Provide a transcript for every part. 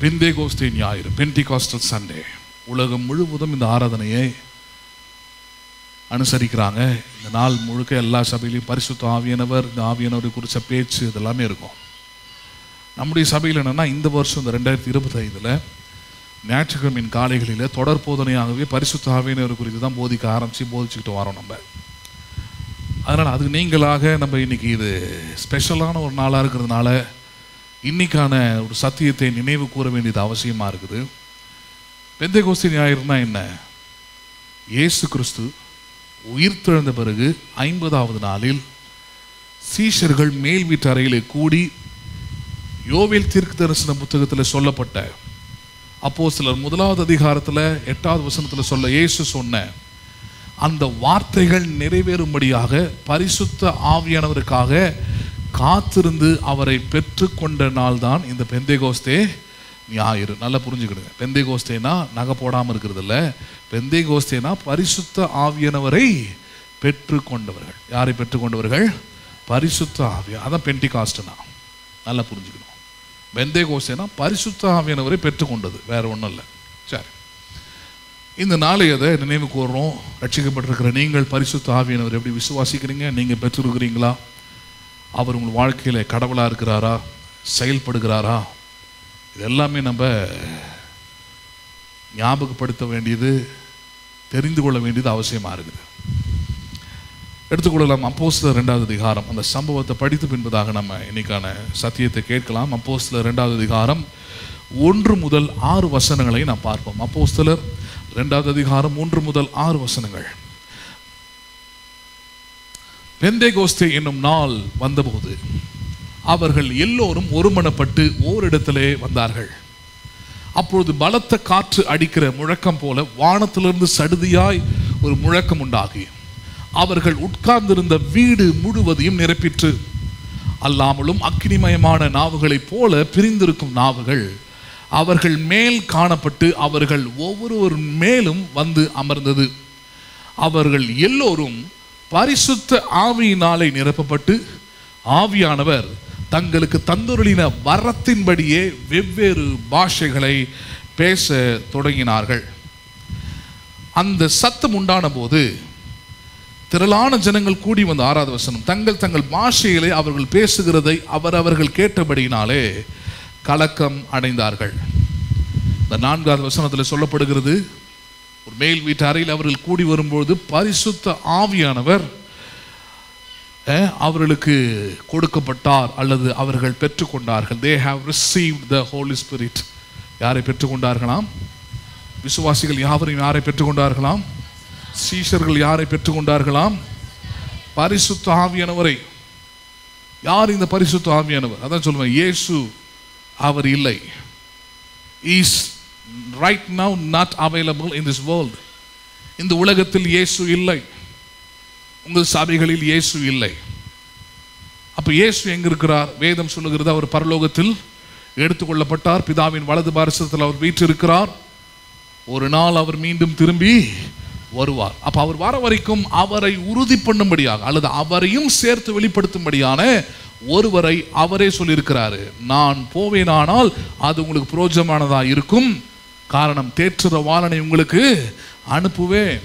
பெந்தேகோஸ்தே ஞாயிறு, Pentecostal Sunday. உலகம் முழுவதும் இந்த ஆராதனையை அனுசரிக்கிறாங்க. இந்த நாள் முழுக்க எல்லா சபையிலையும் பரிசுத்த ஆவியானவர், இந்த ஆவியானவரை குறித்த பேச்சு இதெல்லாமே இருக்கும். நம்முடைய சபையில் என்னென்னா, இந்த வருஷம் இந்த 2025 ஞாயிற்றுக்கிழமையின் காலைகளில் தொடர் போதனையாகவே பரிசுத்த ஆவியானவர் குறித்து தான் போதிச்சுக்கிட்டு வரோம் நம்ம. அதனால் அது நீங்களாக நம்ம இன்றைக்கி இது ஸ்பெஷலான ஒரு நாளாக இருக்கிறதுனால இன்றைக்கான ஒரு சத்தியத்தை நினைவு கூற வேண்டியது அவசியமாக இருக்குது. பெந்தேகோஸ்தே ஞாயிறுனா என்ன? இயேசு கிறிஸ்து உயிர்த்தெழுந்த பிறகு 50வது நாளில் சீஷர்கள் மேல் வீட்டு அறையிலே கூடி யோவேல் தீர்க்கதரிசன புத்தகத்தில் சொல்லப்பட்ட அப்போஸ்தலர் 1வது அதிகாரத்தில் 8வது வசனத்தில் இயேசு சொன்ன அந்த வார்த்தைகள் நிறைவேறும்படியாக பரிசுத்த ஆவியானவருக்காக காத்திருந்து அவரை பெற்றுக்கொண்ட நாள் தான் இந்த பெந்தேகோஸ்தே ஞாயிறு. நல்லா புரிஞ்சுக்கிடுங்க. பெந்தேகோஸ்தேனா நகை போடாமல் இருக்கிறது இல்லை. பெந்தேகோஸ்தேனா பரிசுத்த ஆவியானவரை பெற்றுக்கொண்டவர்கள். யாரை பெற்றுக்கொண்டவர்கள்? பரிசுத்த ஆவியா. அதான் பென்டிகாஸ்ட்னா. நல்லா புரிஞ்சுக்கணும். பெந்தேகோஸ்தேனா பரிசுத்த ஆவியானவரை பெற்றுக்கொண்டது, வேற ஒன்றும் இல்லை. சரி, இந்த நாளை அதை நினைவு கூறுறோம். ரட்சிக்கப்பட்டிருக்கிற நீங்கள் பரிசுத்த ஆவியானவர் எப்படி விசுவாசிக்கிறீங்க? நீங்கள் பெற்றிருக்கிறீங்களா? அவர் உங்கள் வாழ்க்கையில் கடவுளாக இருக்கிறாரா? செயல்படுகிறாரா? இது எல்லாமே நம்ம ஞாபகப்படுத்த வேண்டியது, தெரிந்து கொள்ள வேண்டியது அவசியமாக இருக்குது. எடுத்துக்கொள்ளலாம். அப்போஸ்தலர் 2வது அதிகாரம், அந்த சம்பவத்தை படித்து பின்பதாக நம்ம இன்னைக்கான சத்தியத்தை கேட்கலாம். அப்போஸ்தலர் 2வது அதிகாரம் 1 முதல் 6 வசனங்களை நாம் பார்ப்போம். அப்போஸ்தலர் 2வது அதிகாரம் 1 முதல் 6 வசனங்கள். பெந்தேகோஸ்தே என்னும் நாள் வந்தபோது அவர்கள் எல்லோரும் ஒருமனப்பட்டு ஓரிடத்திலே வந்தார்கள். அப்பொழுது பலத்த காற்று அடிக்கிற முழக்கம் போல வானத்திலிருந்து சடுதியாய் ஒரு முழக்கம் உண்டாகி அவர்கள் உட்கார்ந்திருந்த வீடு முழுவதையும் நிரப்பிற்று. அல்லாமலும் அக்கினிமயமான நாவுகளைப் போல பிரிந்திருக்கும் நாவுகள் அவர்கள் மேல் காணப்பட்டு அவர்கள் ஒவ்வொருவர் மேலும் வந்து அமர்ந்தது. அவர்கள் எல்லோரும் பரிசுத்த ஆவியினாலே நிரப்பப்பட்டு ஆவியானவர் தங்களுக்கு தந்துருளின வரத்தின்படியே வெவ்வேறு பாஷைகளை பேச தொடங்கினார்கள். அந்த சத்தம் உண்டான போது திரளான ஜனங்கள் கூடி வந்த 6வது வசனம், தங்கள் தங்கள் பாஷைகளை அவர்கள் பேசுகிறதை அவர்கள் கேட்டபடியினாலே கலக்கம் அடைந்தார்கள். இந்த 4வது வசனத்தில் சொல்லப்படுகிறது, ஒரு மேல் வீட்டு அறையில் அவர்கள் கூடி வரும்போது பரிசுத்த ஆவியானவர் அவர்களுக்கு கொடுக்கப்பட்டார் அல்லது அவர்கள் பெற்றுக்கொண்டார்கள். They have received the Holy Spirit. யாரை பெற்றுக்கொண்டார்களாம்? விசுவாசிகள் யாவரையும் யாரை பெற்றுக்கொண்டார்களாம்? சீஷர்கள் யாரை பெற்றுக்கொண்டார்களாம்? பரிசுத்த ஆவியானவரை. யார் இந்த பரிசுத்த ஆவியானவர்? அதான் சொல்லுவேன், இயேசு அவர் இல்லை. Is right now not available in this world. இந்த உலகத்தில் இயேசு இல்லை. உங்கள் சபைகளில் இயேசு இல்லை. அப்ப இயேசு எங்க இருக்கிறார்? வேதம் சொல்லுகிறது அவர் பரலோகத்தில் எடுத்துக்கொள்ளப்பட்டார். பிதாவின் வலது பாரசத்தில் அவர் வீற்றிருக்கிறார். ஒரு நாள் அவர் மீண்டும் திரும்பி வருவார். அப்ப அவர் வர வரைக்கும் அவரை உறுதி பண்ணும்படியாக அல்லது அவரையும் சேர்த்து வெளிப்படுத்தும்படியான ஒருவரை அவரே சொல்லியிருக்கிறாரு. நான் போவேனானால் அது உங்களுக்கு பிரயோஜனமானதா இருக்கும். காரணம், தேற்றுற வாளனை உங்களுக்கு அனுப்புவேன்.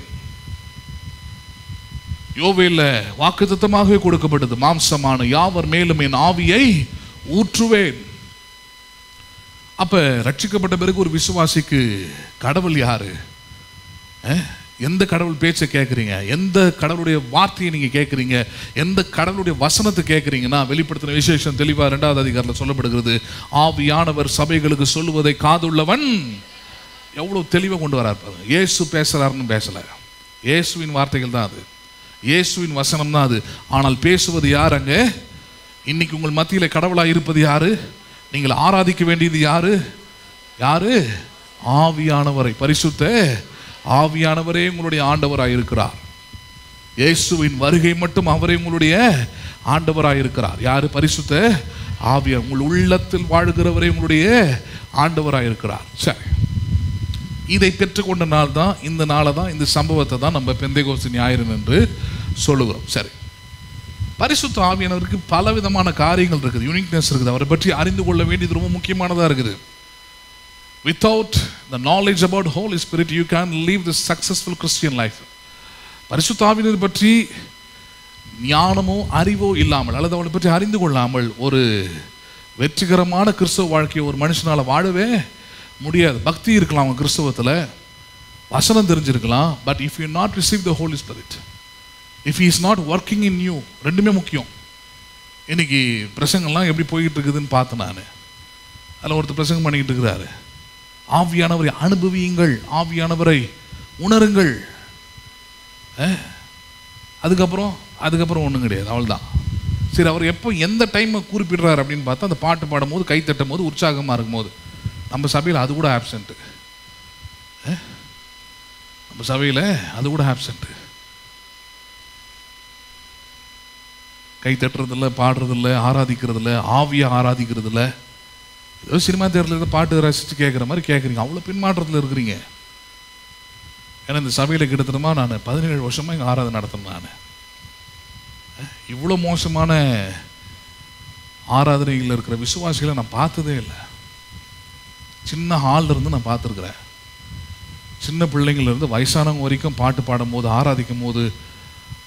யோவேல்ல வாக்குத்தத்தமாகவே கொடுக்கப்பட்டது, மாம்சமான யாவர் மேலும் என் ஆவியை ஊற்றுவேன். அப்ப ரட்சிக்கப்பட்ட பிறகு ஒரு விசுவாசிக்கு கடவுள் யாரு? எந்த கடவுள் பேச்சை கேட்குறீங்க? எந்த கடவுளுடைய வார்த்தையை நீங்க கேட்குறீங்க? எந்த கடவுளுடைய வசனத்தை கேட்குறீங்கன்னா, வெளிப்படுத்தின விசேஷம் தெளிவா 2வது அதிகாரத்தில் சொல்லப்படுகிறது, ஆவியானவர் சபைகளுக்கு சொல்லுவதை காதுள்ளவன். எவ்வளவு தெளிவாக கொண்டு வரார் பாருங்க. இயேசு பேசுறாருன்னு பேசல, இயேசுவின் வார்த்தைகள் தான் அது, இயேசுவின் வசனம் தான் அது. ஆனால் பேசுவது யார்? அங்கே இன்னைக்கு உங்கள் மத்தியில் கடவுளாக இருப்பது யாரு? நீங்கள் ஆராதிக்க வேண்டியது யாரு? யாரு? ஆவியானவரை. பரிசுத்த ஆவியானவரே உங்களுடைய ஆண்டவராக இருக்கிறார். இயேசுவின் வருகை மட்டும் அவரே உங்களுடைய ஆண்டவராக இருக்கிறார். யாரு? பரிசுத்த ஆவியார். உங்கள் உள்ளத்தில் வாழ்கிறவரே உங்களுடைய ஆண்டவராக இருக்கிறார். சரி, இதை பெற்றுக்கொண்ட நாள் தான் இந்த நாளை தான், இந்த சம்பவத்தை தான் நம்ம பெந்தேகோஸ்தே ஞாயிறு என்று சொல்லுகிறோம். சரி, பரிசுத்த ஆவியானவருக்கு பல விதமான காரியங்கள் இருக்குது, யூனிக்னஸ் இருக்குது. அவரை பற்றி அறிந்து கொள்ள வேண்டியது ரொம்ப முக்கியமானதாக இருக்குது. Without the knowledge about Holy Spirit, you can't live this successful Christian life. பரிசுத்த ஆவியை பற்றி ஞானமோ அறிவோ இல்லாமல் அல்லது அவளை பற்றி அறிந்து கொள்ளாமல் ஒரு வெற்றிகரமான கிறிஸ்தவ வாழ்க்கையை ஒரு மனுஷனால் வாழவே முடியாது. பக்தி இருக்கலாம் அவங்க கிறிஸ்தவத்தில், வசனம் தெரிஞ்சிருக்கலாம், but if you not receive the Holy Spirit, if he is not working in you, ரெண்டுமே முக்கியம். இன்னைக்கு பிரசங்கம்லாம் எப்படி போய்கிட்டு இருக்குதுன்னு பார்த்தேன் நான். அதில் ஒருத்தர் பிரசங்கம் பண்ணிக்கிட்டு இருக்கிறாரு, ஆவியானவரை அனுபவியுங்கள், ஆவியானவரை உணருங்கள். அதுக்கப்புறம் ஒன்றும் கிடையாது, அவள்தான். சரி, அவர் எப்போ எந்த டைமை குறிப்பிடுறாரு அப்படின்னு பார்த்தா அந்த பாட்டு பாடும்போது, கை தட்டும் போது, உற்சாகமாக இருக்கும்போது. நம்ம சபையில் அது கூட ஆப்சண்ட்டு. நம்ம சபையில் அது கூட ஆப்சண்ட்டு. கை தட்டுறதில்ல, பாடுறதில்ல, ஆராதிக்கிறதில்ல, ஆவியாக ஆராதிக்கிறதில்ல. ஏதோ சினிமா தேட்டரில் பாட்டு ரசித்து கேட்குற மாதிரி கேட்குறீங்க. அவ்வளோ பின்மாற்றத்தில் இருக்கிறீங்க. ஏன்னா இந்த சபையில் கிட்டத்தட்டமா நான் 17 வருஷமாக இங்கே ஆராதனை நடத்தினேன். நான் இவ்வளோ மோசமான ஆராதனையில் இருக்கிற விசுவாசிகளை நான் பார்த்ததே இல்லை. சின்ன ஹாலில் இருந்து நான் பார்த்துருக்குறேன். சின்ன பிள்ளைங்கள்லேருந்து வயசானவங்க வரைக்கும் பாட்டு பாடும்போது, ஆராதிக்கும் போது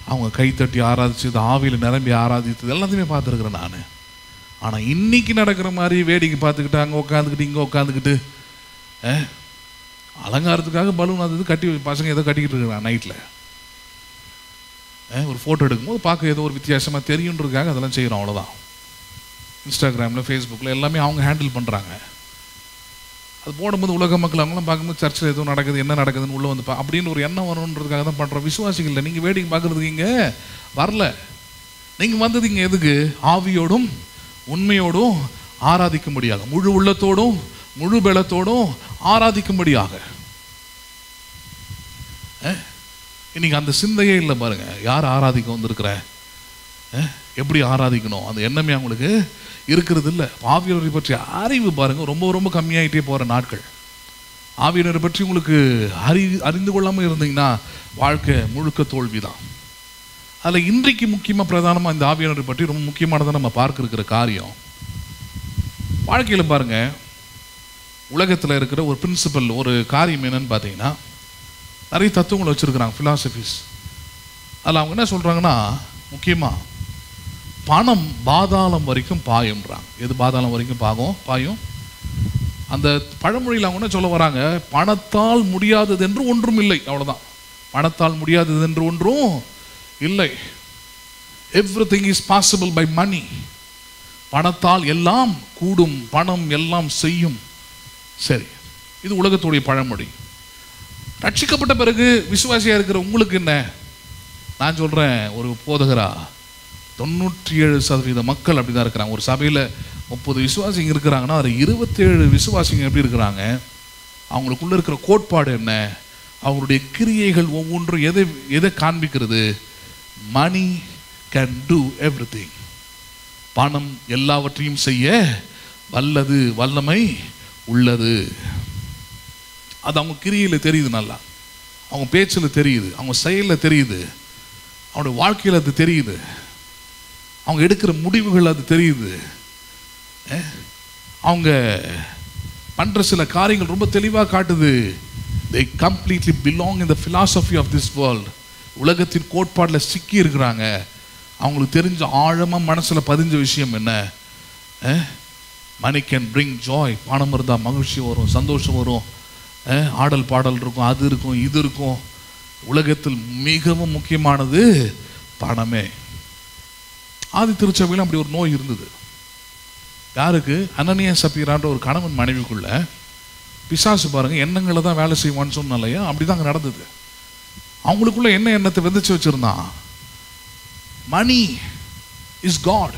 அவங்க கைத்தட்டி ஆராதிச்சது, ஆவியில் நிரம்பி ஆராதித்தது எல்லாத்தையுமே பார்த்துருக்குறேன் நான். ஆனால் இன்னைக்கு நடக்கிற மாதிரி வேடிக்கை பார்த்துக்கிட்டு அங்கே உட்காந்துக்கிட்டு இங்கே உட்காந்துக்கிட்டு அலங்காரத்துக்காக பலூன் அது கட்டி பசங்க ஏதோ கட்டிக்கிட்டு இருக்கிறான் நைட்டில். ஒரு ஃபோட்டோ எடுக்கும்போது பார்க்க ஏதோ ஒரு வித்தியாசமாக தெரியுன்றதுக்காக அதெல்லாம் செய்கிறோம், அவ்வளோதான். இன்ஸ்டாகிராமில், ஃபேஸ்புக்கில் எல்லாமே அவங்க ஹேண்டில் பண்ணுறாங்க. அது போடும்போது உலக மக்கள் அவங்களாம் பார்க்கும்போது சர்ச்சில் எதுவும் நடக்குது, என்ன நடக்குதுன்னு உள்ளே வந்து அப்படின்னு ஒரு எண்ணம் வரணுன்றதுக்காக தான் பண்ணுறோம். விசுவாசிகள் இல்லை, நீங்கள் வேடிக்கை பார்க்குறதுக்கு இங்கே வரல. நீங்கள் வந்தது இங்கே எதுக்கு? ஆவியோடும் உண்மையோடும் ஆராதிக்கும்படியாக, முழு உள்ளத்தோடும் முழு பலத்தோடும் ஆராதிக்கும்படியாக. இன்னைக்கு அந்த சிந்தையே இல்லை பாருங்க. யார் ஆராதிக்க வந்திருக்கிற, எப்படி ஆராதிக்கணும் அந்த எண்ணமே அவங்களுக்கு இருக்கிறது இல்லை. ஆவியனரை பற்றி அறிவு பாருங்க ரொம்ப ரொம்ப கம்மியாயிட்டே போகிற நாட்கள். ஆவியனரை பற்றி உங்களுக்கு அறிந்து கொள்ளாமல் இருந்தீங்கன்னா வாழ்க்கை முழுக்க தோல்வி தான். அதில் இன்றைக்கு முக்கியமாக பிரதானமாக இந்த ஆவியனரை பற்றி ரொம்ப முக்கியமானதாக நம்ம பார்க்க இருக்கிற காரியம், வாழ்க்கையில் பாருங்க உலகத்தில் இருக்கிற ஒரு பிரின்சிபல், ஒரு காரியம் என்னன்னு பார்த்தீங்கன்னா, நிறைய தத்துவங்களை வச்சுருக்கிறாங்க, ஃபிலாசபிஸ். அதில் அவங்க என்ன சொல்கிறாங்கன்னா, முக்கியமாக பணம் பாதாளம் வரைக்கும் பாயும்ன்றாங்க. எது பாதாளம் வரைக்கும் பாயும்? அந்த பழமொழியில் அவங்க என்ன சொல்ல வராங்க, பணத்தால் முடியாதது என்று ஒன்றும் இல்லை, அவ்வளோதான். பணத்தால் முடியாதது என்று ஒன்றும் இல்லை. எவ்ரிதிங் இஸ் பாசிபிள் பை மணி. பணத்தால் எல்லாம் கூடும், பணம் எல்லாம் செய்யும். சரி, இது உலகத்துடைய பழமொழி. ரட்சிக்கப்பட்ட பிறகு விசுவாசியாக இருக்கிற உங்களுக்கு என்ன? நான் சொல்கிறேன், ஒரு போதகரா 97% மக்கள் அப்படி தான் இருக்கிறாங்க. ஒரு சபையில் 30 விசுவாசிங்க இருக்கிறாங்கன்னா அதில் 27 விசுவாசிங்க எப்படி இருக்கிறாங்க? அவங்களுக்குள்ள இருக்கிற கோட்பாடு என்ன? அவங்களுடைய கிரியைகள் ஒவ்வொன்றும் எதை காண்பிக்கிறது? Money can do everything. பணம் எல்லாவற்றையும் செய்ய வல்லது, வல்லமை உள்ளது. அது அவங்க கிரியையில் தெரியுது, நல்லா அவங்க பேச்சில் தெரியுது, அவங்க செயலில் தெரியுது, அவங்களுடைய வாழ்க்கையில் அது தெரியுது, அவங்க எடுக்கிற முடிவுகள் அது தெரியுது. அவங்க பண்ணுற சில காரியங்கள் ரொம்ப தெளிவாக காட்டுது. they completely belong in the philosophy of this world. உலகத்தின் கோட்பாடில் சிக்கி இருக்கிறாங்க. அவங்களுக்கு தெரிஞ்ச ஆழமாக மனசில் பதிஞ்ச விஷயம் என்ன? Money can bring joy. பணம் இருந்தால் மகிழ்ச்சி வரும், சந்தோஷம் வரும், ஆடல் பாடல் இருக்கும், அது இருக்கும், இது இருக்கும். உலகத்தில் மிகவும் முக்கியமானது பணமே. ஆதி திருச்சபையில் அப்படி ஒரு நோய் இருந்தது. யாருக்கு? அனனியா சப்பீரான்ற ஒரு கணவன் மனைவிக்குள்ள பிசாசு பாருங்க எண்ணங்களை தான் வேலை செய்வான்னு சொன்ன இல்லையா, அப்படிதான் அங்கே நடந்தது. அவங்களுக்குள்ள என்ன எண்ணத்தை விதைச்சு வச்சிருந்தான்? Money is God.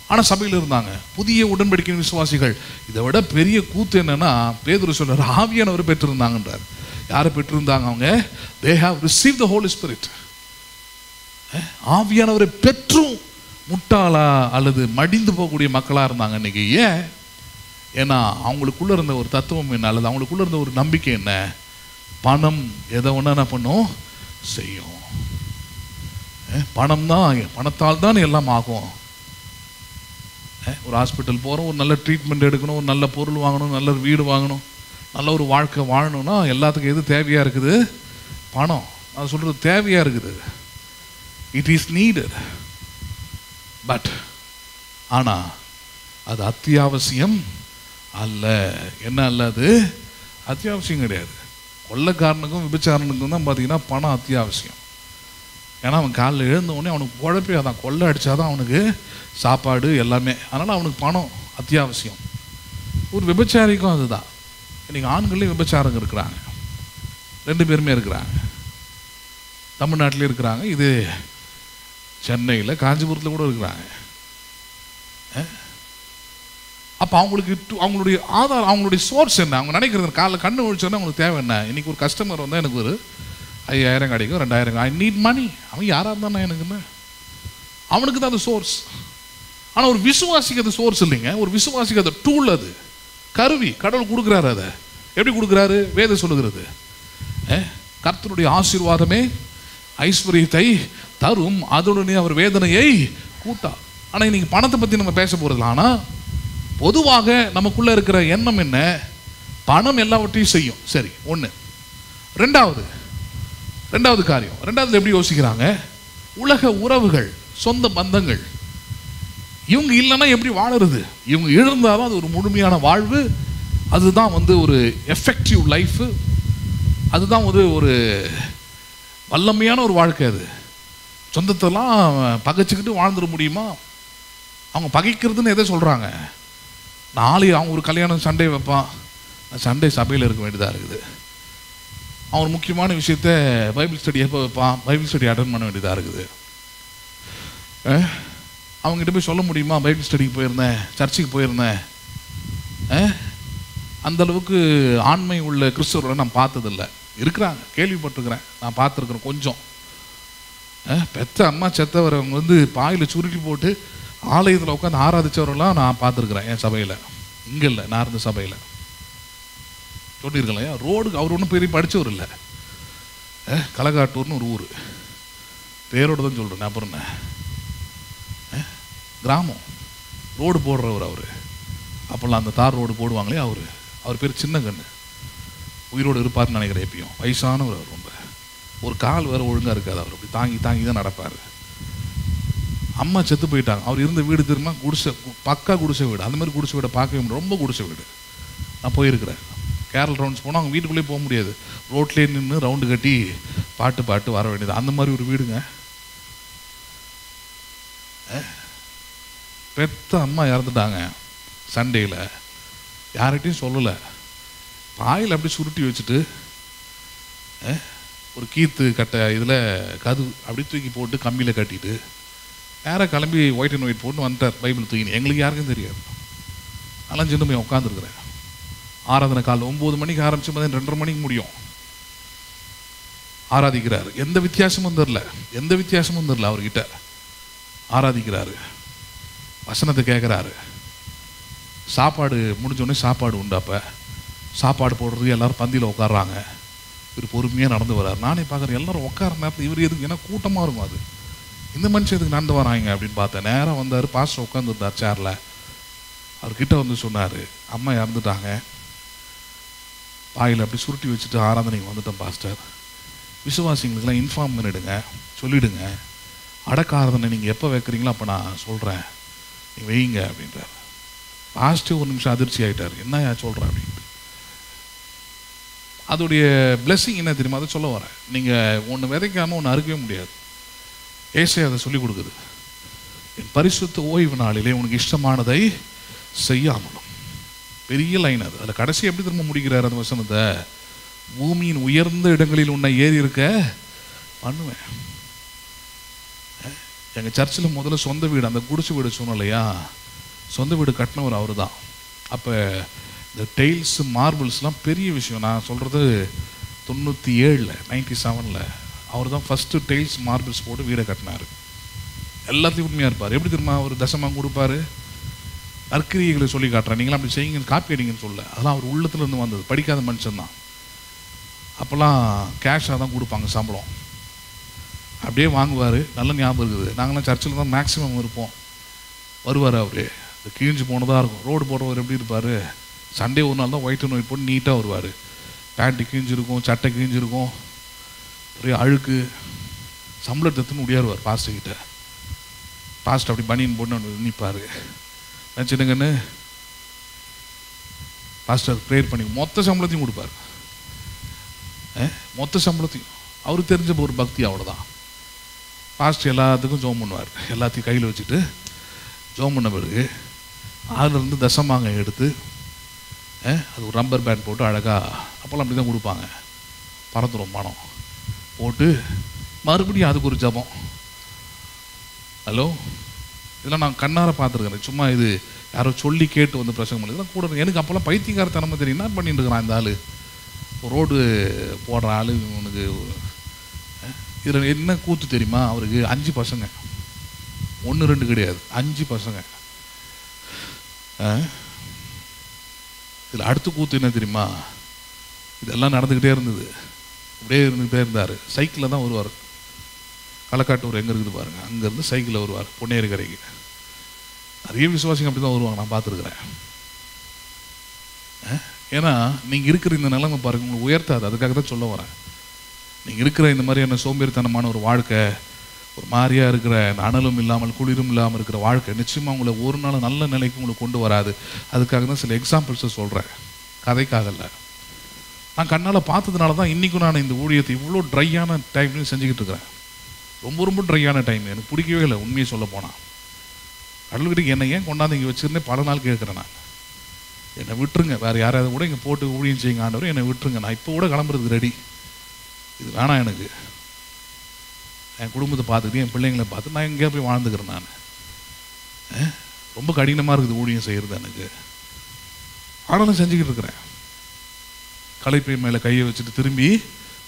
ஆனால் சபையில் இருந்தாங்க புதிய உடன்படிக்கை விசுவாசிகள். இதை விட பெரிய கூத்து என்னன்னா, பேதுரு சொல்றார், ஆவியானவர் பெற்றிருந்தாங்கன்றார். யாரை பெற்றிருந்தாங்க அவங்க? they have received the Holy Spirit. ஆவியானவரை பெற்றும் முட்டாளா அல்லது மடிந்து போகக்கூடிய மக்களாக இருந்தாங்க இன்னைக்கு. ஏன்? ஏன்னா அவங்களுக்குள்ள இருந்த ஒரு தத்துவம் என்ன, அல்லது அவங்களுக்குள்ள இருந்த ஒரு நம்பிக்கை என்ன? பணம் எதை ஒன்றா என்ன பண்ணும்? செய்யும். பணம் தான், பணத்தால் தான் எல்லாம் ஆகும். ஒரு ஹாஸ்பிட்டல் போகிறோம், ஒரு நல்ல ட்ரீட்மெண்ட் எடுக்கணும், ஒரு நல்ல பொருள் வாங்கணும், நல்ல வீடு வாங்கணும், நல்ல ஒரு வாழ்க்கை வாழணும்னா எல்லாத்துக்கும் எது தேவையாக இருக்குது? பணம். அது சொல்கிறது தேவையாக இருக்குது. It is needed. பட் ஆனால் அது அத்தியாவசியம் அல்ல. என்ன அல்ல? அது அத்தியாவசியம் கிடையாது. கொள்ளைக்காரனுக்கும் விபச்சாரனுக்கும் தான் பார்த்தீங்கன்னா பணம் அத்தியாவசியம். ஏன்னா அவன் காலையில் எழுந்த உடனே அவனுக்கு குழப்பே அதான், கொள்ளை அடித்தாதான் அவனுக்கு சாப்பாடு எல்லாமே. அதனால் அவனுக்கு பணம் அத்தியாவசியம். ஒரு விபச்சாரிக்கும் அதுதான். இன்றைக்கி ஆண்கள்லேயும் விபச்சாரங்க இருக்கிறாங்க, 2 பேருமே இருக்கிறாங்க. தமிழ்நாட்டிலே இருக்கிறாங்க, இது சென்னையில் காஞ்சிபுரத்தில் கூட இருக்கிறாங்க. அப்போ அவங்களுக்கு அவங்களுடைய ஆதாரம், அவங்களுடைய சோர்ஸ் என்ன? அவங்க நினைக்கிறது காலைல கண்ணு ஒழிச்சோன்னா அவங்களுக்கு தேவை என்ன? இன்றைக்கி ஒரு கஸ்டமர் வந்தால் எனக்கு ஒரு 5000 கிடைக்கும், 2000, ஐ நீட் மணி. அவன் யாராக இருந்தானே எனக்குன்னு, அவனுக்கு தான் அது சோர்ஸ். ஆனால் ஒரு விசுவாசிக்கு அது சோர்ஸ் இல்லைங்க. ஒரு விசுவாசிக்கு அது டூல், அது கருவி. கடவுள் கொடுக்குறாரு. அதை எப்படி கொடுக்குறாரு? வேதம் சொல்லுகிறது, கர்த்தருடைய ஆசீர்வாதமே ஐஸ்வர்யத்தை தரும், அதனுடைய அவர் வேதனையை கூட்டா. ஆனால் இன்னைக்கு பணத்தை பற்றி நம்ம பேச போகிறதில்ல. ஆனால் பொதுவாக நமக்குள்ளே இருக்கிற எண்ணம் என்ன? பணம் எல்லாவற்றையும் செய்யும். சரி, ஒன்று. ரெண்டாவது காரியம், ரெண்டாவது எப்படி யோசிக்கிறாங்க? உலக உறவுகள், சொந்த பந்தங்கள். இவங்க இல்லைன்னா எப்படி வாழறது? இவங்க இழந்தாதான் அது ஒரு முழுமையான வாழ்வு. அதுதான் ஒரு எஃபெக்டிவ் லைஃப். அதுதான் ஒரு வல்லமையான ஒரு வாழ்க்கை. அது சொந்தத்தெல்லாம் பகைச்சிக்கிட்டு வாழ்ந்துட முடியுமா? அவங்க பகைக்கிறதுன்னு எதை சொல்கிறாங்க? நாளை அவங்க ஒரு கல்யாணம் சண்டே வைப்பான், சண்டே சபையில் இருக்க வேண்டியதாக இருக்குது. அவன் முக்கியமான விஷயத்த பைபிள் ஸ்டடி எப்போ வைப்பான், பைபிள் ஸ்டடி அட்டன் பண்ண வேண்டியதாக இருக்குது. அவங்ககிட்ட போய் சொல்ல முடியுமா, பைபிள் ஸ்டடிக்கு போயிருந்தேன், சர்ச்சுக்கு போயிருந்தேன்? அந்தளவுக்கு ஆண்மை உள்ள கிறிஸ்தவர்களை நான் பார்த்ததில்லை. இருக்கிறாங்க, கேள்விப்பட்டிருக்கிறேன், நான் பார்த்துருக்குறேன் கொஞ்சம். பெத்த அம்மா செத்தவர் அவங்க பாயில் சுருட்டி போட்டு ஆலயத்தில் உட்காந்து ஆராதிச்சவரெல்லாம் நான் பார்த்துருக்குறேன் என் சபையில். இங்கே இல்லை, நான் இருந்த சபையில். சொல்லியிருக்கலையா? ரோடுக்கு அவர் ஒன்றும் பெரிய படித்தவர் இல்லை, களகாட்டூர்னு ஒரு ஊர், பேரோடு தான் சொல்கிறேன். அப்புறம் என்ன, கிராமம். ரோடு போடுறவர் அவர். அப்போல்லாம் அந்த தார் ரோடு போடுவாங்களே அவர் பேர் சின்ன கண்ணு. உயிரோடு இருப்பார்னு நினைக்கிறேன். எப்பயும் வயசானவர் அவர். ரொம்ப ஒரு கால் வேறு ஒழுங்காக இருக்காது. அவர் அப்படி தாங்கி தாங்கி தான் நடப்பார். அம்மா செத்து போயிட்டாங்க. அவர் இருந்த வீடு திரும்ப குடிசை, பக்கா குடிசை வீடு. அந்த மாதிரி குடிசை வீடை பார்க்கவே முடியும், ரொம்ப குடிசை வீடு. நான் போயிருக்கிறேன். கேரள் ரவுண்ட்ஸ் போனால் அவங்க வீட்டுக்குள்ளேயே போக முடியாது, ரோட்லேயே நின்று ரவுண்டு கட்டி பாட்டு வர வேண்டியது. அந்த மாதிரி ஒரு வீடுங்க. பெத்த அம்மா இறந்துட்டாங்க சண்டேயில். யார்கிட்டையும் சொல்லலை. பாயில் அப்படி சுருட்டி வச்சுட்டு ஒரு கீத்து கட்டை இதில் கது அப்படி தூக்கி போட்டு கம்பியில் கட்டிட்டு நேராக கிளம்பி ஒயிட் அண்ட் ஒயிட் போட்டு வந்துட்டார். பைபிள் தூக்கினு. எங்களுக்கு யாருக்கும் தெரியாது. அதெல்லாம் சின்ன போய் உட்காந்துருக்குறேன். ஆராதனை காலைல 9 மணிக்கு ஆரம்பிச்சு 2:30 மணிக்கு முடியும். ஆராதிக்கிறார். எந்த வித்தியாசமும் தெரில அவர்கிட்ட. ஆராதிக்கிறாரு, வசனத்தை கேட்குறாரு. சாப்பாடு முடிஞ்சோடனே சாப்பாடு உண்டாப்ப சாப்பாடு போடுறது எல்லாரும் பந்தியில் உட்காடுறாங்க. இவர் பொறுமையாக நடந்து வர்றார். நானே பார்க்குறேன், எல்லாரும் உட்கார நேரத்தில் இவர் எதுக்கு, ஏன்னா கூட்டமாக இருக்கும். அது இந்த மனுஷன் எதுக்கு நடந்து வராங்க அப்படின்னு பார்த்தேன். நேராக வந்தார், பாஸ்டர் உட்காந்துருந்தார் சேரில். அவர்கிட்ட சொன்னார், அம்மா இறந்துட்டாங்க, பாயில் அப்படி சுருட்டி வச்சுட்டு ஆராதனைக்கு வந்துட்டேன் பாஸ்டர். விசுவாசிங்களுக்கெல்லாம் இன்ஃபார்ம் பண்ணிவிடுங்க, சொல்லிவிடுங்க. அடக்க ஆராதனை நீங்கள் எப்போ வைக்கிறீங்களோ அப்போ நான் சொல்கிறேன், நீங்கள் வைங்க அப்படின்றார். பாஸ்டர் ஒரு நிமிஷம் அதிர்ச்சி ஆகிட்டார். என்ன சொல்கிறேன் அப்படின்ட்டு. அதோடைய பிளெஸ்ஸிங் என்ன தெரியுமா? அதை சொல்ல வரேன். நீங்கள் ஒன்று விதைக்காமல் ஒன்று அறுக்கவே முடியாது. ஏசை அதை சொல்லிக் கொடுக்குது. என் பரிசுத்த ஓய்வு நாளிலே உனக்கு இஷ்டமானதை செய்யாமலும். பெரிய லைன் அது. அதில் கடைசி எப்படி திரும்ப முடிக்கிறார் அந்த வசனத்தை? பூமியின் உயர்ந்த இடங்களில் உன்னை ஏறி இருக்க பண்ணுவேன். எங்கள் சர்ச்சில் முதல்ல சொந்த வீடு, அந்த குடிசை வீடு சொன்னோம் இல்லையா, சொந்த வீடு கட்டினவர் அவர் தான். அப்போ இந்த டைல்ஸு மார்பிள்ஸ்லாம் பெரிய விஷயம். நான் சொல்கிறது 97 அவர் தான் ஃபஸ்ட்டு டைல்ஸ் மார்பிள்ஸ் போட்டு வீடை கட்டினார். எல்லாத்தையும் உண்மையாக இருப்பார். எப்படி தெரியுமா? அவர் தசமாக கொடுப்பார், நற்கிரியைகளை சொல்லி காட்டுறேன், நீங்களாம் அப்படி செய்யுங்க, காப்பி அடிங்கன்னு சொல்ல. அதெல்லாம் அவர் உள்ளத்துலேருந்து வந்தது. படிக்காத மனுஷன்தான். அப்போல்லாம் கேஷாக தான் கொடுப்பாங்க சம்பளம். அப்படியே வாங்குவார். நல்ல ஞாபகம் இருக்குது. நாங்களாம் சர்ச்சில் தான் மேக்ஸிமம் இருப்போம். வருவார் அவரு, இந்த கிழிஞ்சு போனதாக இருக்கும். ரோடு போடுறவர் எப்படி இருப்பார்? சண்டே ஒரு நாள் தான் ஒயிட் அண்ட் ஒயிட் போட்டு நீட்டாக வருவார். பேண்ட்டு கிழிஞ்சிருக்கும், சட்டை கிழிஞ்சிருக்கும், ஒரே அழுக்கு. சம்பளத்தை எடுத்துன்னு முடியாருவார் பாஸ்டர்கிட்ட. பாஸ்டர் அப்படி பனியன் போட்டு நிற்பார். நான் சின்னங்கன்னு பாஸ்டர் ப்ரேயர் பண்ணி மொத்த சம்பளத்தையும் கொடுப்பார். மொத்த சம்பளத்தையும் அவருக்கு தெரிஞ்ச ஒரு பக்தி, அவ்வளோதான். பாஸ்டர் எல்லாத்துக்கும் ஜோம் பண்ணுவார். எல்லாத்தையும் கையில் வச்சுட்டு ஜோம் பண்ண பிறகு அதிலிருந்து தசமாங்க எடுத்து அது ஒரு ரப்பர் பேண்ட் போட்டு அழகாக, அப்போல்லாம் அப்படி தான் கொடுப்பாங்க, பறந்துடும் பணம் போட்டு மறுபடியும் அதுக்கு ஒரு ஜபம். ஹலோ, இதெல்லாம் நான் கண்ணார பார்த்துருக்கிறேன். சும்மா இது யாரோ சொல்லி கேட்டு வந்து பிரசங்கம் பண்ணி இதெல்லாம் கூட. எனக்கு அப்போல்லாம் பைத்தியக்காரத்தனமாக தெரியும். என்ன பண்ணிட்டு இருக்கிறான் இந்த ஆள், ரோடு போடுற ஆள். உனக்கு இதில் என்ன கூத்து தெரியுமா? அவருக்கு 5 பசங்க, 1 2 கிடையாது, 5 பசங்க. இதில் அடுத்த கூத்து என்ன தெரியுமா? இதெல்லாம் நடந்துக்கிட்டே இருந்தது. அப்படியே இருந்துக்கிட்டே இருந்தார். சைக்கிளில் தான் வருவார். களக்காட்டூர் எங்கே இருக்குது பாருங்கள், அங்கேருந்து சைக்கிளில் வருவார் பொன்னேரி கரைக்கு. நிறைய விசுவாசிங்க அப்படி தான் வருவாங்க, நான் பார்த்துருக்குறேன். ஏன்னா நீங்கள் இருக்கிற இந்த நிலைமை பாருங்கள், உங்களுக்கு உயர்த்தாது. அதுக்காக தான் சொல்ல வரேன். நீங்கள் இருக்கிற இந்த மாதிரியான சோம்பேறித்தனமான ஒரு வாழ்க்கை, ஒரு மாதிரியாக இருக்கிற அனலும் இல்லாமல் குளிரும் இல்லாமல் இருக்கிற வாழ்க்கை நிச்சயமாக உங்களை ஒரு நாள் நல்ல நிலைக்கு உங்களுக்கு கொண்டு வராது. அதுக்காக தான் சில எக்ஸாம்பிள்ஸை சொல்கிறேன், கதைக்காக இல்லை. நான் கண்ணால் பார்த்ததுனால தான் இன்றைக்கும் நான் இந்த ஊழியத்தை இவ்வளோ ட்ரையான டைம்லையும் செஞ்சுக்கிட்டு இருக்கிறேன். ரொம்ப ரொம்ப ட்ரையான டைம், எனக்கு பிடிக்கவே இல்லை உண்மையை சொல்ல போனால். கடவுள்கிட்ட என்னை ஏன் கொண்டாந்து இங்கே வச்சுருந்தேன் பல நாள் கேட்குறேன். நான் என்னை விட்டுருங்க, வேறு யாராவது கூட இங்கே போட்டு ஊழியம் செய்யுங்க ஆண்டவரே, என்னை விட்டுருங்க, நான் இப்போ கூட கிளம்புறது ரெடி, இது வேணாம் எனக்கு. என் குடும்பத்தை பார்த்துக்கிட்டு என் பிள்ளைங்களை பார்த்து நான் எங்கேயா போய் வாழ்ந்துக்கிறேன். நான் ரொம்ப கடினமாக இருக்குது ஊழியம் செய்கிறது எனக்கு. ஆனாலும் செஞ்சுக்கிட்டு இருக்கிறேன். களைப்பை மேலே கையை வச்சுட்டு திரும்பி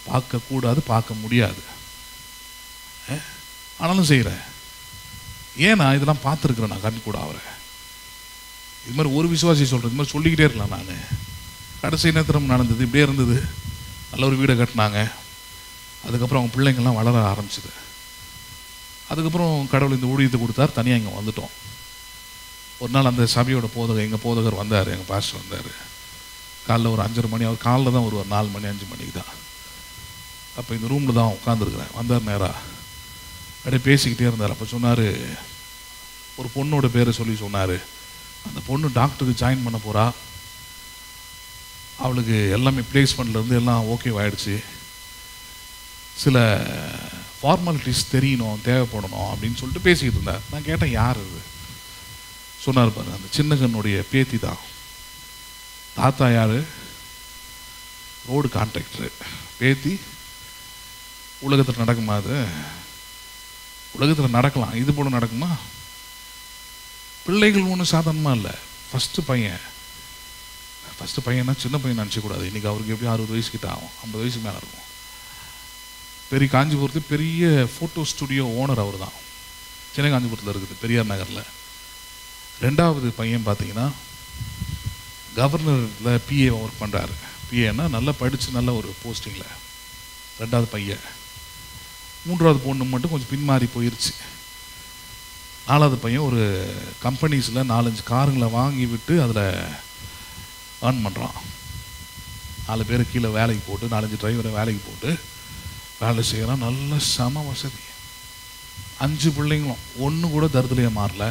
பார்க்கக்கூடாது, பார்க்க முடியாது, ஆனாலும் செய்கிறேன். ஏன்னா இதெல்லாம் பார்த்துருக்குறேன் நான் கண் கூட. அவரை இது மாதிரி ஒரு விசுவாசி சொல்கிறேன், இது மாதிரி சொல்லிக்கிட்டே இருக்கலாம். நான் கடைசி நேரத்திரம் நடந்தது இப்படியே இருந்தது. நல்ல ஒரு வீடை கட்டினாங்க. அதுக்கப்புறம் அவங்க பிள்ளைங்கள்லாம் வளர ஆரம்பிச்சிது. அதுக்கப்புறம் கடவுள் இந்த ஊழியத்தை கொடுத்தார். தனியாக இங்கே வந்துட்டோம். ஒரு நாள் அந்த சபையோட போதகர், எங்கள் போதகர் வந்தார், எங்கள் பாஸ்டர் வந்தார். காலைல ஒரு 5:30 மணி, அவர் காலைல தான் வருவார், 4 மணி 5 மணிக்கு தான். அப்போ இந்த ரூமில் தான் உட்காந்துருக்குறேன். வந்தார் நேராக, அப்படியே பேசிக்கிட்டே இருந்தார். அப்போ சொன்னார், ஒரு பொண்ணோட பேரை சொல்லி சொன்னார். அந்த பொண்ணு டாக்டருக்கு ஜாயின் பண்ண போகிறா, அவளுக்கு எல்லாமே பிளேஸ்மெண்ட்லேருந்து எல்லாம் ஓகேவாயிடுச்சு, சில ஃபார்மாலிட்டிஸ் தெரியணும், தேவைப்படணும் அப்படின்னு சொல்லிட்டு பேசிக்கிட்டு இருந்தார். நான் கேட்டேன், யார் இது? சொன்னார் பாரு, அந்த சின்னகனுடைய பேத்தி தான். தாத்தா யார்? Road contractor. பேத்தி உலகத்தில் நடக்குமா? அது உலகத்தில் நடக்கலாம், இது போல நடக்குமா? பிள்ளைகள் ஒன்றும் சாதாரணமாக இல்லை. ஃபஸ்ட்டு பையன்னா சின்ன பையன் நினச்சக்கூடாது. இன்றைக்கி அவருக்கு எப்படியும் 60 வயசு கிட்ட ஆகும், 50 வயசுக்கு மேலே இருக்கும். பெரிய காஞ்சிபுரத்து பெரிய ஃபோட்டோ ஸ்டுடியோ ஓனர் அவர் தான். சின்ன காஞ்சிபுரத்தில் இருக்குது, பெரியார் நகரில். 2வது பையன் பார்த்தீங்கன்னா கவர்னரில் பிஏ ஒர்க் பண்ணுறாரு. பிஏன்னா நல்லா படித்து நல்ல ஒரு போஸ்டிங்கில் 2வது பையன். 3வது பொண்ணு மட்டும் கொஞ்சம் பின்மாறி போயிடுச்சு. 4வது பையன் ஒரு கம்பெனிஸில் 4-5 காருங்களை வாங்கி விட்டு அதில் ஏர்ன் பண்ணுறான். 4 பேர் கீழே வேலைக்கு போட்டு, 4-5 டிரைவரை வேலைக்கு போட்டு வேலை செய்கிறான். நல்ல சம வசதி. 5 பிள்ளைங்களும் ஒன்று கூட தருதலையாக மாறல.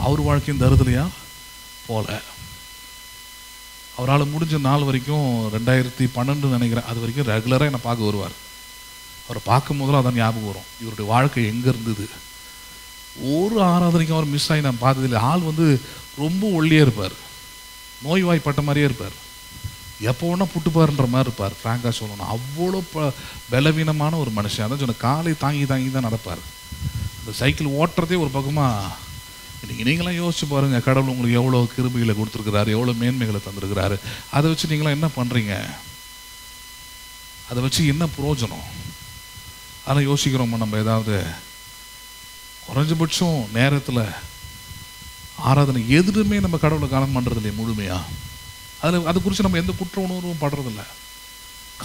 அவர் வாழ்க்கையும் தருதலையாக போல. அவரால் முடிஞ்ச நாள் வரைக்கும் 2012 நினைக்கிறேன், அது வரைக்கும் ரெகுலராக என்னை பார்க்க வருவார். அவரை பார்க்கும் போதெல்லாம் அதான் ஞாபகம் வரும், இவருடைய வாழ்க்கை எங்கே இருந்தது. ஒரு ஆராதனைக்கும் அவர் மிஸ் ஆகி நான் பார்த்ததில்லை. ஆள் ரொம்ப ஒல்லியாக இருப்பார், நோய்வாய்ப்பட்ட மாதிரியே இருப்பார், எப்போ வேணா புட்டுப்பாருன்ற மாதிரி இருப்பார். ஃப்ராங்காக சொல்லணும், அவ்வளோ பலவீனமான ஒரு மனுஷன். அதான் சொன்ன, காலை தாங்கி தான் நடப்பார். அந்த சைக்கிள் ஓட்டுறதே ஒரு பக்கமாக. இன்றைக்கி நீங்களாம் யோசிச்சு பாருங்கள், கடவுள் உங்களுக்கு எவ்வளோ கிருபைகளை கொடுத்துருக்கிறாரு, எவ்வளோ மேன்மைகளை தந்துருக்கிறாரு. அதை வச்சு நீங்களாம் என்ன பண்ணுறீங்க? அதை வச்சு என்ன பிரயோஜனம்? அதெல்லாம் யோசிக்கிறோமா நம்ம? ஏதாவது குறைஞ்சபட்சம் நேரத்தில் ஆராதனை எதுவுமே நம்ம கடவுளை காலம் பண்ணுறது இல்லையா முழுமையாக? அதை குறித்து நம்ம எந்த குற்ற உணர்வும் படுறதில்ல.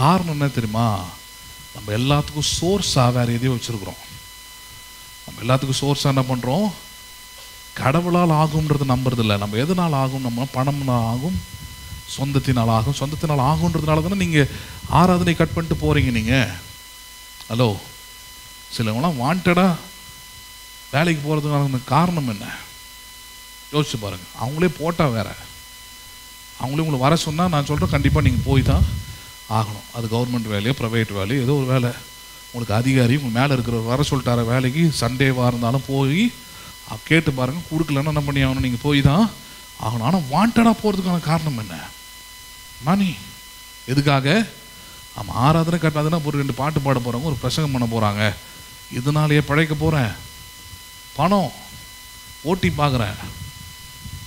காரணம் என்ன தெரியுமா? நம்ம எல்லாத்துக்கும் சோர்ஸாக வேறு எதையும் வச்சுருக்குறோம். நம்ம எல்லாத்துக்கும் சோர்ஸாக என்ன பண்ணுறோம்? கடவுளால் ஆகும்ன்றது நம்புறதில்லை. நம்ம எதனால் ஆகும்? நம்ம பணம்னால் ஆகும், சொந்தத்தினால் ஆகும். சொந்தத்தினால் ஆகுன்றதுனால தானே நீங்கள் ஆராதனை கட் பண்ணிட்டு போகிறீங்க. நீங்கள் ஹலோ, சிலவங்களாம் வாண்டடாக வேலைக்கு போகிறதுக்கான காரணம் என்ன யோசிச்சு பாருங்கள். அவங்களே போட்டால் வேற, அவங்களே உங்களை வர சொன்னால் நான் சொல்கிறேன் கண்டிப்பாக நீங்கள் போய் தான் ஆகணும். அது கவர்மெண்ட் வேலையோ ப்ரைவேட் வேலையோ ஏதோ ஒரு வேலை, உங்களுக்கு அதிகாரி உங்கள் மேலே இருக்கிற வர சொல்லிட்டார வேலைக்கு சண்டேவாக இருந்தாலும் போய் கேட்டு பாருங்கள். கொடுக்கலன்னா என்ன பண்ணி ஆகணும், நீங்கள் போய் தான் ஆகணும். ஆனால் வாண்டடாக போகிறதுக்கான காரணம் என்ன? மணி. எதுக்காக? ஆமாம், ஆராதனை கட்டாதுன்னா ஒரு 2 பாட்டு பாட போகிறாங்க, ஒரு பிரசங்கம் பண்ண போகிறாங்க, இதனாலேயே பழைக்க போகிறேன், பணம் ஓட்டி பார்க்குறேன்,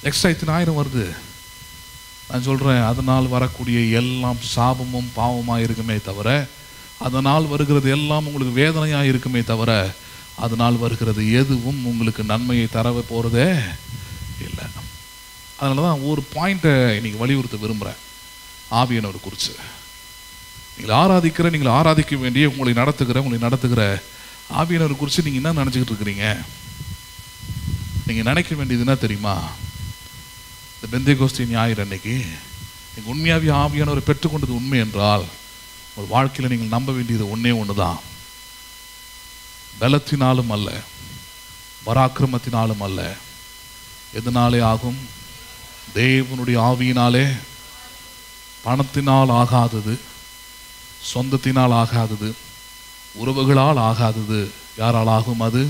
எக்ஸ்ட்ரா இத்தனை 1000 வருது. நான் சொல்கிறேன், அதனால் வரக்கூடிய எல்லாம் சாபமும் பாவமாக இருக்குமே தவிர, அதனால் வருகிறது எல்லாம் உங்களுக்கு வேதனையாக இருக்குமே தவிர, அதனால் வருகிறது எதுவும் உங்களுக்கு நன்மையை தர போகிறதே இல்லை. அதனால தான் ஒரு பாயிண்ட்டை இன்னைக்கு வலியுறுத்த விரும்புகிறேன். ஆவியானவர் குறித்து நீங்கள் ஆராதிக்க வேண்டிய உங்களை நடத்துகிற ஆவியானவர் குறித்து நீங்கள் என்ன நினச்சிக்கிட்டு இருக்கிறீங்க? நீங்கள் நினைக்க வேண்டியது என்ன தெரியுமா? இந்த பெந்தேகோஸ்தே ஞாயிறு அன்னைக்கு நீங்கள் உண்மையாகவே ஆவியானவரை பெற்றுக்கொண்டது உண்மை என்றால், ஒரு வாழ்க்கையில் நீங்கள் நம்ப வேண்டியது ஒன்றே ஒன்று தான். பலத்தினாலும் அல்ல, பராக்கிரமத்தினாலும் அல்ல. எதனாலே ஆகும்? தேவனுடைய ஆவியினாலே. பணத்தினால் ஆகாதது, சொந்தத்தினால் ஆகாதது, உறவுகளால் ஆகாதது. யாரால் ஆகும்? அது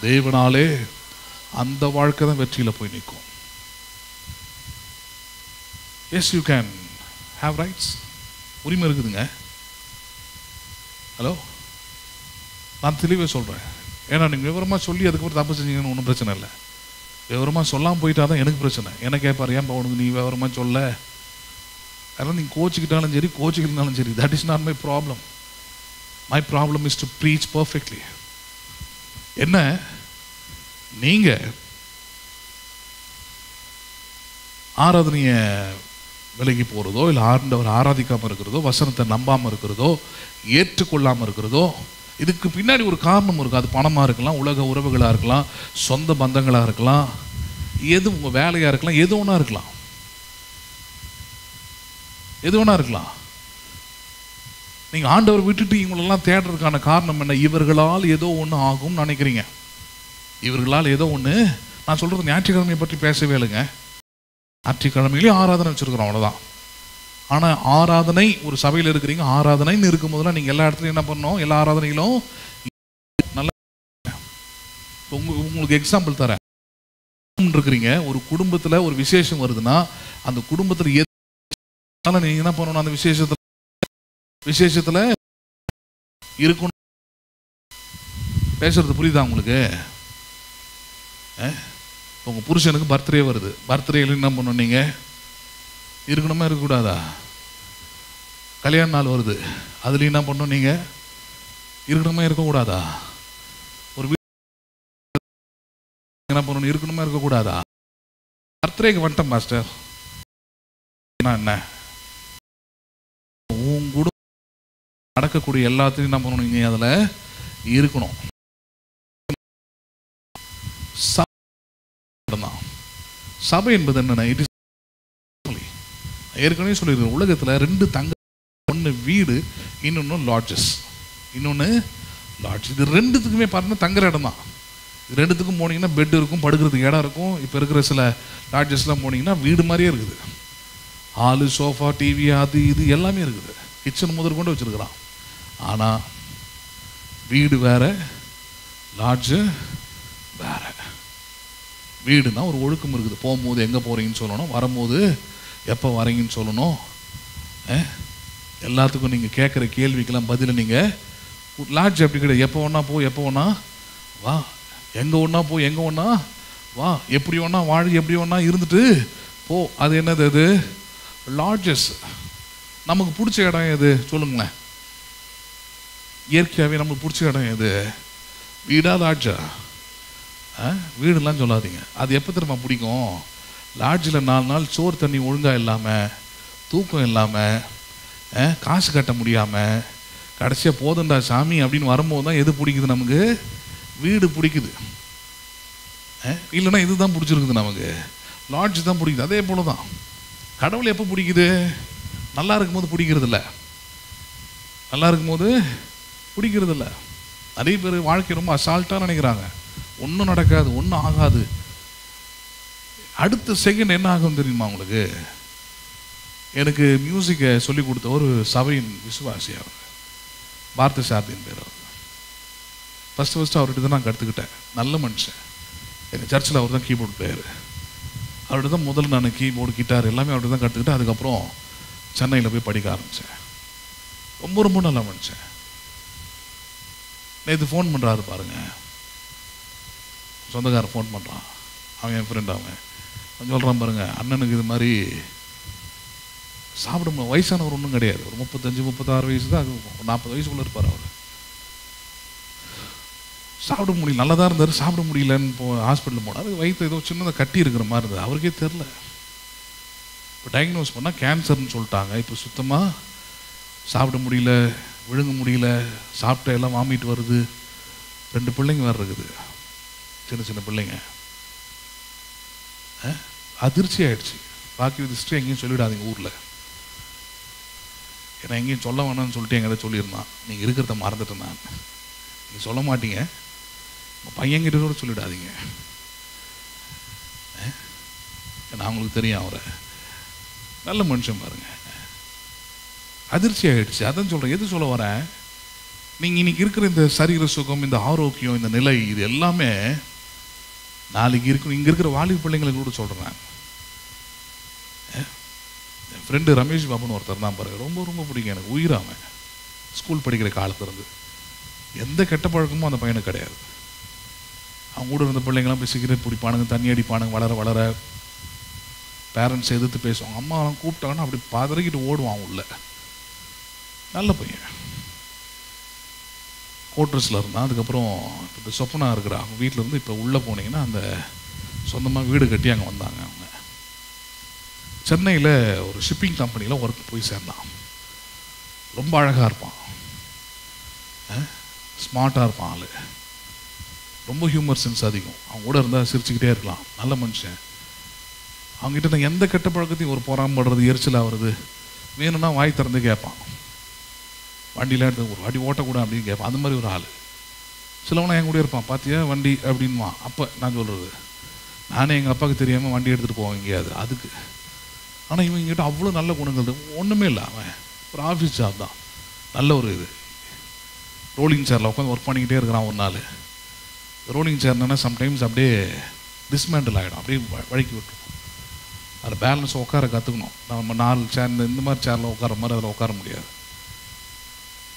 தேவனாலே. அந்த வாழ்க்கை தான் வெற்றியில் போய் நிற்கும். Yes, you can have rights. உரிமை இருக்குதுங்க. ஹலோ, நான் தெளிவாக சொல்கிறேன். ஏன்னா நீங்கள் விவரமாக சொல்லி அதுக்கப்புறம் தப்பு செஞ்சீங்கன்னு ஒன்றும் பிரச்சனை இல்லை. விவரமாக சொல்லாமல் போயிட்டா தான் எனக்கு பிரச்சனை. என்ன கேட்பார், ஏன் உனக்கு நீ விவரமாக சொல்ல? அதனால் நீங்கள் கோச்சிக்கிட்டாலும் சரி, கோச்சிக்கிட்டாலும் சரி, that is not my problem. My problem is to preach perfectly. என்ன, நீங்கள் ஆராதனையை விலகி போகிறதோ, இல்லை ஆண்டவர் ஆராதிக்காமல் இருக்கிறதோ, வசனத்தை நம்பாமல் இருக்கிறதோ, ஏற்றுக்கொள்ளாமல் இருக்கிறதோ, இதுக்கு பின்னாடி ஒரு காரணம் இருக்குது. அது பணமாக இருக்கலாம், உலக உறவுகளாக இருக்கலாம், சொந்த பந்தங்களாக இருக்கலாம், எது உங்கள் வேலையாக இருக்கலாம், எது ஒன்றா இருக்கலாம், எது ஒன்றா இருக்கலாம். நீங்கள் ஆண்டவர் விட்டுட்டு இவங்களெல்லாம் தேடுறதுக்கான காரணம் என்ன? இவர்களால் ஏதோ ஒன்று ஆகும்னு நினைக்கிறீங்க. இவர்களால் ஏதோ ஒன்று. நான் சொல்கிறது ஞாயிற்றுக்கிழமையை பற்றி பேசவே இல்லைங்க. ஞாயிற்றுக்கிழமையிலே ஆராதனை வச்சுருக்கிறோம், அவ்வளோதான். ஆனால் ஆராதனை, ஒரு சபையில் இருக்கிறீங்க, ஆராதனைன்னு இருக்கும்போதெல்லாம் நீங்கள் எல்லா இடத்துலையும் என்ன பண்ணணும்? எல்லா ஆராதனைகளும் நல்லா. உங்களுக்கு எக்ஸாம்பிள் தரேன். இருக்கிறீங்க, ஒரு குடும்பத்தில் ஒரு விசேஷம் வருதுன்னா, அந்த குடும்பத்தில் நீங்கள் என்ன பண்ணணும்? அந்த விசேஷத்தில் இருக்கணும். பேசுறது புரியுதா உங்களுக்கு? உங்கள் புருஷனுக்கு பர்த்டே வருது, பர்த்டேல என்ன பண்ணணும்? நீங்கள் இருக்கணுமா இருக்கக்கூடாதா? கல்யாண நாள் வருது, அதுலேயும் என்ன பண்ணணும்? நீங்கள் இருக்கணுமா இருக்கக்கூடாதா? ஒரு என்ன பண்ணணும்? இருக்கணுமா இருக்கக்கூடாதா? பர்த்டேக்கு வந்துட்டேன் மாஸ்டர், என்ன உன் குடும்பம் நடக்கக்கூடிய எல்லாத்தையும் என்ன பண்ணணும்? நீங்கள் அதில் இருக்கணும். சபை என்பது என்னன்னா, இட் இஸ் ஏற்கனவே சொல்லியிருக்கேன், உலகத்தில் 2 தங்க, ஒன்று வீடு, இன்னொன்று லாட்ஜஸ். இன்னொன்று லாட்ஜ். இது 2த்துக்குமே பார்த்தீங்கன்னா தங்குற இடம் தான். இது 2த்துக்கும் போனீங்கன்னா பெட் இருக்கும், படுக்கிறதுக்கு இடம் இருக்கும். இப்போ இருக்கிற சில லாட்ஜஸ்லாம் போனீங்கன்னா வீடு மாதிரியே இருக்குது. ஹாலு, சோஃபா, டிவி, அது இது எல்லாமே இருக்குது. கிச்சன் முதல் கொண்டு வச்சுருக்கிறான். ஆனால் வீடு வேறு, லாட்ஜு வேறு. வீடுனா ஒரு ஒழுக்கம் இருக்குது. போகும்போது எங்கே போகிறீங்கன்னு சொல்லணும், வரும்போது எப்போ வரீங்கன்னு சொல்லணும். எல்லாத்துக்கும் நீங்கள் கேட்குற கேள்விக்கெல்லாம் பதில். நீங்கள் லாட்ஜ் அப்படி கிடையாது. எப்போ ஒன்றா போ, எப்போ ஒன்றா வா, எங்கே ஒன்றா போ, எங்கே ஒன்றா வா, எப்படி ஒன்றா வாழி, எப்படி ஒன்றா இருந்துட்டு போ. அது என்னது? அது லாட்ஜஸ். நமக்கு பிடிச்ச இடம் எது சொல்லுங்களேன்? இயற்கையாகவே நமக்கு பிடிச்ச இடம் எது? வீடா லாட்ஜா? வீடுலாம் சொல்லாதீங்க. அது எப்போ திரும்ப பிடிக்கும்? லாட்ஜில் 4 நாள் சோறு தண்ணி ஒழுங்காக இல்லாமல், தூக்கம் இல்லாமல், காசு கட்ட முடியாமல், கடைசியாக போதுண்டா சாமி அப்படின்னு வரும்போது தான் எது பிடிக்குது நமக்கு? வீடு பிடிக்குது. இல்லைன்னா இதுதான் பிடிச்சிருக்குது நமக்கு, லாட்ஜ் தான் பிடிக்குது. அதே போல தான் கடவுள் எப்போ பிடிக்குது? நல்லா இருக்கும்போது பிடிக்கிறது இல்லை. நல்லா இருக்கும்போது பிடிக்கிறது இல்லை. நிறைய பேர் வாழ்க்கை ரொம்ப அசால்ட்டாக நினைக்கிறாங்க. ஒன்றும் நடக்காது, ஒன்றும் ஆகாது. அடுத்த செகண்ட் என்ன ஆகும் தெரியுமா உங்களுக்கு? எனக்கு மியூசிக்கை சொல்லி கொடுத்த ஒரு சபையின் விசுவாசி அவர், பார்த்த சார்தின் பேர். அவர் ஃபஸ்ட்டு அவர்கிட்ட தான் நான் கற்றுக்கிட்டேன். நல்ல மனுஷன். எங்கள் சர்ச்சில் அவர் தான் கீபோர்டு பிளேயர். அவர்கிட்ட தான் முதல்ல நான் கீபோர்டு, கிட்டார் எல்லாமே அவர்கிட்ட தான் கற்றுக்கிட்டேன். அதுக்கப்புறம் சென்னையில் போய் படிக்க ஆரம்பித்தேன். ரொம்ப ரொம்ப நல்ல மனுஷன். நேற்று ஃபோன் பண்ணுறாரு பாருங்க, சொந்தக்காரன் ஃபோன் பண்ணுறான். அவன் என் ஃப்ரெண்ட். அவன் சொல்கிறான் பாருங்க, அண்ணனுக்கு இது மாதிரி சாப்பிட முடியும். வயசானவர் ஒன்றும் கிடையாது, ஒரு 35-36 வயசு தான், 40 வயசுக்குள்ளே இருப்பார் அவர். சாப்பிட முடியல, நல்லா தான் இருந்தார், சாப்பிட முடியலன்னு ஹாஸ்பிட்டலில் போனார். வயிற்று ஏதோ சின்னதாக கட்டி இருக்கிற மாதிரி இருந்தது, அவருக்கே தெரில. இப்போ டயக்னோஸ் பண்ணால் கேன்சர்னு சொல்லிட்டாங்க. இப்போ சுத்தமாக சாப்பிட முடியல, விழுங்க முடியல, சாப்பிட்ட எல்லாம் வாமிட்டு வருது. 2 பிள்ளைங்க வேறு இருக்குது, சின்ன சின்ன பிள்ளைங்க. அதிர்ச்சி ஆயிடுச்சு. பாக்கி ஹிஸ்ட்ரி எங்கேயும் சொல்லிவிடாதீங்க ஊரில். ஏன்னா எங்கேயும் சொல்ல வேணாம்னு சொல்லிட்டு எங்கிட்ட சொல்லியிருந்தான். நீங்கள் இருக்கிறத மறந்துட்டேன் நான். நீங்கள் சொல்ல மாட்டீங்க, உங்கள் பையன்கிட்ட கூட சொல்லிவிடாதீங்க. ஏன்னா அவங்களுக்கு தெரியும் அவரை. நல்ல மனுஷன் பாருங்க. அதிர்ச்சி ஆகிடுச்சு. அதான் சொல்கிறேன். எது சொல்ல வரேன், நீங்கள் இன்னைக்கு இருக்கிற இந்த சரீர சுகம், இந்த ஆரோக்கியம், இந்த நிலை, இது எல்லாமே நாளைக்கு இருக்கணும். இங்கே இருக்கிற வாலிப பிள்ளைங்களுக்கு கூட சொல்கிறேன். என் ஃப்ரெண்டு ரமேஷ் பாபுன்னு ஒருத்தர் தான் பாருங்க, ரொம்ப ரொம்ப பிடிக்கும் எனக்கு. உயிராமன் ஸ்கூல் படிக்கிற காலத்துலேருந்து எந்த கெட்ட பழக்கமும் அந்த பையனுக்கு கிடையாது. அவங்க கூட இருந்த பிள்ளைங்களாம் போய் சிகரெட் பிடிப்பானுங்க, தண்ணி அடிப்பானுங்க. வளர வளர பேரண்ட்ஸ் எதிர்த்து பேசுவாங்க. அம்மா கூப்பிட்டாங்கன்னா அப்படி பதறிக்கிட்டு ஓடுவான் உள்ள. நல்ல பையன். கோட்ரஸில் இருந்தான். அதுக்கப்புறம் இப்போ சொப்பனா இருக்கிற அவங்க வீட்டில் இருந்து இப்போ உள்ளே போனீங்கன்னா அந்த சொந்தமாக வீடு கட்டி அங்கே வந்தாங்க. அவங்க சென்னையில் ஒரு ஷிப்பிங் கம்பெனியில் ஒர்க் போய் சேர்ந்தான். ரொம்ப அழகாக இருப்பான், ஸ்மார்ட்டாக இருப்பான் ஆள். ரொம்ப ஹியூமர் சென்ஸ் அதிகம். அவங்க கூட இருந்தால் சிரிச்சுக்கிட்டே இருக்கலாம். நல்ல மனுஷன். அவங்ககிட்ட நான் எந்த கெட்ட பழக்கத்தையும், ஒரு பொறாமப்படுறது, எரிச்சலாக வருது, வேணும்னா வாய் திறந்து கேட்பான். வண்டியில் எடுத்து ஒரு வாடி ஓட்டக்கூட அப்படின்னு கேட்பான். அந்த மாதிரி ஒரு ஆள். சிலவனா என் கூட இருப்பான். பார்த்தியா வண்டி அப்படின்வான். அப்போ நான் சொல்கிறது, நானே எங்கள் அப்பாவுக்கு தெரியாமல் வண்டி எடுத்துகிட்டு போவேன் எங்கேயாவது அதுக்கு. ஆனால் இவங்ககிட்ட அவ்வளோ நல்ல குணங்கள் ஒன்றுமே இல்லை. அவன் ஒரு ஆஃபீஸ் ஜாப் தான், நல்ல ஒரு இது. ரோலிங் சேரில் உட்காந்து ஒர்க் பண்ணிக்கிட்டே இருக்கிறான். ஒரு நாள் ரோலிங் சேர் என்னென்னா சம்டைம்ஸ் அப்படியே டிஸ்மேண்டில் ஆகிடும், அப்படியே வழுக்கி விட்டுரும். அதில் பேலன்ஸ் உட்கார கற்றுக்கணும். நம்ம 4 சேர் இந்த மாதிரி சேரில் உட்கார மாதிரி அதில் உட்கார முடியாது.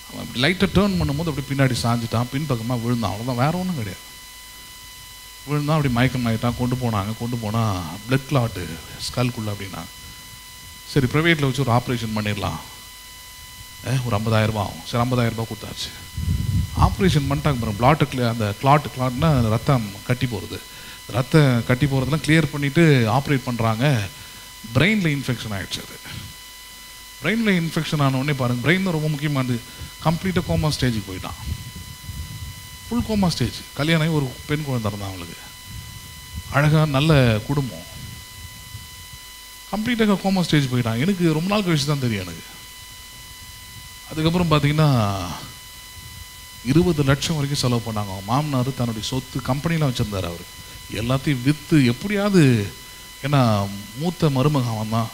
அவன் அப்படி லைட்டாக டேர்ன் பண்ணும்போது அப்படி பின்னாடி சாஞ்சிட்டான், பின்பக்கமாக விழுந்தான். அவ்வளோதான், வேறு ஒன்றும் கிடையாது. விழுந்தான், அப்படி மயக்கம் ஆகிட்டான். கொண்டு போனால் பிளட் கிளாட்டு ஸ்கல்குள்ளே அப்படின்னா. சரி ப்ரைவேட்டில் வச்சு ஒரு ஆப்ரேஷன் பண்ணிடலாம், ஒரு 50,000 ரூபா ஆகும். சரி 50,000 ரூபா கொடுத்தாச்சு. ஆப்ரேஷன் பண்ணிட்டாங்க பாருங்க. பிளாட்டுக்கு அந்த கிளாட்னா ரத்தம் கட்டி போகிறது. ரத்தம் கட்டி போகிறதெல்லாம் கிளியர் பண்ணிவிட்டு ஆப்ரேட் பண்ணுறாங்க. பிரெயினில் இன்ஃபெக்ஷன் ஆகிடுச்சு. அது பிரெயினில் இன்ஃபெக்ஷன் ஆனவுடனே பாருங்கள், பிரெயின் ரொம்ப முக்கியமானது. கம்ப்ளீட்டாக கோமா ஸ்டேஜுக்கு போயிட்டான். Full coma stage. கல்யாணம் ஆகி ஒரு பெண் குழந்தை இருந்தான் அவங்களுக்கு. அழகாக நல்ல குடும்பம். கம்ப்ளீட்டாக கோமா ஸ்டேஜ் போயிட்டான். எனக்கு ரொம்ப நாள் கழிச்சு தான் தெரியும் எனக்கு. அதுக்கப்புறம் பார்த்தீங்கன்னா 20 லட்சம் வரைக்கும் செலவு பண்ணாங்க. அவங்க மாமனார் தன்னுடைய சொத்து கம்பெனிலாம் வச்சுருந்தார். அவர் எல்லாத்தையும் விற்று எப்படியாவது, ஏன்னா மூத்த மருமகன் அவன் தான்,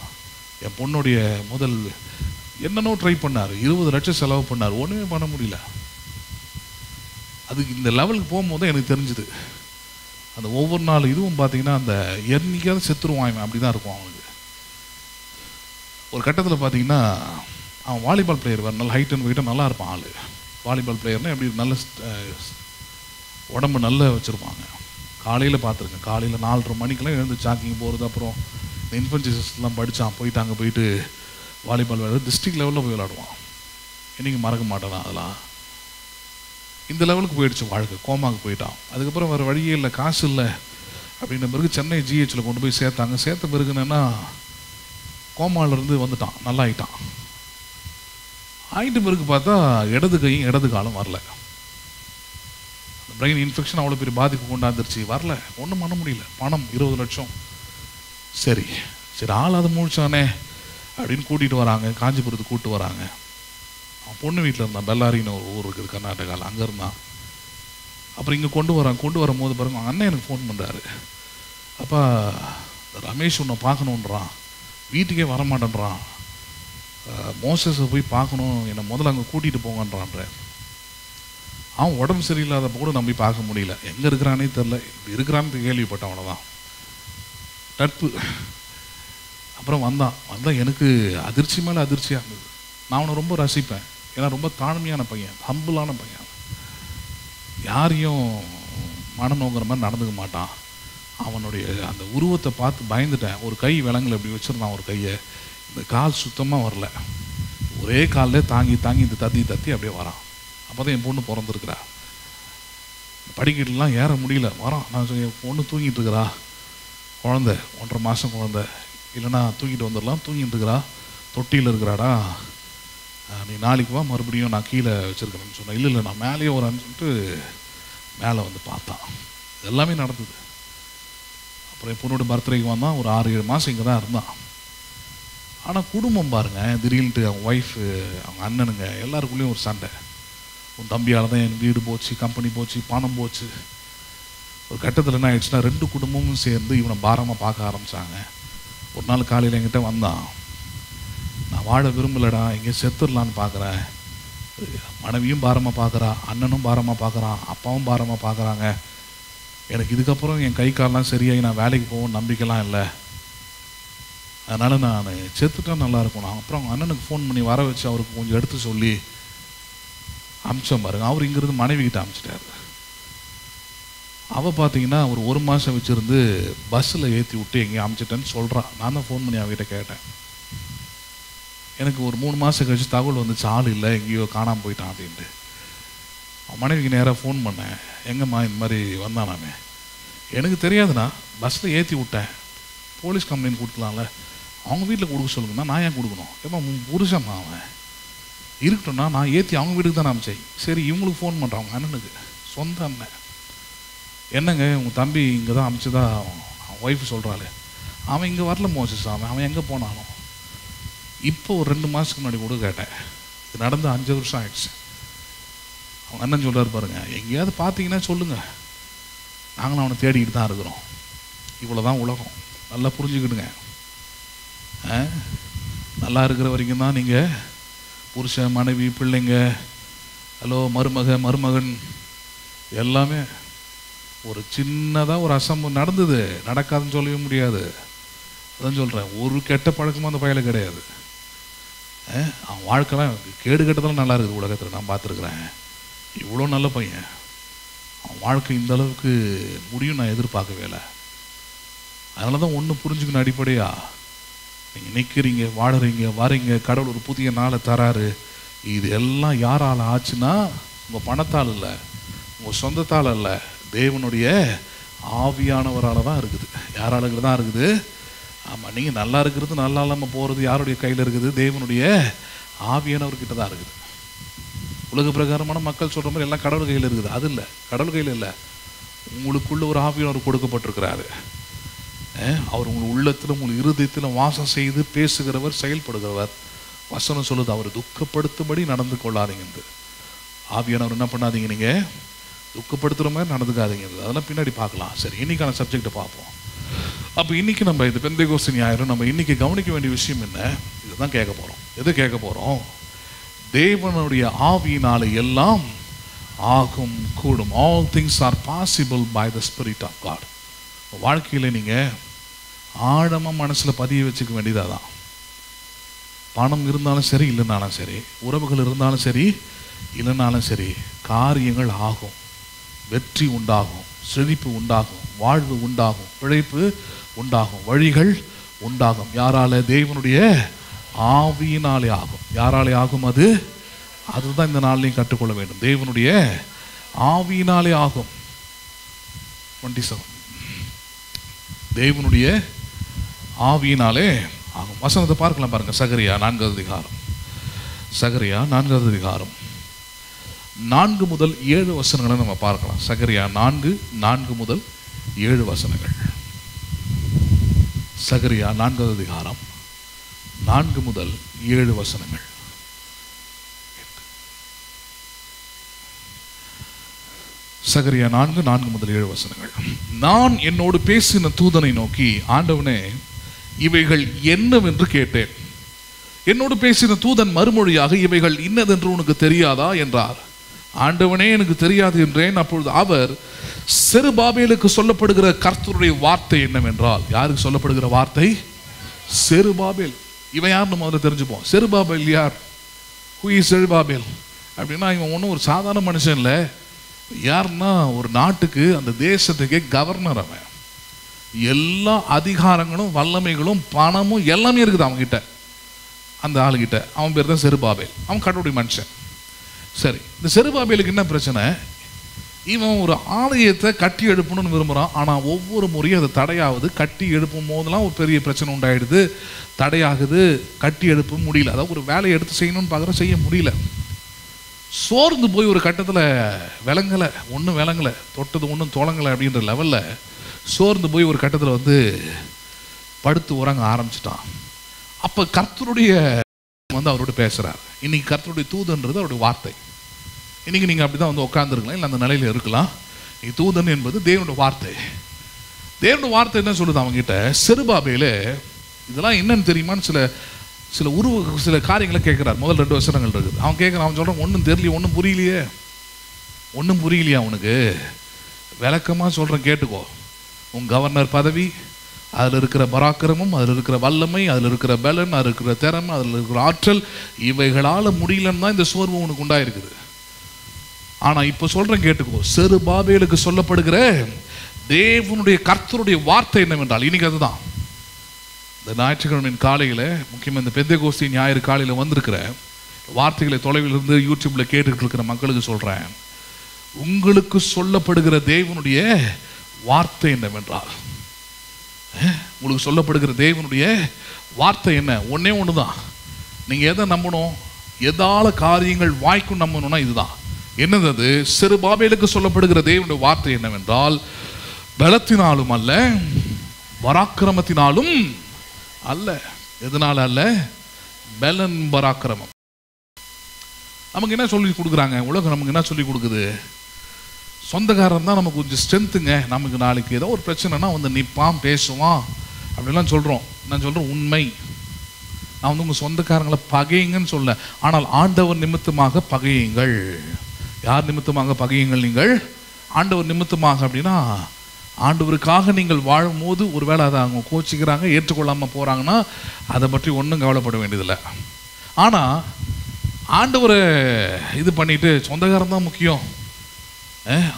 என் பொண்ணுடைய முதல் என்னென்னோ ட்ரை பண்ணார். 20 லட்சம் செலவு பண்ணார், ஒன்றுமே பண்ண முடியல. அதுக்கு இந்த லெவலுக்கு போகும்போது எனக்கு தெரிஞ்சுது, அந்த ஒவ்வொரு நாள் இதுவும் பார்த்தீங்கன்னா அந்த என்னைக்காவது செத்துருவான் அப்படி தான் இருக்கும் அவனுக்கு. ஒரு கட்டத்தில் பார்த்தீங்கன்னா அவன் வாலிபால் பிளேயர், வேறு நல்ல ஹைட் அண்ட் வெயிட்டாக நல்லா இருப்பான் ஆள். வாலிபால் பிளேயர்னால் எப்படி நல்ல உடம்பு நல்லா வச்சுருப்பாங்க. காலையில் பார்த்துருக்கேன், காலையில் 4:30 மணிக்கெல்லாம் எழுந்து சாக்கிங் போகிறது. அப்புறம் இந்த இன்ஃபென்சிஸ்லாம் படித்தான், போயிட்டு வாலிபால் விளையாடு டிஸ்ட்ரிக்ட் லெவலில் போய் விளையாடுவான். இன்றைக்கி மறக்க மாட்டானா அதெல்லாம். இந்த லெவலுக்கு போயிடுச்சு வாழ்க்கை. கோமாவுக்கு போயிட்டான். அதுக்கப்புறம் வேறு வழியே இல்லை, காசு இல்லை அப்படின்ற பிறகு சென்னை ஜிஹெச்சில் கொண்டு போய் சேர்த்தாங்க. சேர்த்த பிறகு என்னென்னா கோமாவிலேருந்து வந்துட்டான், நல்லா ஆகிட்டான். ஆகிட்ட பிறகு பார்த்தா இடது கையும் இடது காலம் வரல. பிரெயின் இன்ஃபெக்ஷன் அவ்வளோ பெரிய பாதிப்பு கொண்டாந்துருச்சு. வரல, ஒன்றும் பண்ண முடியல. பணம் 20 லட்சம். சரி சரி ஆள் அதை முழிச்சானே அப்படின்னு கூட்டிகிட்டு வராங்க, காஞ்சிபுரத்துக்கு கூப்பிட்டு வராங்க. அவன் பொண்ணு வீட்டில் இருந்தான், பெல்லாரின்னு ஒரு ஊர் இருக்குது கர்நாடகாவில், அங்கே இருந்தான். அப்புறம் இங்கே கொண்டு வரும்போது பாருங்க, அவங்க அண்ணன் எனக்கு ஃபோன் பண்ணுறாரு. அப்பா ரமேஷ் உன்னை பார்க்கணுன்றான், வீட்டுக்கே வரமாட்டேன்றான், மோசஸை போய் பார்க்கணும், என்னை முதல்ல அங்கே கூட்டிகிட்டு போங்கன்றான்ற. அவன் உடம்பு சரியில்லாதப்போ கூட நம்ம போய் பார்க்க முடியல, எங்கே இருக்கிறானே தெரில, இப்படி இருக்கிறான்னு கேள்விப்பட்டான், அவ்வளோதான் நட்பு. அப்புறம் வந்தான் எனக்கு அதிர்ச்சி மேலே அதிர்ச்சியாக இருந்தது. நான் அவனை ரொம்ப ரசிப்பேன், ஏன்னா ரொம்ப தாழ்மையான பையன், ஹம்பிளான பையன், யாரையும் மனநோங்கிற மாதிரி நடந்துக்க மாட்டான். அவனுடைய அந்த உருவத்தை பார்த்து பயந்துட்டேன். ஒரு கை விலங்குல இப்படி வச்சுருந்தான், ஒரு கையை, இந்த கால் சுத்தமாக வரல, ஒரே காலில் தாங்கி இந்த தத்தி அப்படியே வரான். அப்போ தான் என் பொண்ணு பிறந்திருக்கிறா, படிக்கட்டுலாம் ஏற முடியல, வரான். நான் என் பொண்ணு தூங்கிட்டு இருக்கிறா, குழந்தை 1.5 மாதம் குழந்தை, இல்லைன்னா தூங்கிட்டு வந்துடலாம், தூங்கிட்டு இருக்கிறா, தொட்டியில் இருக்கிறாடா, நீ நாளைக்கு வா, மறுபடியும் நான் கீழே வச்சுருக்கிறேன்னு சொன்னேன். இல்லை நான் மேலேயே வரேன்னு சொல்லிட்டு மேலே வந்து பார்த்தான். எல்லாமே நடந்தது. அப்புறம் என் பொண்ணோட பர்த்டேக்கு வந்தான், ஒரு 6-7 மாதம் இங்கே தான் இருந்தான். ஆனால் குடும்பம் பாருங்கள், திடீர்னுட்டு அவங்க ஒய்ஃபு, அவங்க அண்ணனுங்க எல்லாருக்குள்ளேயும் ஒரு சண்டை. உன் தம்பியால் தான் என் வீடு போச்சு, கம்பெனி போச்சு, பணம் போச்சு. ஒரு கட்டத்தில் என்ன ஆயிடுச்சுன்னா, 2 குடும்பமும் சேர்ந்து இவனை பாரமாக பார்க்க ஆரம்பித்தாங்க. ஒரு நாள் காலையில் என்கிட்ட வந்தான், நான் வாழ விரும்பலடா, எங்கேயும் செத்துடலான்னு பார்க்குறேன், மனைவியும் பாரமாக பார்க்குறா, அண்ணனும் பாரமாக பார்க்குறான், அப்பாவும் பாரமாக பார்க்குறாங்க, எனக்கு இதுக்கப்புறம் என் கை காலெலாம் சரியாகி நான் வேலைக்கு போகவும் நம்பிக்கைலாம் இல்லை, அதனால் நான் செத்துட்டா நல்லாயிருக்கும். நான் அப்புறம் அவங்க அண்ணனுக்கு ஃபோன் பண்ணி வர வச்சு அவருக்கு கொஞ்சம் எடுத்து சொல்லி அமிச்சோம் பாருங்க. அவர் இங்கிருந்து மனைவிக்கிட்ட அமிச்சிட்டாரு. அவள் பார்த்தீங்கன்னா ஒரு மாதம் வச்சுருந்து பஸ்ஸில் ஏற்றி விட்டு எங்கேயும் அமிச்சிட்டேன்னு சொல்கிறான். நான் தான் ஃபோன் பண்ணி அவகிட்ட கேட்டேன். எனக்கு ஒரு 3 மாதம் கழிச்சு தகவல் வந்துச்சு, ஆள் இல்லை, எங்கேயோ காணாமல் போயிட்டான் அப்படின்ட்டு. மனைவிக்கு நேராக ஃபோன் பண்ணேன், எங்கம்மா இந்த மாதிரி வந்தான், நான் எனக்கு தெரியாதுண்ணா, பஸ்ஸில் ஏற்றி விட்டேன், போலீஸ் கம்ப்ளைண்ட் கொடுக்கலாம்ல, அவங்க வீட்டில் கொடுக்க சொல்லுங்கண்ணா, நான் ஏன் கொடுக்கணும், ஏமா புருஷம்மா அவன் இருக்கட்டும்னா, நான் ஏற்றி அவங்க வீட்டுக்கு தான் அமிச்சேன். சரி இவங்களுக்கு ஃபோன் பண்ணுறான், அவங்க அண்ணனுக்கு, சொந்த அண்ணன், என்னங்க உங்கள் தம்பி இங்கே தான் அமிச்சுதான் அவன் ஒய்ஃபு சொல்கிறாள், அவன் இங்கே வரல மோசஸ், அவன் எங்கே போனாலும். இப்போ ஒரு 2 மாதத்துக்கு முன்னாடி கூட கேட்டேன், இது நடந்து 5 வருஷம் ஆயிடுச்சு. அவங்க அண்ணன் சொல்கிறார் பாருங்க, எங்கேயாவது பார்த்தீங்கன்னா சொல்லுங்கள், நாங்களும் அவனை தேடிக்கிட்டு தான் இருக்கிறோம். இவ்வளோ தான் உலகம், நல்லா புரிஞ்சுக்கிடுங்க. நல்லா இருக்கிற வரைக்கும் தான் நீங்கள் புருஷன், மனைவி, பிள்ளைங்க, ஹலோ மருமகன் எல்லாமே. ஒரு சின்னதாக ஒரு அசம்பவம் நடந்தது, நடக்காதுன்னு சொல்லவே முடியாது. அதான் சொல்கிறேன், ஒரு கெட்ட பழக்கமும் அந்த பையல கிடையாது. அவன் வாழ்க்கைலாம் கேடு கெட்டதெல்லாம் நல்லா இருக்குது உலகத்தில், நான் பார்த்துருக்குறேன். இவ்வளோ நல்ல பையன், அவன் வாழ்க்கை இந்த அளவுக்கு முடியும் நான் எதிர்பார்க்கவே இல்லை. அதனால தான் ஒன்று புரிஞ்சுக்கணும், அடிப்படையாக நீங்கள் நிற்கிறீங்க, வாழறீங்க, வரீங்க, கடவுள் ஒரு புதிய நாளை தராரு. இது எல்லாம் யாரால் ஆச்சுன்னா, உங்கள் பணத்தால் இல்லை, உங்கள் சொந்தத்தால் இல்லை, தேவனுடைய ஆவியானவரால் தான் இருக்குது. யாரால் தான் இருக்குது? ஆமாம், நீங்கள் நல்லா இருக்கிறது, நல்லா இல்லாமல் போகிறது யாருடைய கையில் இருக்குது? தேவனுடைய ஆவியானவர்கிட்ட தான் இருக்குது. உலக பிரகாரமான மக்கள் சொல்கிற மாதிரி எல்லாம் கடவுள் கையில் இருக்குது, அது இல்லை, கடவுள் கையில் இல்லை. உங்களுக்குள்ள ஒரு ஆவியானவர் கொடுக்கப்பட்டிருக்கிறாரு. அவர் உங்கள் உள்ளத்தில், உங்கள் இருதயத்தில் வாசம் செய்து பேசுகிறவர், செயல்படுகிறவர். வசனம் சொல்லுது, அவர் துக்கப்படுத்தும்படி நடந்து கொள்ளாதீங்க. ஆவியானவர் என்ன பண்ணாதீங்க, நீங்கள் துக்கப்படுத்துகிற மாதிரி நடந்துக்காதீங்க. அதெல்லாம் பின்னாடி பார்க்கலாம். சரி, இன்னைக்கான சப்ஜெக்டை பார்ப்போம். அப்போ இன்றைக்கி நம்ம இது பெந்தேகோஸ்து ஞாயிறு, நம்ம இன்றைக்கி கவனிக்க வேண்டிய விஷயம் என்ன? இதுதான் கேட்க போகிறோம். எது கேட்க போகிறோம்? தேவனுடைய ஆவியினாலே எல்லாம் ஆகும் கூடும். All things are possible by the spirit of God. வாழ்க்கையில் நீங்கள் ஆழமாக மனசில் பதிய வச்சுக்க வேண்டியதாக தான். பணம் இருந்தாலும் சரி, இல்லைனாலும் சரி, உறவுகள் இருந்தாலும் சரி, இல்லைனாலும் சரி, காரியங்கள் ஆகும், வெற்றி உண்டாகும், செழிப்பு உண்டாகும், வாழ்வு உண்டாகும், பிழைப்பு உண்டாகும், வழிகள் உண்டாகும். யாரால? தேவனுடைய ஆவியினாலே ஆகும். யாராலே ஆகும்? அதுதான் இந்த நாளிலையும் கற்றுக்கொள்ள வேண்டும். தேவனுடைய ஆவியினாலே ஆகும். 27 தேவனுடைய ஆவியினாலே ஆகும். வசனத்தை பார்க்கலாம் பாருங்க. சகரியா 4வது அதிகாரம். சகரியா 4வது அதிகாரம் 4 முதல் 7 வசனங்களை நம்ம பார்க்கலாம். சகரியா 4 முதல் 7 வசனங்கள். சகரியா 4வது அதிகாரம் 4 முதல் 7 வசனங்கள். சகரியா 4 முதல் 7 வசனங்கள். நான் என்னோடு பேசின தூதனை நோக்கி, ஆண்டவனே, இவைகள் என்னவென்று கேட்டேன். என்னோடு பேசின தூதன் மறுமொழியாக, இவைகள் இன்னதென்று உனக்கு தெரியாதா என்றார். ஆண்டவனே, எனக்கு தெரியாது என்றேன். அப்பொழுது அவர், செருபாபேலுக்கு சொல்லப்படுகிற கர்த்தருடைய வார்த்தை என்னவென்றால். யாருக்கு சொல்லப்படுகிற வார்த்தை? செருபாபேல். இவன் யாருன்னு முதல்ல தெரிஞ்சுப்போம். செருபாபேல் யார்? ஹூ இஸ் செருபாபேல் அப்படின்னா, இவன் ஒன்றும் ஒரு சாதாரண மனுஷன் இல்லை. யாருன்னா, ஒரு நாட்டுக்கு, அந்த தேசத்துக்கே கவர்னர். அவன் எல்லா அதிகாரங்களும் வல்லமைகளும் பணமும் எல்லாமே இருக்குது அவன்கிட்ட, அந்த ஆளுகிட்ட. அவன் பேர் தான் செருபாபேல். அவன் கடவுளுடைய மனுஷன். சரி, இந்த செருபாபேலுக்கு என்ன பிரச்சனை? இவன் ஒரு ஆலயத்தை கட்டி எழுப்பணும்னு விரும்புகிறான். ஆனால் ஒவ்வொரு முறையும் அது தடையாகுது. கட்டி எழுப்பும் போதெல்லாம் ஒரு பெரிய பிரச்சனை உண்டாயிடுது, தடையாகுது, கட்டி எழுப்ப முடியல. அதாவது ஒரு வேலையை எடுத்து செய்யணும்னு பார்க்குற, செய்ய முடியல. சோர்ந்து போய் ஒரு கட்டத்தில் விளங்கலை, ஒன்றும் விளங்கலை, தொட்டது ஒன்றும் தொடங்கலை அப்படின்ற லெவலில் சோர்ந்து போய் ஒரு கட்டத்தில் வந்து படுத்து உறங்க ஆரம்பிச்சிட்டான். அப்போ கர்த்தருடைய வந்து அவரோட பேசுகிறார். இன்னைக்கு கர்த்தருடைய தூதன்றது அவருடைய வார்த்தை. இன்னைக்கு நீங்கள் அப்படி தான் வந்து உட்காந்துருக்கலாம், இல்லை அந்த நிலையில் இருக்கலாம். தூதன் என்பது தேவனுடைய வார்த்தை. தேவனுடைய வார்த்தை என்ன சொல்லுது அவங்ககிட்ட? செருபாபேலே, இதெல்லாம் என்னன்னு தெரியுமான்னு சில காரியங்களை கேட்குறார். முதல் 2 வசனங்கள் இருக்குது. அவன் கேட்குறான், அவன் சொல்கிறான், ஒன்றும் தெரியலையே, ஒன்றும் புரியலையா உனக்கு? விளக்கமாக சொல்கிறேன், கேட்டுக்கோ. உன் கவர்னர் பதவி, அதில் இருக்கிற பராக்கிரமம், அதில் இருக்கிற வல்லமை, அதில் இருக்கிற பலன், அதில் இருக்கிற திறமை, அதில் இருக்கிற ஆற்றல், இவைகளால் முடியலன்னு தான் இந்த சோர்வு உனக்கு உண்டாயிருக்குது. ஆனால் இப்போ சொல்கிறேன், கேட்டுக்கோ. செருபாபேலுக்கு சொல்லப்படுகிற தேவனுடைய கர்த்தருடைய வார்த்தை என்னவென்றால், இன்னைக்கு அதுதான். இந்த ஞாயிற்றுக்கிழமையின் காலையில், முக்கியமாக இந்த பெந்தேகோஸ்து ஞாயிறு காலையில் வந்திருக்கிற வார்த்தைகளை தொலைவிலிருந்து யூடியூப்பில் கேட்டுக்கிட்டு இருக்கிற மக்களுக்கு சொல்கிறேன், உங்களுக்கு சொல்லப்படுகிற தேவனுடைய வார்த்தை என்னவென்றால், உங்களுக்கு சொல்லப்படுகிற தேவனுடைய வார்த்தை என்ன? ஒன்றே ஒன்று தான். நீங்கள் எதை நம்பணும்? எதால காரியங்கள் வாய்க்கும் நம்பணும்னா இதுதான். என்னது அது? செருபாபேலுக்கு சொல்லப்படுகிற தேவனுடைய வார்த்தை என்னவென்றால், பலத்தினாலும் அல்ல, பராக்கிரமத்தினாலும் அல்ல. எதனால அல்ல? பலன், பராக்கிரமம். நமக்கு என்ன சொல்லி கொடுக்குறாங்க? உலகம் நமக்கு என்ன சொல்லி கொடுக்குது? சொந்தக்காரன் தான் நமக்கு கொஞ்சம் ஸ்ட்ரென்த்துங்க. நமக்கு நாளைக்கு ஏதோ ஒரு பிரச்சனைனா வந்து நிற்பான், பேசுவான் அப்படிலாம் சொல்கிறோம். நான் சொல்கிறேன் உண்மை. நான் வந்து உங்கள் சொந்தக்காரங்களை பகையுங்கன்னு சொல்ல, ஆனால் ஆண்டவர் நிமித்தமாக பகையுங்கள். யார் நிமித்தமாக பகையுங்கள்? நீங்கள் ஆண்டவர் நிமித்தமாக. அப்படின்னா, ஆண்டவருக்காக நீங்கள் வாழும்போது ஒருவேளை அதை அவங்க கோச்சிக்கிறாங்க, ஏற்றுக்கொள்ளாமல் போகிறாங்கன்னா அதை பற்றி ஒன்றும் கவலைப்பட வேண்டியதில்லை. ஆனால் ஆண்டவரை இது பண்ணிட்டு சொந்தக்காரன் தான் முக்கியம்,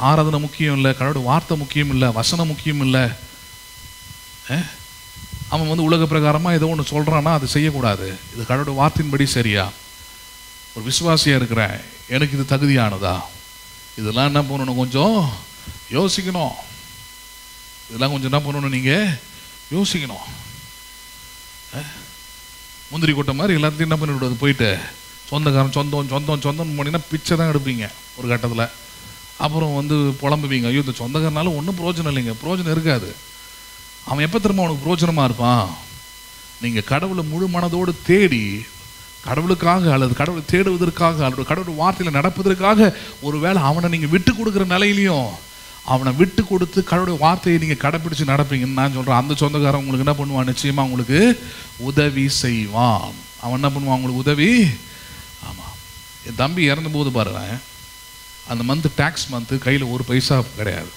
ஆராதனை முக்கியம் இல்லை, கடவுளுடைய வார்த்தை முக்கியம் இல்லை, வசனம் முக்கியம் இல்லை, அவன் வந்து உலக பிரகாரமாக ஏதோ ஒன்று சொல்கிறான்னா அது செய்யக்கூடாது. இது கடவுளுடைய வார்த்தையின்படி சரியா? ஒரு விசுவாசியாக இருக்கிறேன், எனக்கு இது தகுதியானதா? இதெல்லாம் என்ன பண்ணணும்? கொஞ்சம் யோசிக்கணும். இதெல்லாம் கொஞ்சம் என்ன பண்ணணும்? நீங்கள் யோசிக்கணும். முந்திரி கொட்டை மாதிரி எல்லாத்தையும் என்ன பண்ணிவிடுவது? போயிட்டு சொந்தக்காரன் சொந்தம் பண்ணினா பிச்சை தான் எடுப்பீங்க ஒரு கட்டத்தில். அப்புறம் வந்து புலம்புவீங்க, ஐயோ இந்த சொந்தக்காரனால ஒன்றும் பிரோஜனம் இல்லைங்க. பிரோஜனம் இருக்காது. அவன் எப்போ திரும்ப அவனுக்கு பிரோஜனமாக இருப்பான்? நீங்கள் கடவுளை முழு மனதோடு தேடி, கடவுளுக்காக அல்லது கடவுளை தேடுவதற்காக அல்லது கடவுள் வார்த்தையில் நடப்பதற்காக ஒரு வேளை அவனை நீங்கள் விட்டு கொடுக்குற நிலையிலையும் அவனை விட்டு கொடுத்து கடவுளுடைய வார்த்தையை நீங்கள் கடைப்பிடிச்சு நடப்பீங்கன்னு நான் சொல்கிறேன். அந்த சொந்தக்காரன் உங்களுக்கு என்ன பண்ணுவான்? நிச்சயமாக உங்களுக்கு உதவி செய்வான். அவன் என்ன பண்ணுவான்? உங்களுக்கு உதவி. ஆமாம், என் தம்பி இறந்தபோது பாருங்க, அந்த மந்த்து டேக்ஸ் மந்த்து கையில் ஒரு பைசா கிடையாது.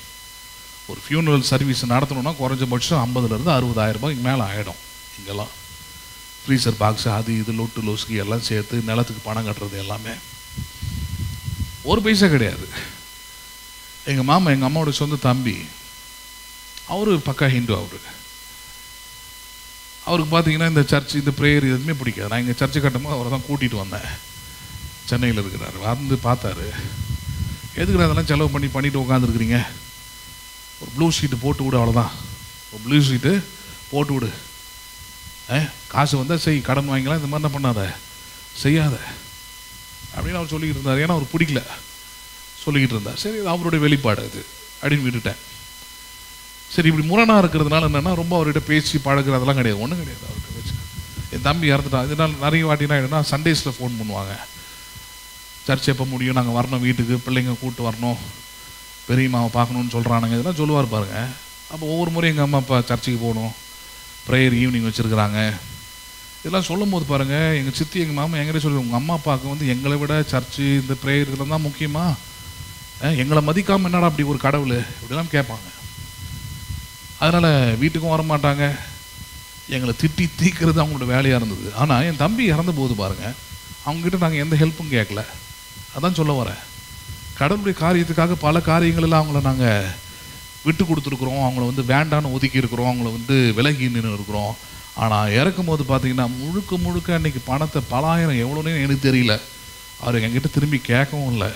ஒரு ஃபியூனரல் சர்வீஸ் நடத்தணும்னா குறைஞ்சபட்சம் 50,000 60,000 ரூபாய்க்கு மேலே ஆகிடும். இங்கெல்லாம் ஃப்ரீசர் பாக்ஸு, அது இது லொட்டு லொசுக்கி எல்லாம் சேர்த்து நிலத்துக்கு பணம் கட்டுறது எல்லாமே ஒரு பைசா கிடையாது. எங்கள் மாமா, எங்கள் அம்மாவோட சொந்த தம்பி, அவர் பக்கா ஹிந்து. அவருக்கு பார்த்தீங்கன்னா இந்த சர்ச், இந்த ப்ரேயர் எதுவுமே பிடிக்காது. நான் எங்கள் சர்ச்சு கட்டும்போது அவரை தான் கூட்டிகிட்டு வந்தேன். சென்னையில் இருக்கிறார். வந்து பார்த்தாரு, எதுக்குற அதெல்லாம் செலவு பண்ணிட்டு உட்காந்துருக்குறீங்க? ஒரு ப்ளூ ஷீட்டு போட்டு விடு, அவ்வளோதான். ஒரு ப்ளூ ஷீட்டு போட்டு விடு, காசு வந்தால் செய், கடன் வாங்கிக்கலாம், இந்த மாதிரி என்ன பண்ணாத, செய்யாத அப்படின்னு அவர் சொல்லிக்கிட்டு இருந்தார். ஏன்னா அவர் பிடிக்கல சொல்லிக்கிட்டு இருந்தார். சரி, அவருடைய வெளிப்பாடு அது அப்படின்னு விட்டுட்டேன். சரி, இப்படி முரணாக இருக்கிறதுனால என்னென்னா ரொம்ப அவர்கிட்ட பேசி பழகிறதெல்லாம் கிடையாது, ஒன்றும் கிடையாது அவருக்கு வச்சு. என் தம்பி இறந்துட்டான். இதனால் நிறைய வாட்டினா என்னன்னா சண்டேஸில் ஃபோன் பண்ணுவாங்க, சர்ச் எப்போ முடியும், நாங்கள் வரணும் வீட்டுக்கு, பிள்ளைங்க கூப்பிட்டு வரணும், பெரியம்மாவை பார்க்கணுன்னு சொல்கிறானுங்க, இதெல்லாம் சொல்லுவார் பாருங்க. அப்போ ஒவ்வொரு முறையும் எங்கள் அம்மா அப்பா சர்ச்சுக்கு போகணும், ப்ரேயர் ஈவினிங் வச்சுருக்குறாங்க, இதெல்லாம் சொல்லும் போது பாருங்கள், எங்கள் சித்தி எங்கள் மாமா எங்கிட்ட சொல்லி, உங்கள் அம்மா அப்பாவுக்கு வந்து எங்களை விட சர்ச்சு இந்த ப்ரேயர் இதெல்லாம் தான் முக்கியமா, எங்களை மதிக்காமல் என்னடா அப்படி ஒரு கடவுள் இப்படிலாம் கேட்பாங்க. அதனால் வீட்டுக்கும் வர மாட்டாங்க, எங்களை திட்டி தீக்கிறது அவங்களோட வேலையாக இருந்தது. ஆனால் என் தம்பி இறந்த போது பாருங்கள், அவங்ககிட்ட நாங்கள் எந்த ஹெல்ப்பும் கேட்கல. அதான் சொல்ல வரேன், கடவுளுடைய காரியத்துக்காக பல காரியங்களெல்லாம் அவங்கள நாங்கள் விட்டு கொடுத்துருக்குறோம், அவங்கள வந்து வேண்டான்னு ஒதுக்கி இருக்கிறோம், அவங்கள வந்து விலகி நின்று இருக்கிறோம். ஆனால் இறக்கும் போது பார்த்தீங்கன்னா முழுக்க முழுக்க அன்றைக்கி பணத்தை பலாயிரம் எவ்வளோன்னு எனக்கு தெரியல, அவர் என்கிட்ட திரும்பி கேட்கவும் இல்லை,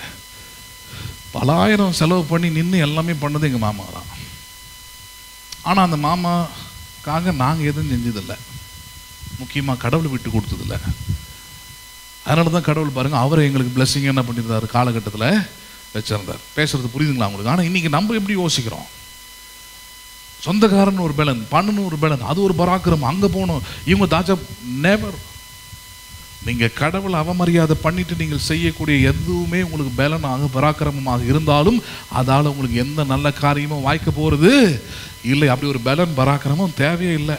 பலாயிரம் செலவு பண்ணி நின்று எல்லாமே பண்ணது எங்கள் மாமா தான். ஆனால் அந்த மாமாக்காக நாங்கள் எதுவும் செஞ்சதில்லை, முக்கியமாக கடவுளை விட்டு கொடுத்ததில்லை. அதனால தான் கடவுள் பாருங்கள் அவரை எங்களுக்கு பிளெஸிங் என்ன பண்ணியிருந்தார், காலகட்டத்தில் வச்சிருந்தார். பேசுறது புரியுதுங்களா உங்களுக்கு? ஆனால் இன்றைக்கி நம்ம எப்படி யோசிக்கிறோம், சொந்தக்காரன் ஒரு பலன், பண்ணணும் ஒரு பலன், அது ஒரு பராக்கிரமம், அங்கே போகணும், இவங்க தாச்சா. நெவர். நீங்கள் கடவுளை அவமரியாதை பண்ணிட்டு நீங்கள் செய்யக்கூடிய எதுவுமே உங்களுக்கு பலனாக பராக்கிரமமாக இருந்தாலும் அதால் உங்களுக்கு எந்த நல்ல காரியமும் வாய்க்க போகிறது இல்லை. அப்படி ஒரு பலன் பராக்கிரமம் தேவையே இல்லை.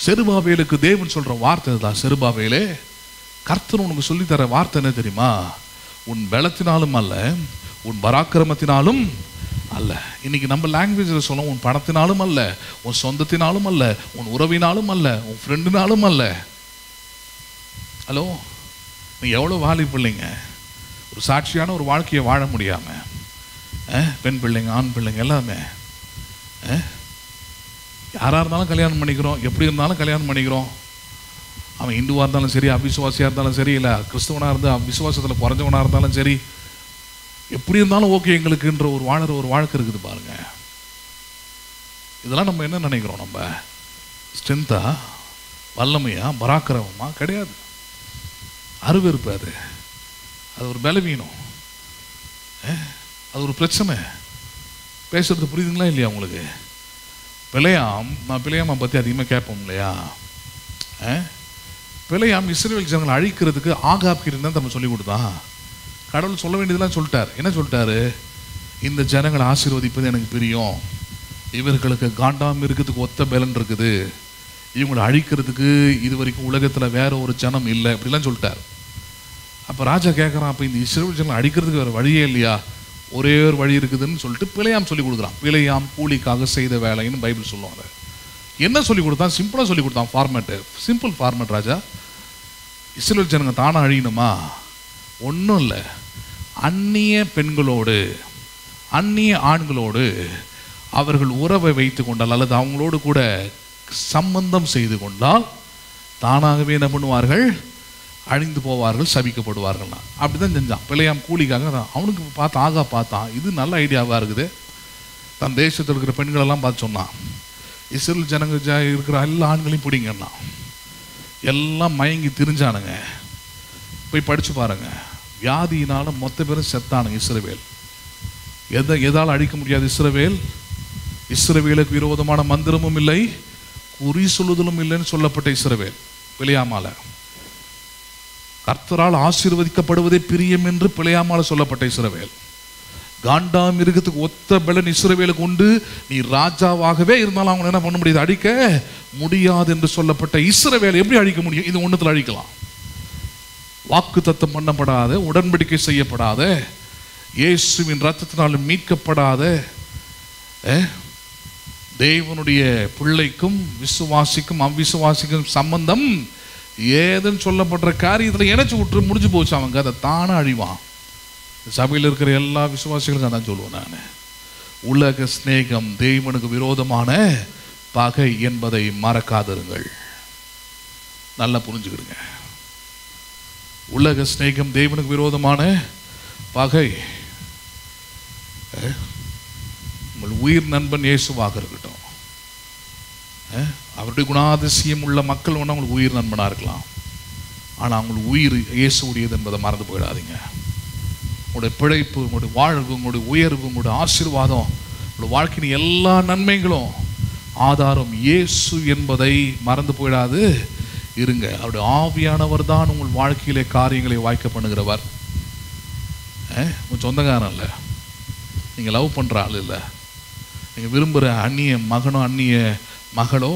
செருபாபேலுக்கு தேவன் சொல்ற வார்த்தை தான், செருபாபேலே கர்த்தர் உனக்கு சொல்லித்தர வார்த்தை என்ன தெரியுமா, உன் பலத்தினாலும் அல்ல, உன் பராக்கிரமத்தினாலும் அல்ல. இன்னைக்கு நம்ம லாங்குவேஜில் சொல்லுவோம், உன் பணத்தினாலும் அல்ல, உன் சொந்தத்தினாலும் அல்ல, உன் உறவினாலும் அல்ல, உன் ஃப்ரெண்டுனாலும் அல்ல. ஹலோ, நீ எவ்வளோ வாலி பிள்ளைங்க ஒரு சாட்சியான ஒரு வாழ்க்கையை வாழ முடியாமல், பெண் பிள்ளைங்க ஆண் பிள்ளைங்க எல்லாமே யாராக இருந்தாலும் கல்யாணம் பண்ணிக்கிறோம், எப்படி இருந்தாலும் கல்யாணம் பண்ணிக்கிறோம். அவன் இந்துவாக இருந்தாலும் சரி, அவிசுவாசியாக இருந்தாலும் சரி, இல்லை கிறிஸ்தவனாக இருந்தால் அவிசுவாசத்தில் குறைஞ்சவனாக இருந்தாலும் சரி, எப்படி இருந்தாலும் ஓகே எங்களுக்குன்ற ஒரு வாழ்க்கை இருக்குது பாருங்க. இதெல்லாம் நம்ம என்ன நினைக்கிறோம், நம்ம ஸ்ட்ரென்த்தா, வல்லமையா, பராக்கிரமமா? கிடையாது. அருவருப்பு, அது ஒரு பலவீனம், அது ஒரு பிரச்சனை. பேசுறது புரியுதுங்களா இல்லையா உங்களுக்கு? நான் பிழையாமை பற்றி அதிகமாக கேட்போம் இல்லையா? பிழையாம் இஸ்ரவேல் ஜனங்களை அழிக்கிறதுக்கு ஆகாப் கிட்ட தான் நம்ம சொல்லி கொடுத்தான். கடவுள் சொல்ல வேண்டியதெல்லாம் சொல்லிட்டார். என்ன சொல்லிட்டாரு? இந்த ஜனங்களை ஆசீர்வதிப்பது எனக்கு பிரியம், இவர்களுக்கு காண்டாம் இருக்கிறதுக்கு ஒத்த பலன் இருக்குது, இவங்களை அழிக்கிறதுக்கு இது வரைக்கும் உலகத்தில் வேற ஒரு ஜனம் இல்லை, அப்படிலாம் சொல்லிட்டார். அப்போ ராஜா கேட்குறான், அப்போ இந்த இஸ்ரவேல் ஜனங்களை அழிக்கிறதுக்கு வேறு வழியே இல்லையா? ஒரே ஒரு வழி இருக்குதுன்னு சொல்லிட்டு பிழையாம் சொல்லி கொடுக்குறான். பிழையாம் கூலிக்காக செய்த வேலைன்னு பைபிள் சொல்லுவாங்க. என்ன சொல்லி கொடுத்தான்? சிம்பிளாக சொல்லி கொடுத்தான். Format, simple format. ராஜா, இஸ்ரவேல் ஜனங்க தானாக அழியணுமா? ஒன்றும் இல்லை, அந்நிய பெண்களோடு அந்நிய ஆண்களோடு அவர்கள் உறவை வைத்து கொண்டால் அல்லது அவங்களோடு கூட சம்பந்தம் செய்து கொண்டால் தானாகவே என்ன பண்ணுவார்கள்? அழிந்து போவார்கள், சபிக்கப்படுவார்கள்னா. அப்படி தான் செஞ்சான். பிழையாம் கூலிக்காக தான். அவனுக்கு பார்த்தான், இது நல்ல ஐடியாவாக இருக்குது. தன் தேசத்தில் இருக்கிற பெண்களெல்லாம் பார்த்து சொன்னான், இஸ்ரவேல் ஜனங்க இருக்கிற எல்லா ஆண்களையும் பிடிங்கன்னா. எல்லாம் மயங்கி திரிஞ்சானுங்க. போய் படித்து பாருங்க, வியாதியினால மொத்த பேரும் செத்தானுங்க. இஸ்ரவேல் எதால் அழிக்க முடியாது? இஸ்ரவேலுக்கு விரோதமான மந்திரமும் இல்லை, குறி சொல்லுதலும் இல்லைன்னு சொல்லப்பட்ட இஸ்ரவேல் பிழையாமால. கர்த்தரால் ஆசீர்வதிக்கப்படுவதே பிரியம் என்று பிழையாமால சொல்லப்பட்ட இஸ்ரவேல். காண்டாம் இருக்கிறதுக்கு ஒத்த பலன் இஸ்ரவேலுக்கு உண்டு. நீ ராஜாவாகவே இருந்தாலும் அவங்க என்ன பண்ண முடியாது? அழிக்க முடியாது என்று சொல்லப்பட்ட இஸ்ரவேல் எப்படி அழிக்க முடியும்? இது ஒன்றுத்தில் அழிக்கலாம். வாக்கு தத்தம் பண்ணப்படாத, உடன்படிக்கை செய்யப்படாத, இயேசுவின் ரத்தத்தினாலும் மீட்கப்படாத தேவனுடைய பிள்ளைக்கும் விசுவாசிக்கும் அவ்விசுவாசிக்கும் சம்பந்தம் ஏதுன்னு சொல்லப்படுற காரியத்தில் இணைச்சு விட்டு முடிஞ்சு போச்சு. அவங்க அதை தானே அழிவான். சபையில் இருக்கிற எல்லா விசுவாசிகளுக்கும் அதான் சொல்லுவேன் நான். உலக சிநேகம் தேவனுக்கு விரோதமான பகை என்பதை மறக்காதிருங்கள். நல்லா புரிஞ்சுக்கிடுங்க. உலக சிநேகம் தேவனுக்கு விரோதமான பகை. உங்கள் உயிர் நண்பன் இயேசுவாக இருக்கட்டும். அவருடைய குணாதிசயம் உள்ள மக்கள் ஒன்று அவங்களுக்கு உயிர் நண்பனாக இருக்கலாம். ஆனால் அவங்களுக்கு உயிர் இயேசுடையது என்பதை மறந்து போயிடாதீங்க. உங்களுடைய பிழைப்பு, உங்களுடைய வாழ்வு, உங்களுடைய உயர்வு, உங்களுடைய ஆசீர்வாதம், வாழ்க்கையின் எல்லா நன்மைகளும் ஆதாரம் இயேசு என்பதை மறந்து போயிடாது இருங்க. அவருடைய ஆவியானவர் தான் உங்கள் வாழ்க்கையிலே காரியங்களை வாய்க்க பண்ணுகிறவர். உங்கள் சொந்தக்காரன் இல்லை, நீங்கள் லவ் பண்ணுற ஆள் இல்லை, நீங்கள் விரும்புகிற அந்நிய மகனோ அந்நிய மகளோ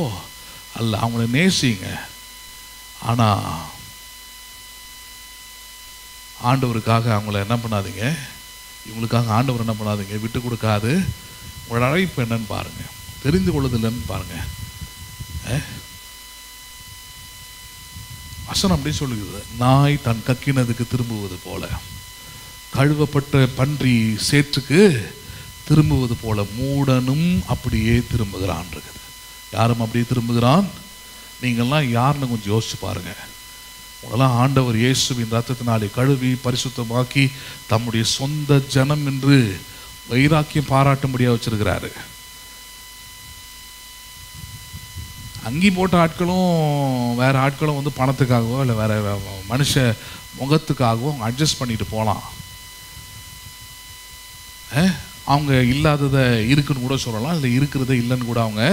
அல்ல. அவங்கள நேசிங்க. ஆனால் ஆண்டவருக்காக அவங்கள என்ன பண்ணாதீங்க, இவங்களுக்காக ஆண்டவர் என்ன பண்ணாதீங்க, விட்டு கொடுக்காது. உங்களோட அழைப்பு என்னன்னு பாருங்கள், தெரிந்து கொள்ளுதில்லைன்னு பாருங்கள். வசனம் அப்படி சொல்லுகிறது, நாய் தன் கக்கினதுக்கு திரும்புவது போல, கழுவப்பட்ட பன்றி சேற்றுக்கு திரும்புவது போல மூடனும் அப்படியே திரும்புகிறான் இருக்குது. யாரும் அப்படியே திரும்புகிறான்? நீங்கள்லாம் யாருன்னு கொஞ்சம் யோசிச்சு பாருங்க. உங்களெல்லாம் ஆண்டவர் இயேசுவின் ரத்தத்தினாலே கழுவி பரிசுத்தமாக்கி தம்முடைய சொந்த ஜனம் என்று வைராக்கியம் பாராட்டும்படியாக வச்சிருக்கிறாரு. அங்கி போட்ட ஆட்களும் வேற ஆட்களும் வந்து பணத்துக்காகவோ இல்லை வேற மனுஷ முகத்துக்காகவோ அவங்க அட்ஜஸ்ட் பண்ணிட்டு போகலாம். அவங்க இல்லாததை இருக்குன்னு கூட சொல்லலாம், இல்லை இருக்கிறத இல்லைன்னு கூட அவங்க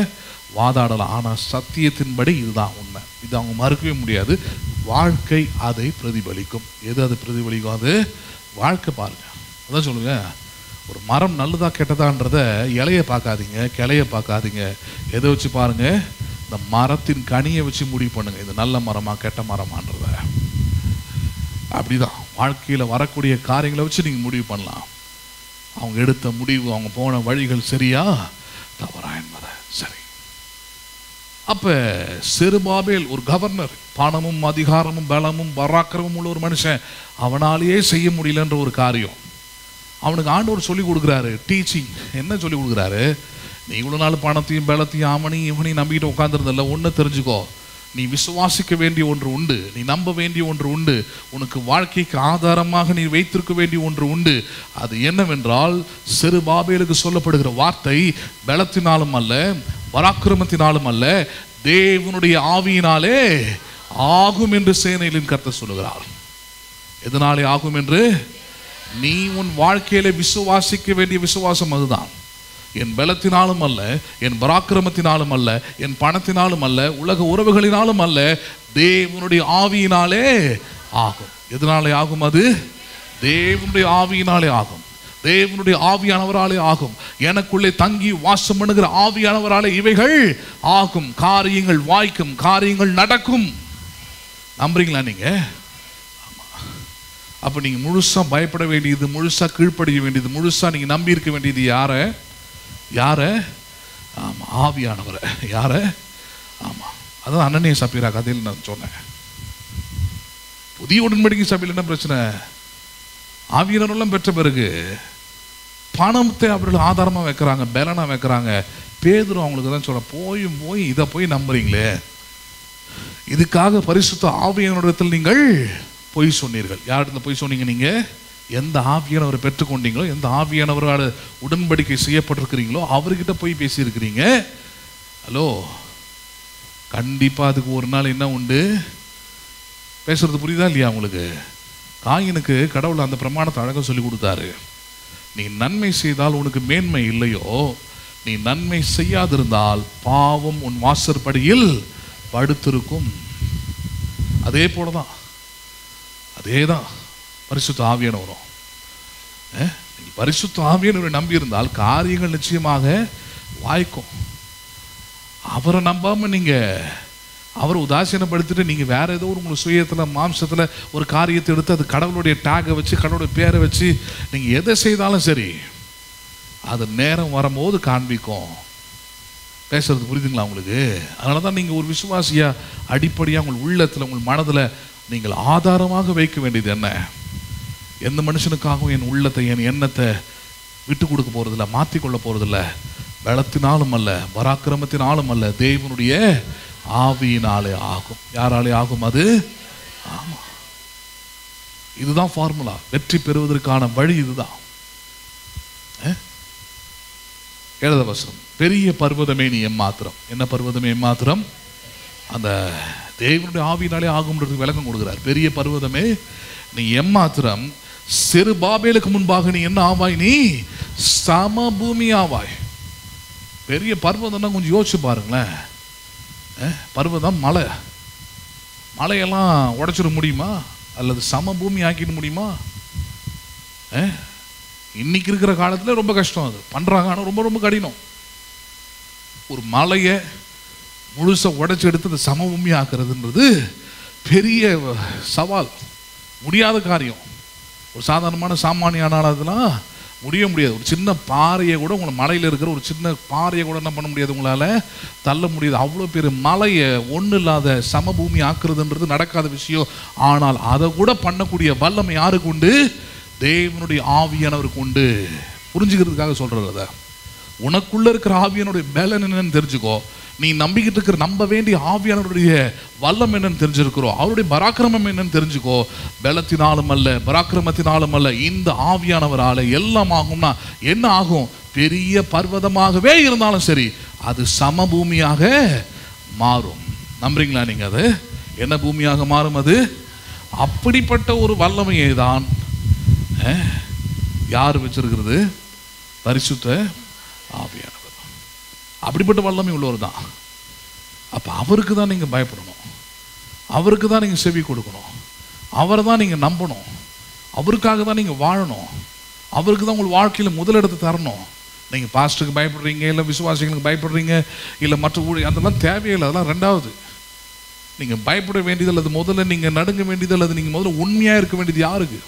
வாதாடலாம். ஆனால் சத்தியத்தின்படி இதுதான் உண்மை, இது அவங்க மறுக்கவே முடியாது. வாழ்க்கை அதை பிரதிபலிக்கும். எது அது பிரதிபலிக்கும்? அது வாழ்க்கை. பாருங்க, அதான் சொல்லுங்க, ஒரு மரம் நல்லதா கெட்டதான்றத இலையை பார்க்காதீங்க, கிளையை பார்க்காதீங்க, எதை வச்சு பாருங்க, இந்த மரத்தின் கனியை வச்சு முடிவு பண்ணுங்க, இது நல்ல மரமா கெட்ட மரமான்றத. அப்படிதான் வாழ்க்கையில் வரக்கூடிய காரியங்களை வச்சு நீங்கள் முடிவு பண்ணலாம். அவங்க எடுத்த முடிவு, அவங்க போன வழிகள் சரியா தவறா என்பதை. சரி, அப்ப செருபாபேல் ஒரு கவர்னர், பணமும் அதிகாரமும் பலமும் பராக்கிரமும் உள்ள ஒரு மனுஷன், அவனாலேயே செய்ய முடியலன்ற ஒரு காரியம் அவனுக்கு ஆண்டவர் சொல்லி கொடுக்குறாரு. டீச்சிங் என்ன சொல்லி கொடுக்குறாரு? நீ இவ்வளோ நாள் பணத்தையும் பலத்தையும் அவனையும் இவனையும் நம்பிக்கிட்டு உட்காந்துருந்தல, ஒன்று தெரிஞ்சுக்கோ, நீ விசுவாசிக்க வேண்டிய ஒன்று உண்டு, நீ நம்ப வேண்டிய ஒன்று உண்டு, உனக்கு வாழ்க்கைக்கு ஆதாரமாக நீ வைத்திருக்க வேண்டிய ஒன்று உண்டு. அது என்னவென்றால், செருபாபேலுக்கு சொல்லப்படுகிற வார்த்தை பலத்தினாலும் அல்ல, பராக்கிரமத்தினாலும் அல்ல, தேவனுடைய ஆவியினாலே ஆகும் என்று சேனைகளின் கர்த்தர் சொல்லுகிறார். எதனாலே ஆகும் என்று? நீ உன் வாழ்க்கையில விசுவாசிக்க வேண்டிய விசுவாசம் அதுதான். என் பலத்தினாலும் அல்ல, என் பராக்கிரமத்தினாலும் அல்ல, என் பணத்தினாலும் அல்ல, உலக உறவுகளினாலும் அல்ல, தேவனுடைய ஆவியினாலே ஆகும். எதனாலே ஆகும்? அது தேவனுடைய ஆவியினாலே ஆகும், தேவனுடைய ஆவியானவராலே ஆகும். எனக்குள்ளே தங்கி வாசம் பண்ணுகிற ஆவியானவராலே இவைகள் ஆகும். காரியங்கள் வாய்க்கும், காரியங்கள் நடக்கும். நம்புறீங்களா நீங்க? அப்ப நீங்க முழுசா பயப்பட வேண்டியது, முழுசா கீழ்ப்படிய வேண்டியது, முழுசா நீங்க நம்பி இருக்க வேண்டியது யார? ஆமா, ஆவியானவரை. யார? ஆமா, அதான் அனனியா சப்பீரா கதையில் நான் சொன்னேன். புதிய உடன்படிக்கை சபையில் என்ன பிரச்சனை? ஆவியானவரெல்லாம் பெற்ற பிறகு பணத்தை அவர்கள் ஆதாரமா வைக்கிறாங்க, பலனா வைக்கிறாங்க. பேதுரு அவங்களுக்கு தான் சொல்ல, போய் இதை போய் நம்புறீங்களே, இதுக்காக பரிசுத்த ஆவியானவரிடத்தில் நீங்கள் பொய் சொன்னீர்கள். யாரிடத்துல பொய் சொன்னீங்க? நீங்க எந்த ஆவியானவரை பெற்றுக்கொண்டீங்களோ, எந்த ஆவியானவரால் உடன்படிக்கை செய்யப்பட்டிருக்கிறீங்களோ அவர்கிட்ட போய் பேசியிருக்கிறீங்க. ஹலோ, கண்டிப்பா அதுக்கு ஒரு நாள் என்ன உண்டு? பேசுறது புரியுதா இல்லையா உங்களுக்கு? காயினுக்கு கடவுள் அந்த பிரமாணத்தை அழகாக சொல்லி கொடுத்தாரு. நீ நன்மை செய்தால் உனக்கு மேன்மை இல்லையோ, நீ நன்மை செய்யாதிருந்தால் பாவம் உன் வாசற்படியில் படுத்திருக்கும். அதே போலதான், அதேதான் பரிசுத்த ஆவியானவரும். பரிசுத்த ஆவியானவரை நம்பி இருந்தால் காரியங்கள் நிச்சயமாக வாய்க்கும். அவரை நம்பாம நீங்க அவரை உதாசீனப்படுத்திட்டு நீங்க வேற ஏதோ ஒரு உங்களுக்கு சுயத்துல மாம்சத்துல ஒரு காரியத்தை எடுத்து அது கடவுளுடைய டேகை வச்சு, கடவுளுடைய பேரை வச்சு நீங்க எதை செய்தாலும் சரி, அது நேரம் வரும்போது காண்பிக்கும். பேசுறது புரியுதுங்களா உங்களுக்கு? அதனாலதான் நீங்க ஒரு விசுவாசியா அடிப்படையா உங்கள் உள்ளத்துல, உங்கள் மனதுல நீங்கள் ஆதாரமாக வைக்க வேண்டியது என்ன? எந்த மனுஷனுக்காகவும் என் உள்ளத்தை, என் எண்ணத்தை விட்டு கொடுக்க போறதில்லை, மாற்றிக்கொள்ள போறதில்லை. பலத்தினாலும் அல்ல, பராக்கிரமத்தினாலும் அல்ல, தேவனுடைய ஆவியினாலே ஆகும். யாராலே ஆகும்? அது ஆமா, இதுதான் ஃபார்முலா. வெற்றி பெறுவதற்கான வழி இதுதான். 7வது வசனம், பெரிய பர்வதமே நீ எம்மாத்திரம். என்ன பர்வதமே எம்மாத்திரம்? அந்த தேவனுடைய ஆவியினாலே ஆகும்ன்றது விளக்கம் கொடுக்கிறார். பெரிய பர்வதமே நீ எம்மாத்திரம், செருபாபேலுக்கு முன்பாக நீ என்ன ஆவாய்? நீ சமபூமி ஆவாய். பெரிய பர்வதம்னா கொஞ்சம் யோசிச்சு பாருங்களேன். பர்வதம் மலை, மலையெல்லாம் உடைச்சிட முடியுமா? அல்லது சமபூமி ஆக்கிட முடியுமா? இன்னைக்கு இருக்கிற காலத்தில் ரொம்ப கஷ்டம். அது பண்ணுறாங்க, ஆனால் ரொம்ப ரொம்ப கடினம். ஒரு மலையை முழுச உடைச்சி எடுத்து அந்த சமபூமி ஆக்குறதுன்றது பெரிய சவால், முடியாத காரியம். ஒரு சாதாரணமான சாமானியான அதெல்லாம் முடியாது. ஒரு சின்ன பாறையை கூட, உங்களை மலையில் இருக்கிற ஒரு சின்ன பாறையை கூட என்ன பண்ண முடியாது, உங்களால் தள்ள முடியாது. அவ்வளோ பெரிய மலையை ஒன்றும் இல்லாத சமபூமி ஆக்குறதுன்றது நடக்காத விஷயம். ஆனால் அதை கூட பண்ணக்கூடிய வல்லமை யாருக்கு உண்டு? தேவனுடைய ஆவியானவருக்கு உண்டு. புரிஞ்சுக்கிறதுக்காக சொல்றது. அதை உனக்குள்ள இருக்கிற ஆவியானுடைய பலன் என்னன்னு தெரிஞ்சுக்கோ. நீ நம்பிக்கிட்டு இருக்கிற நம்ப வேண்டிய ஆவியானவருடைய வல்லம் என்னன்னு தெரிஞ்சிருக்கிறோம். அவருடைய பராக்கிரமம் என்னன்னு தெரிஞ்சுக்கோ. பலத்தினாலும் அல்ல, பராக்கிரமத்தினாலும் அல்ல, இந்த ஆவியானவரால எல்லாம் ஆகும்னா என்ன ஆகும்? பெரிய பர்வதமாகவே இருந்தாலும் சரி, அது சமபூமியாக மாறும். நம்புறீங்களா நீங்க? அது என்ன பூமியாக மாறும்? அது அப்படிப்பட்ட ஒரு வல்லமையை தான் யார் வச்சிருக்கிறது? பரிசுத்த ஆவியானவர். அப்படிப்பட்ட வல்லமை உள்ளவர் தான். அப்போ அவருக்கு தான் நீங்கள் பயப்படணும், அவருக்கு தான் நீங்கள் செவி கொடுக்கணும், அவரை தான் நீங்கள் நம்பணும், அவருக்காக தான் நீங்கள் வாழணும், அவருக்கு தான் உங்கள் வாழ்க்கையில் முதலிடத்தை தரணும். நீங்கள் பாஸ்டருக்கு பயப்படுறீங்க, இல்லை விசுவாசிகளுக்கு பயப்படுறீங்க, இல்லை மற்ற ஊழியர், அதெல்லாம் தேவையில்லை. அதெல்லாம் ரெண்டாவது. நீங்கள் பயப்பட வேண்டியது அல்லது முதல்ல நீங்கள் நடுங்க வேண்டியது அல்லது நீங்கள் முதல்ல உண்மையாக இருக்க வேண்டியது யாருக்கு?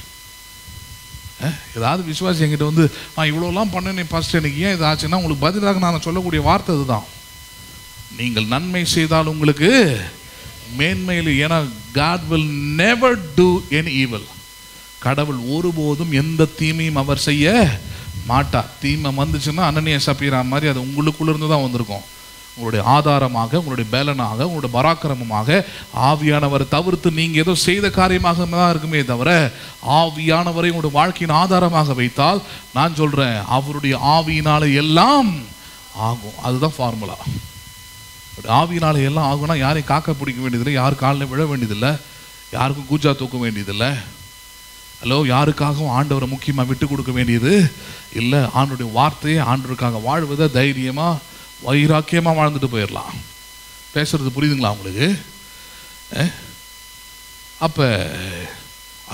ஏதாவது விசுவாசி என்கிட்ட வந்து நான் இவ்வளோலாம் பண்ணேனே பாஸ்டர், எனக்கு ஏன் இது ஆச்சுன்னா, உங்களுக்கு பதிலாக நான் சொல்லக்கூடிய வார்த்தை அதுதான். நீங்கள் நன்மை செய்தால் உங்களுக்கு மேன்மையில். ஏன்னா God will never do any evil. கடவுள் ஒருபோதும் எந்த தீமையும் அவர் செய்ய மாட்டார். தீமை வந்துச்சுன்னா அனனியா சப்பீரா மாதிரி அது உங்களுக்குள்ள இருந்து தான் வந்திருக்கும். உங்களுடைய ஆதாரமாக, உங்களுடைய பலனாக, உங்களுடைய பராக்கிரமமாக ஆவியானவரை தவிர்த்து நீங்கள் ஏதோ செய்த காரியமாக தான் இருக்குமே தவிர, ஆவியானவரை உங்களுடைய வாழ்க்கையின் ஆதாரமாக வைத்தால் நான் சொல்கிறேன், அவருடைய ஆவியினால எல்லாம் ஆகும். அதுதான் ஃபார்முலா. ஆவியினால எல்லாம் ஆகும்னா யாரையும் காக்க பிடிக்க வேண்டியதில்லை, யார் காலில் விழ வேண்டியதில்லை, யாருக்கும் கூச்சா தூக்க வேண்டியதில்லை. ஹலோ, யாருக்காகவும் ஆண்டவரை முக்கியமாக விட்டு கொடுக்க வேண்டியது இல்லை. ஆண்டவருடைய வார்த்தையை, ஆண்டவருக்காக வாழ்வதை தைரியமாக வைராக்கியமாக வாழ்ந்துட்டு போயிடலாம். பேசுறது புரியுதுங்களா உங்களுக்கு? அப்போ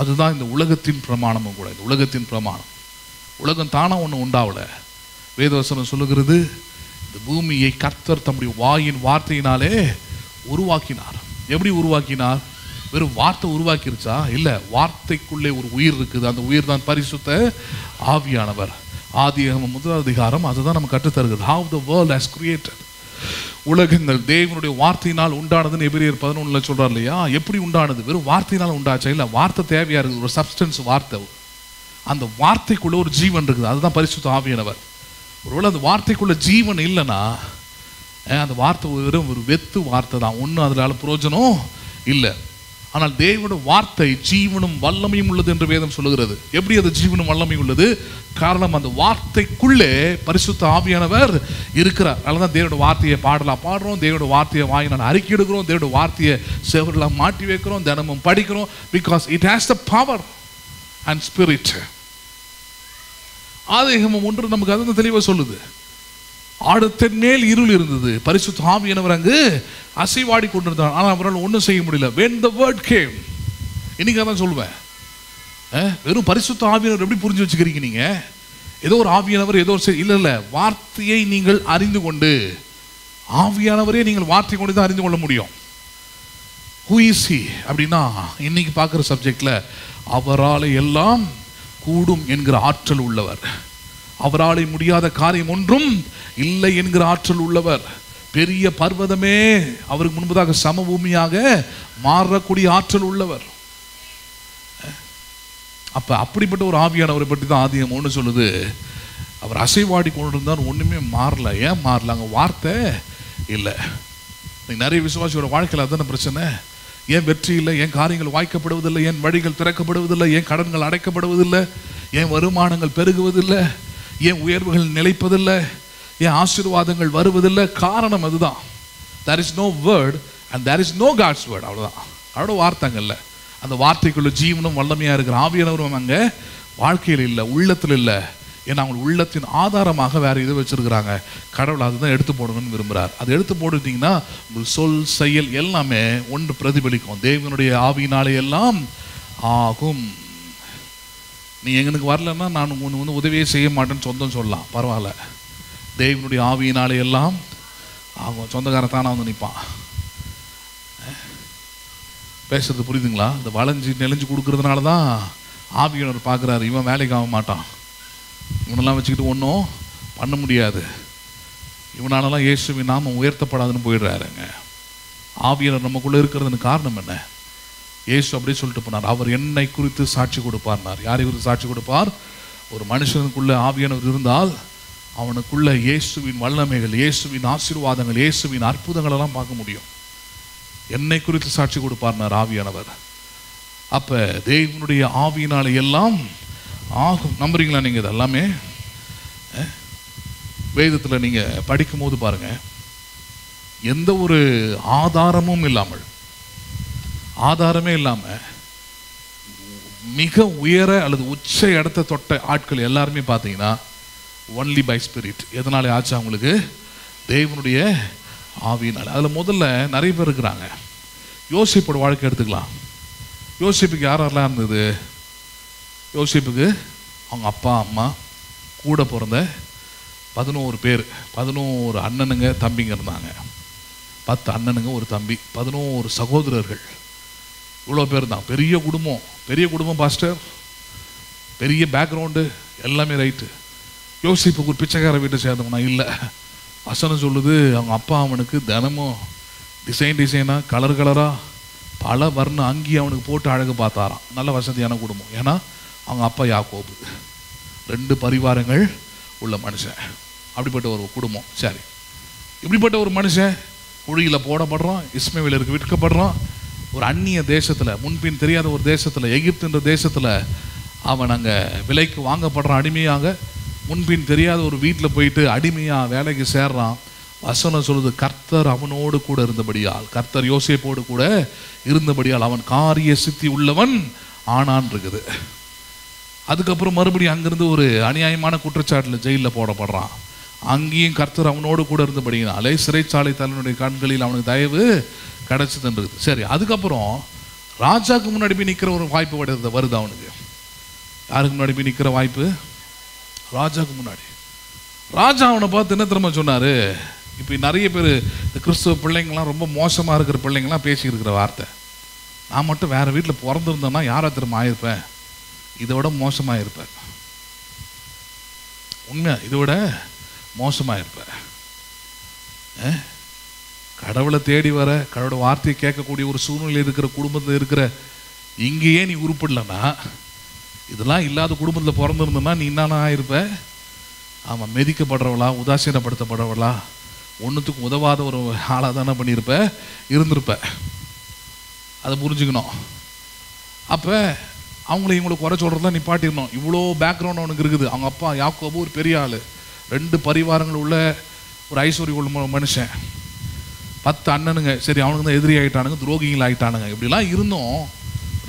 அதுதான் இந்த உலகத்தின் பிரமாணமும் கூட. இந்த உலகத்தின் பிரமாணம், உலகம் தானாக ஒன்று உண்டாவலை. வேதவசனம் சொல்லுகிறது, இந்த பூமியை கர்த்தர் தம்முடைய வாயின் வார்த்தையினாலே உருவாக்கினார். எப்படி உருவாக்கினார்? வெறும் வார்த்தை உருவாக்கிருச்சா? இல்லை, வார்த்தைக்குள்ளே ஒரு உயிர் இருக்குது. அந்த உயிர் தான் பரிசுத்த ஆவியானவர். ஆதியாகமம் 1 அதிகாரம் அதுதான் நம்ம கற்றுத்தருகிறது. How the world has created. உலகங்கள் தேவனுடைய வார்த்தையினால் உண்டானதுன்னு எபிரேயர் 11 சொல்றார் இல்லையா? எப்படி உண்டானது? வெறும் வார்த்தையினால் உண்டாச்சா? இல்லை, வார்த்தை தேவையா இருக்குது, ஒரு சப்ஸ்டன்ஸ் வார்த்தை. அந்த வார்த்தைக்குள்ள ஒரு ஜீவன் இருக்குது, அதுதான் பரிசுத்த ஆவியானவர். ஒருவேளை அந்த வார்த்தைக்குள்ள ஜீவன் இல்லைன்னா அந்த வார்த்தை வெறும் ஒரு வெத்து வார்த்தை தான், ஒன்றும் அதனால பிரயோஜனம் இல்லை. ஆனால் தேவனுடைய வார்த்தை ஜீவனும் வல்லமையும் உள்ளது என்று வேதம் சொல்லுகிறது. எப்படி அது ஜீவனும் வல்லமையும் உள்ளது? காரணம், அந்த வார்த்தைக்குள்ளே பரிசுத்த ஆவியானவர் இருக்கிறார். அதனால தான் தேவனுடைய வார்த்தையை பாடுறோம், தேவனுடைய வார்த்தையை வாயினால் அறிக்கை எடுக்கிறோம், தேவனுடைய வார்த்தையை செவரெல்லாம் மாட்டி வைக்கிறோம், தினமும் படிக்கிறோம். Because it has the power and spirit. ஆதியாகமம் 1 நமக்கு அது தெளிவாக சொல்லுது. ஆழத்தின் மேல் இருள் இருந்தது, பரிசுத்த ஆவியானவர் அங்கு அசைவாடி கொண்டிருந்தார், ஆனால் அவரால் ஒன்றும் செய்ய முடியல. when the word came, இன்னைக்கு தான் சொல்லுவேன், வெறும் பரிசுத்த ஆவியானவர் எப்படி புரிஞ்சு வச்சுக்கிறீங்க நீங்க? ஏதோ ஒரு ஆவியானவர் ஏதோ ஒரு இல்லை, வார்த்தையை நீங்கள் அறிந்து கொண்டு, ஆவியானவரே நீங்கள் வார்த்தை கொண்டு தான் அறிந்து கொள்ள முடியும். who is he அப்படின்னா, இன்னைக்கு பார்க்குற சப்ஜெக்ட்ல அவரால் எல்லாம் கூடும் என்கிற ஆற்றல் உள்ளவர், அவராலே முடியாத காரியம் ஒன்றும் இல்லை என்கிற ஆற்றல் உள்ளவர், பெரிய பர்வதமே அவருக்கு முன்பதாக சமபூமியாக மாறக்கூடிய ஆற்றல் உள்ளவர். அப்ப அப்படிப்பட்ட ஒரு ஆவியானவரை பற்றி தான் ஆதியாகமம் 1 சொல்லுது. அவர் அசைவாடி கொண்டிருந்தார், ஒண்ணுமே மாறல. ஏன் மாறல? அங்க வார்த்தை இல்லை. நிறைய விசுவாசியோட வாழ்க்கையில் அதுதான பிரச்சனை. ஏன் வெற்றி இல்லை? ஏன் காரியங்கள் வாய்க்கப்படுவதில்லை? ஏன் வழிகள் திறக்கப்படுவதில்லை? ஏன் கடன்கள் அடைக்கப்படுவதில்லை? ஏன் வருமானங்கள் பெருகுவதில்லை? ஏன் உயர்வுகள் நிலைப்பதில்லை? ஏன் ஆசீர்வாதங்கள் வருவதில்லை? காரணம் அதுதான். there is no word and there is no God's word. அவ்வளோதான். அவரோட வார்த்தைங்கள்ல அந்த வார்த்தைக்குள்ள ஜீவனும் வல்லமையாக இருக்கிற ஆவியானவரும் அங்கே வாழ்க்கையில் இல்லை, உள்ளத்தில் இல்லை. ஏன்னா அவங்க உள்ளத்தின் ஆதாரமாக வேற எது வச்சிருக்கிறாங்க, கடவுள் அதுதான் எடுத்து போடணும்னு விரும்புகிறார். அது எடுத்து போட்டுட்டீங்கன்னா உங்கள் சொல் செயல் எல்லாமே ஒன்று பிரதிபலிக்கும். தேவனுடைய ஆவியினாலே எல்லாம் ஆகும். நீ எங்களுக்கு வரலன்னா நான் ஒன்று உதவியே செய்ய மாட்டேன்னு சொந்தம் சொல்லலாம், பரவாயில்ல. தேவனுடைய ஆவியினாலே எல்லாம் ஆகும். சொந்தக்காரன் தானே வந்து நிற்பான். பேசுறது புரியுதுங்களா? இந்த வளைஞ்சி நெளிஞ்சு கொடுக்கறதுனால தான் ஆவியானவர் பார்க்குறாரு, இவன் வேலைக்கு ஆக மாட்டான், இவனெல்லாம் வச்சுக்கிட்டு ஒன்றும் பண்ண முடியாது, இவனாலலாம் இயேசுவின் நாமம் உயர்த்தப்படாதுன்னு போயிடுறாருங்க. ஆவியானவர் நமக்குள்ளே இருக்கிறதுன்னு காரணம் என்ன? இயேசு அப்படியே சொல்லிட்டு போனார், அவர் என்னை குறித்து சாட்சி கொடுப்பார்னார். யாரை குறித்து சாட்சி கொடுப்பார்? ஒரு மனுஷனுக்குள்ள ஆவியானவர் இருந்தால் அவனுக்குள்ள இயேசுவின் வல்லமைகள், இயேசுவின் ஆசீர்வாதங்கள், இயேசுவின் அற்புதங்கள் எல்லாம் பார்க்க முடியும். என்னை குறித்து சாட்சி கொடுப்பார்னார் ஆவியானவர். அப்ப தேவனுடைய ஆவியினால எல்லாம் ஆகும். நம்புறீங்களா நீங்க? இதெல்லாமே வேதத்துல நீங்க படிக்கும் போது பாருங்க, எந்த ஒரு ஆதாரமே இல்லாம மிக உயர அல்லது உச்ச இடத்தை தொட்ட ஆட்கள் எல்லாருமே பார்த்தீங்கன்னா ஒன்லி பை ஸ்பிரிட். எதனால ஆச்சு? அவங்களுக்கு தேவனுடைய ஆவியினால. அதில் முதல்ல நிறைய பேர் இருக்கிறாங்க. யோசிப்போட வாழ்க்கை எடுத்துக்கலாம். யோசிப்புக்கு யாரெல்லாம் இருந்தது? யோசிப்புக்கு அவங்க அப்பா அம்மா கூட பிறந்த 11 பேர், 11 அண்ணனுங்க தம்பிங்க இருந்தாங்க. 10 அண்ணனுங்க ஒரு தம்பி, 11 சகோதரர்கள். இவ்வளோ பேர் தான். பெரிய குடும்பம் பாஸ்டர், பெரிய பேக்ரவுண்டு எல்லாமே ரைட்டு. யோசிப்புக்கு ஒரு பிச்சைக்கார வீட்டை சேர்ந்தவனா இல்லை. வசனம் சொல்லுது, அவங்க அப்பா அவனுக்கு தினமும் டிசைனாக கலராக பல வர்ண அங்கி அவனுக்கு போட்டு அழகு பார்த்தாராம். நல்ல வசதியான குடும்பம். ஏன்னா அவங்க அப்பா யாக்கோபு, 2 பரிவாரங்கள் உள்ள மனுஷன். அப்படிப்பட்ட ஒரு குடும்பம். சரி, இப்படிப்பட்ட ஒரு மனுஷன் குழியில் போடப்படுறான், இஸ்மவேலருக்கு விற்கப்படுறான். ஒரு அந்நிய தேசத்தில், முன்பின் தெரியாத ஒரு தேசத்தில், எகிப்துன்ற தேசத்தில் அவன் அங்கே விலைக்கு வாங்கப்படுறான். அடிமையாக முன்பின் தெரியாத ஒரு வீட்டில் போயிட்டு அடிமையாக வேலைக்கு சேர்றான். வசனம் சொல்லுது, கர்த்தர் அவனோடு கூட இருந்தபடியால், கர்த்தர் யோசேப்போடு கூட இருந்தபடியால் அவன் காரிய சித்தி உள்ளவன் ஆனான் இருக்குது. அதுக்கப்புறம் மறுபடியும் அங்கிருந்து ஒரு அநியாயமான குற்றச்சாட்டில் ஜெயிலில் போடப்படுறான். அங்கேயும் கர்த்தர் அவனோடு கூட இருந்தபடினாலே சிறைச்சாலை தலைவனுடைய கண்களில் அவனுக்கு தயவு கிடைச்சதுன்றது. சரி, அதுக்கப்புறம் ராஜாவுக்கு முன்னாடி போய் நிற்கிற ஒரு வாய்ப்பு வருது அவனுக்கு. யாருக்கு முன்னாடி போய் நிற்கிற வாய்ப்பு? ராஜாவுக்கு முன்னாடி. ராஜா அவனை பார்த்து என்ன தெரியுமா சொன்னார்? இப்போ நிறைய பேர் இந்த கிறிஸ்துவ பிள்ளைங்கள்லாம், ரொம்ப மோசமாக இருக்கிற பிள்ளைங்கள்லாம் பேசிக்கிருக்கிற வார்த்தை, நான் மட்டும் வேறு வீட்டில் பிறந்திருந்தேன்னா யாரை திரும்ப ஆயிருப்பேன், இதை விட மோசமாக இருப்பேன். உண்மை, இதை விட மோசமாக இருப்பேன். கடவுளை தேடி வர, கடவுளோட வார்த்தையை கேட்கக்கூடிய ஒரு சூழ்நிலை இருக்கிற குடும்பத்தில் இருக்கிற இங்கேயே நீ உருப்பிடலன்னா, இதெல்லாம் இல்லாத குடும்பத்தில் பிறந்திருந்தனா நீ என்னன்னா ஆயிருப்ப? ஆமாம், மெதிக்கப்படுறவளா, உதாசீனப்படுத்தப்படுறவளா, ஒன்றுத்துக்கும் உதவாத ஒரு ஆளாக தானே பண்ணியிருப்ப, இருந்திருப்ப. அதை புரிஞ்சுக்கணும். அப்போ அவங்கள இவங்களை குறை சொல்கிறதுலாம் நிப்பாட்டிடணும். இவ்வளோ பேக்ரவுண்ட் அவனுக்கு இருக்குது. அவங்க அப்பா யாக்கோபு ஒரு பெரிய ஆள், 2 பரிவாரங்கள் உள்ள ஒரு ஐஸ்வர்ய உள்ள மனுஷன், 10 அண்ணனுங்க. சரி, அவனுக்கு தான் எதிரி ஆகிட்டானுங்க, துரோகிகள் ஆகிட்டானுங்க. இப்படிலாம் இருந்தும்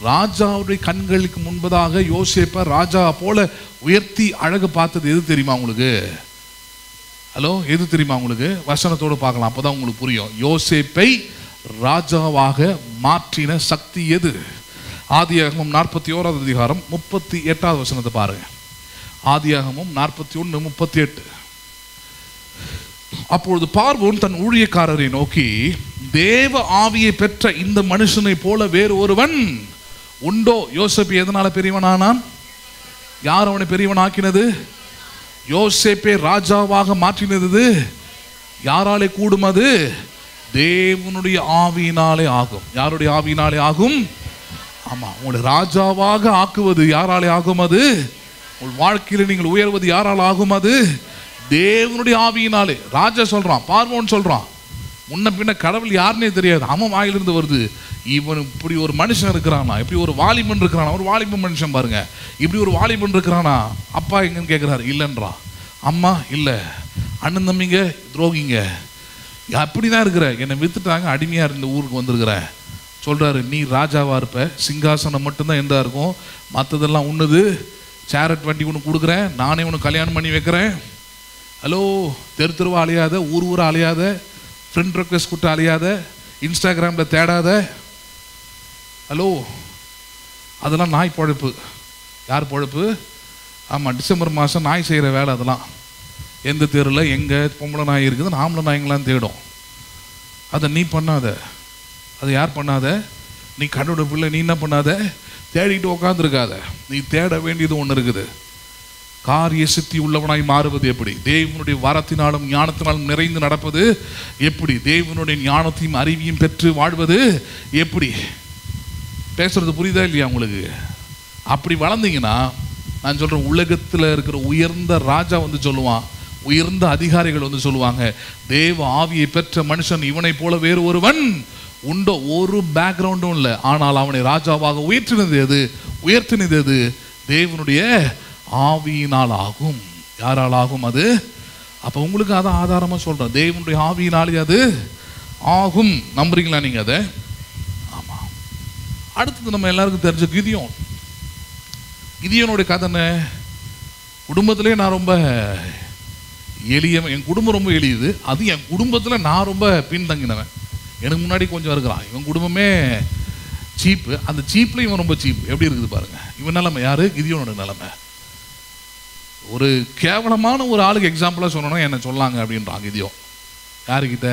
ராஜாவுடைய கண்களுக்கு முன்பதாக யோசேப்பை ராஜா போல உயர்த்தி அழகு பார்த்தது எது தெரியுமா உங்களுக்கு? ஹலோ, எது தெரியுமா உங்களுக்கு? வசனத்தோடு பார்க்கலாம், அப்போதான் உங்களுக்கு புரியும். யோசேப்பை ராஜாவாக மாற்றின சக்தி எது? ஆதியாகமம் 41 அதிகாரம் 38 வசனத்தை பாருங்க. ஆதியாகமம் 41:38. அப்பொழுது பார்வோன் தன் ஊழியக்காரரை நோக்கி, தேவ ஆவியை பெற்ற இந்த மனுஷனை போல வேறு ஒருவன் உண்டோ? யோசேப்பு எதனால பெரியவனானான்? யார் அவனை பெரியவன் ஆக்கினது? யோசேப்பை ராஜாவாக மாற்றினது யாராலே கூடும்? அது தேவனுடைய ஆவியினாலே ஆகும். யாருடைய ஆவியினாலே ஆகும்? ஆமா, உங்களை ராஜாவாக ஆக்குவது யாராலே ஆகும்? அது உங்கள் வாழ்க்கையில் நீங்கள் உயர்வது யாரால் ஆகும்? அது தேவனுடைய ஆவியினாலே. ராஜா சொல்றான், பார்வோன் சொல்றான், முன்ன பின்ன கடவுள் யாருன்னே தெரியாது, அவன் வாயிலிருந்து வருது. இவன் இப்படி ஒரு மனுஷன் இருக்கிறானா, இப்படி ஒரு வாலிபன் இருக்கிறானா, ஒரு வாலிப மனுஷன் பாருங்க, இப்படி ஒரு வாலிபன் இருக்கிறானா. அப்பா எங்கன்னு கேட்குறாரு, இல்லைன்றான். அம்மா இல்லை, அண்ணன் தம்பிங்க துரோகிங்க, அப்படிதான் இருக்கிற, என்னை வித்துட்டாங்க, அடிமையாக இருந்த ஊருக்கு வந்திருக்கிறேன். சொல்றாரு, நீ ராஜாவா இருப்ப, சிங்காசனம் மட்டும்தான் எந்தா இருக்கும், மற்றதெல்லாம் உன்னது சேரட் வண்டி ஒன்று கொடுக்குறேன், நானே ஒன்று கல்யாணம் பண்ணி வைக்கிறேன். ஹலோ, தெருவா அலையாத, ஊரா அலையாத, ஃப்ரெண்ட் ரெக்வெஸ்ட் கொடுத்து அலையாத, இன்ஸ்டாகிராமில் தேடாத. ஹலோ, அதெல்லாம் நாய் பொழப்பு. யார் பொழப்பு? ஆமாம், டிசம்பர் மாதம் நாய் செய்கிற வேலை அதெல்லாம். எந்த தெருவில் எங்கே பொம்பளை நாய் இருக்குது, ஆம்பளை நாய்ங்களாம் தேடும். அதை நீ பண்ணாத. அதை யார் பண்ணாத? நீ கடவுளோட பிள்ளை, நீ என்ன பண்ணாத? தேடிட்டு உட்காந்துருக்காத. நீ தேட வேண்டியது ஒன்று இருக்குது. காரிய சித்தி உள்ளவனாய் மாறுவது எப்படி? தேவனுடைய வரத்தினாலும் ஞானத்தினாலும் நிறைந்து நடப்பது எப்படி? தேவனுடைய ஞானத்தையும் அறிவியும் பெற்று வாழ்வது எப்படி? பேசுறது புரியுதா இல்லையா உங்களுக்கு? அப்படி வளர்ந்தீங்கன்னா, நான் சொல்கிறேன், உலகத்தில் இருக்கிற உயர்ந்த ராஜா வந்து சொல்லுவான், உயர்ந்த அதிகாரிகள் வந்து சொல்லுவாங்க, தேவ ஆவியை பெற்ற மனுஷன் இவனை போல வேறு ஒருவன் உண்டோ? ஒரு பேக்ரவுண்டும் இல்லை, ஆனால் அவனை ராஜாவாக உயர்த்தினது எது? தேவனுடைய ஆவியினால் ஆகும். யாரால் ஆகும் அது? அப்போ உங்களுக்கு அதான் ஆதாரமாக சொல்கிறேன், தேவனுடைய ஆவியினாலே அது ஆகும். நம்புறீங்களா நீங்கள் அதை? ஆமாம். அடுத்தது நம்ம எல்லாருக்கும் தெரிஞ்ச கிதியோனுடைய கதை என்ன? குடும்பத்திலே நான் ரொம்ப எளியவன், என் குடும்பம் ரொம்ப எளியது. அது என் குடும்பத்தில் நான் ரொம்ப பின்தங்கினவன். எனக்கு முன்னாடி கொஞ்சம் இருக்கிறான். இவன் குடும்பமே சீப்பு. அந்த சீப்பில் இவன் ரொம்ப சீப். எப்படி இருக்குது பாருங்க இவன் நிலைமை. யாரு? கிதியோனோட நிலைமை. ஒரு கேவலமான ஒரு ஆளுக்கு எக்ஸாம்பிளாக சொன்னோன்னா என்ன சொல்லாங்க அப்படின்றான் கிதியோன். யாருக்கிட்ட?